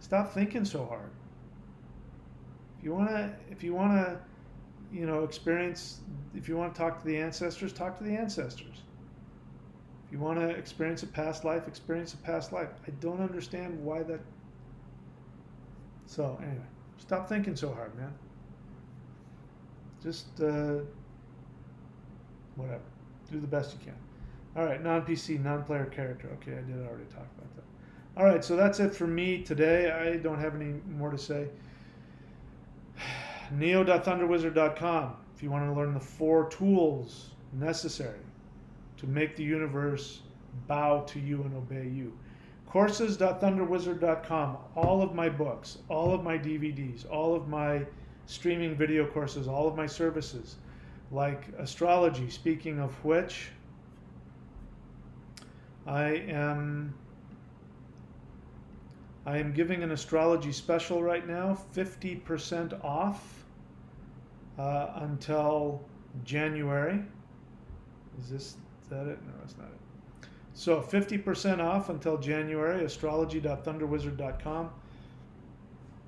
Stop thinking so hard. If you want to, experience... If you want to talk to the ancestors, talk to the ancestors. If you want to experience a past life, experience a past life. I don't understand why that... So, anyway. Stop thinking so hard, man. Just, whatever. Do the best you can. All right, non-PC, non-player character. Okay, I did already talk about that. All right, so that's it for me today. I don't have any more to say. neo.thunderwizard.com if you want to learn the 4 tools necessary to make the universe bow to you and obey you. Courses.thunderwizard.com, all of my books, all of my DVDs, all of my streaming video courses, all of my services, like astrology, speaking of which, I am I am giving an astrology special right now, 50% off until January. Is that it? No, that's not it. So 50% off until January, astrology.thunderwizard.com.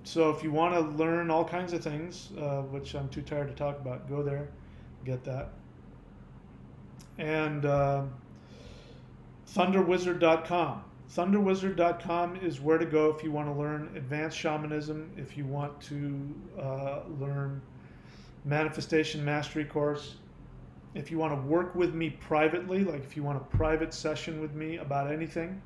So if you want to learn all kinds of things, which I'm too tired to talk about, go there, get that. And thunderwizard.com. Thunderwizard.com is where to go if you want to learn advanced shamanism, if you want to learn manifestation mastery course, if you want to work with me privately, like if you want a private session with me about anything,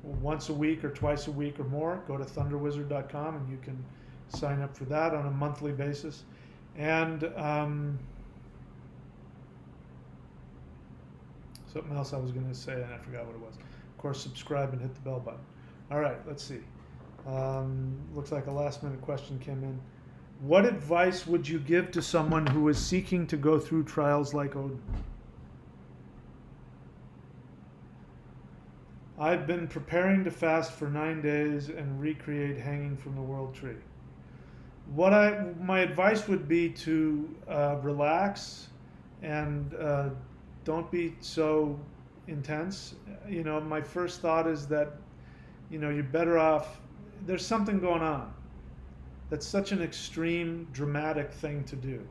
once a week or twice a week or more, go to thunderwizard.com and you can sign up for that on a monthly basis. And something else I was going to say and I forgot what it was. Of course, subscribe and hit the bell button. All right, let's see. Looks like a last minute question came in. What advice would you give to someone who is seeking to go through trials like Odin? I've been preparing to fast for 9 days and recreate hanging from the world tree. My advice would be to relax and don't be so intense. You know, my first thought is that, you know, you're better off. There's something going on. That's such an extreme, dramatic thing to do.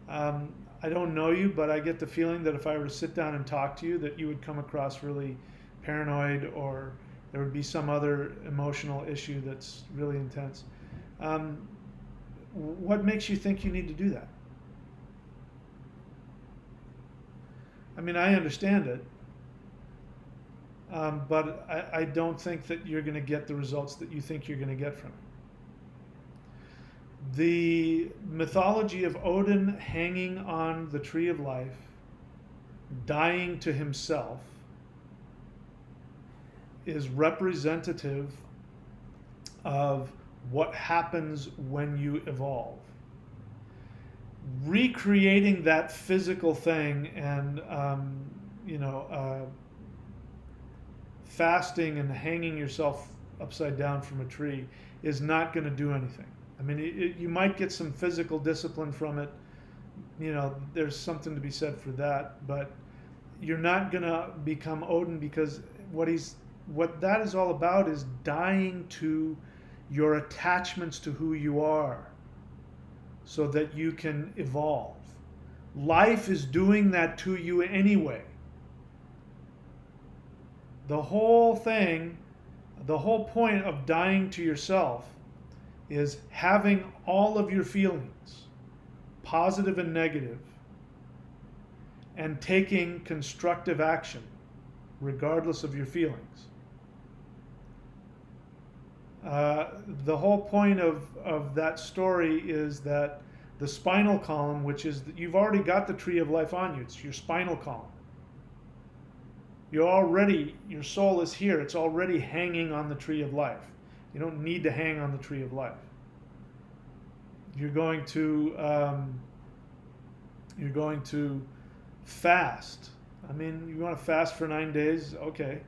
I don't know you, but I get the feeling that if I were to sit down and talk to you, that you would come across really paranoid, or there would be some other emotional issue that's really intense. What makes you think you need to do that? I mean, I understand it, but I don't think that you're going to get the results that you think you're going to get from it. The mythology of Odin hanging on the tree of life, dying to himself, is representative of what happens when you evolve. Recreating that physical thing and fasting and hanging yourself upside down from a tree is not going to do anything. I mean, you might get some physical discipline from it. You know, there's something to be said for that, but you're not going to become Odin, because what that is all about is dying to your attachments to who you are so that you can evolve. Life is doing that to you anyway. The whole thing, the whole point of dying to yourself is having all of your feelings, positive and negative, and taking constructive action regardless of your feelings. The whole point of that story is that the spinal column, which is, you've already got the tree of life on you, it's your spinal column. Your soul is here, it's already hanging on the tree of life. You don't need to hang on the tree of life. You're going to fast. I mean, you want to fast for 9 days, okay.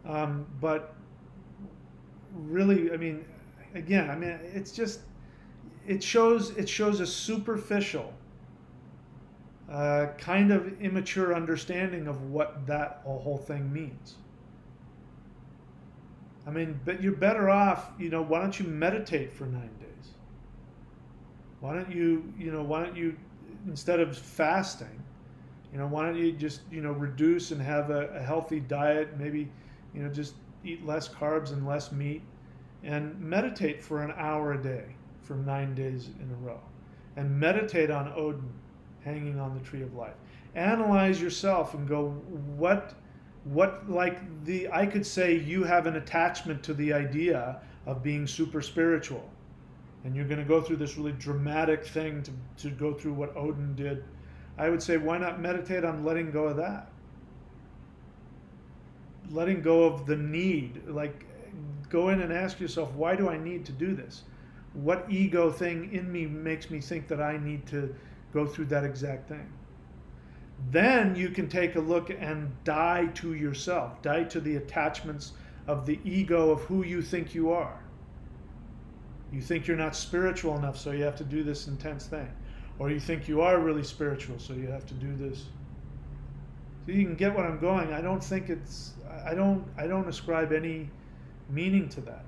But really, I mean, again, I mean, it's just, it shows a superficial, kind of immature understanding of what that whole thing means. I mean, but you're better off, why don't you meditate for 9 days? Why don't you, instead of fasting, why don't you just, reduce and have a healthy diet, maybe, just eat less carbs and less meat, and meditate for an hour a day for 9 days in a row. And meditate on Odin hanging on the tree of life. Analyze yourself and go, I could say you have an attachment to the idea of being super spiritual. And you're going to go through this really dramatic thing to go through what Odin did. I would say, why not meditate on letting go of that? Letting go of the need. Like, go in and ask yourself, why do I need to do this? What ego thing in me makes me think that I need to go through that exact thing? Then you can take a look and die to yourself, die to the attachments of the ego of who you think you are. You think you're not spiritual enough, so you have to do this intense thing. Or you think you are really spiritual, so you have to do this. So you can get what I'm going. I don't think it's, I don't ascribe any meaning to that.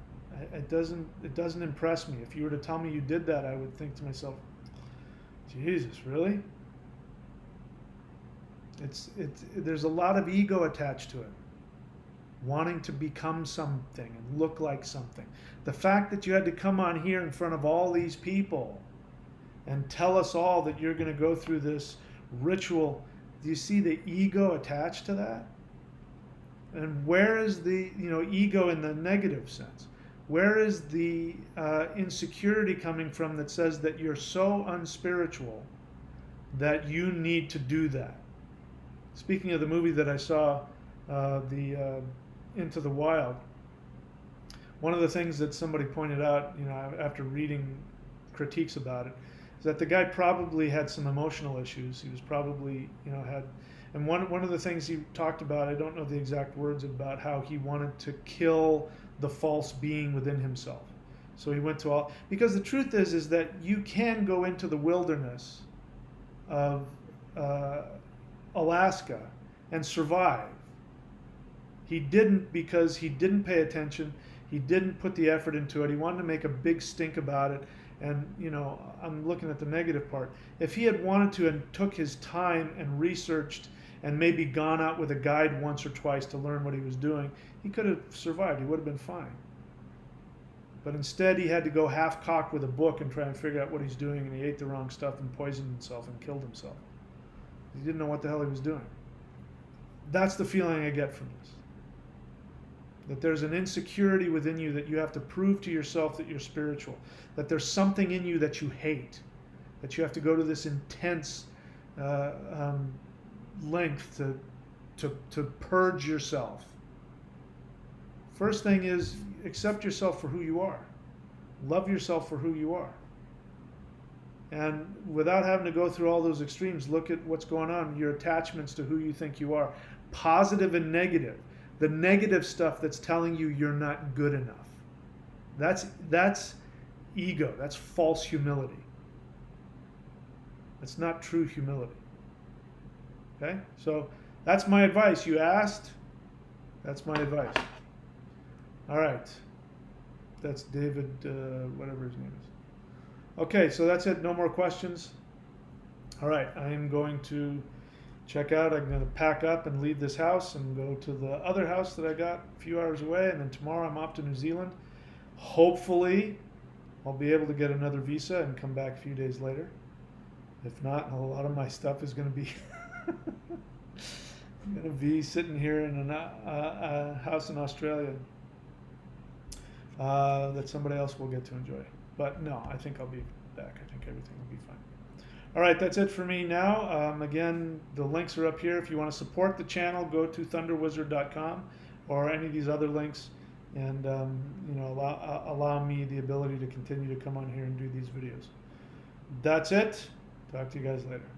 It doesn't impress me. If you were to tell me you did that, I would think to myself, Jesus, really? There's a lot of ego attached to it. Wanting to become something and look like something. The fact that you had to come on here in front of all these people and tell us all that you're going to go through this ritual, do you see the ego attached to that? And where is the ego in the negative sense? Where is the insecurity coming from that says that you're so unspiritual that you need to do that? Speaking of the movie that I saw, Into the Wild, one of the things that somebody pointed out, after reading critiques about it, is that the guy probably had some emotional issues. He was probably, and one of the things he talked about, I don't know the exact words, about how he wanted to kill the false being within himself. So he went to all, because the truth is that you can go into the wilderness of Alaska and survive. He didn't, because he didn't pay attention. He didn't put the effort into it. He wanted to make a big stink about it. And, I'm looking at the negative part. If he had wanted to and took his time and researched and maybe gone out with a guide once or twice to learn what he was doing, he could have survived. He would have been fine. But instead, he had to go half-cocked with a book and try and figure out what he's doing, and he ate the wrong stuff and poisoned himself and killed himself. He didn't know what the hell he was doing. That's the feeling I get from this. That there's an insecurity within you that you have to prove to yourself that you're spiritual. That there's something in you that you hate. That you have to go to this intense length to purge yourself. First thing is, accept yourself for who you are. Love yourself for who you are. And without having to go through all those extremes, look at what's going on, your attachments to who you think you are. Positive and negative. The negative stuff that's telling you you're not good enough. That's ego. That's false humility. That's not true humility. Okay? So that's my advice. You asked. That's my advice. All right. That's David, whatever his name is. Okay, so that's it. No more questions. All right, I am going to check out. I'm going to pack up and leave this house and go to the other house that I got a few hours away, and then tomorrow I'm off to New Zealand. Hopefully, I'll be able to get another visa and come back a few days later. If not, a lot of my stuff is going to be sitting here in a house in Australia that somebody else will get to enjoy. But no, I think I'll be back. I think everything will be fine. All right, that's it for me now. Again, the links are up here. If you want to support the channel, go to thunderwizard.com or any of these other links, and allow me the ability to continue to come on here and do these videos. That's it. Talk to you guys later.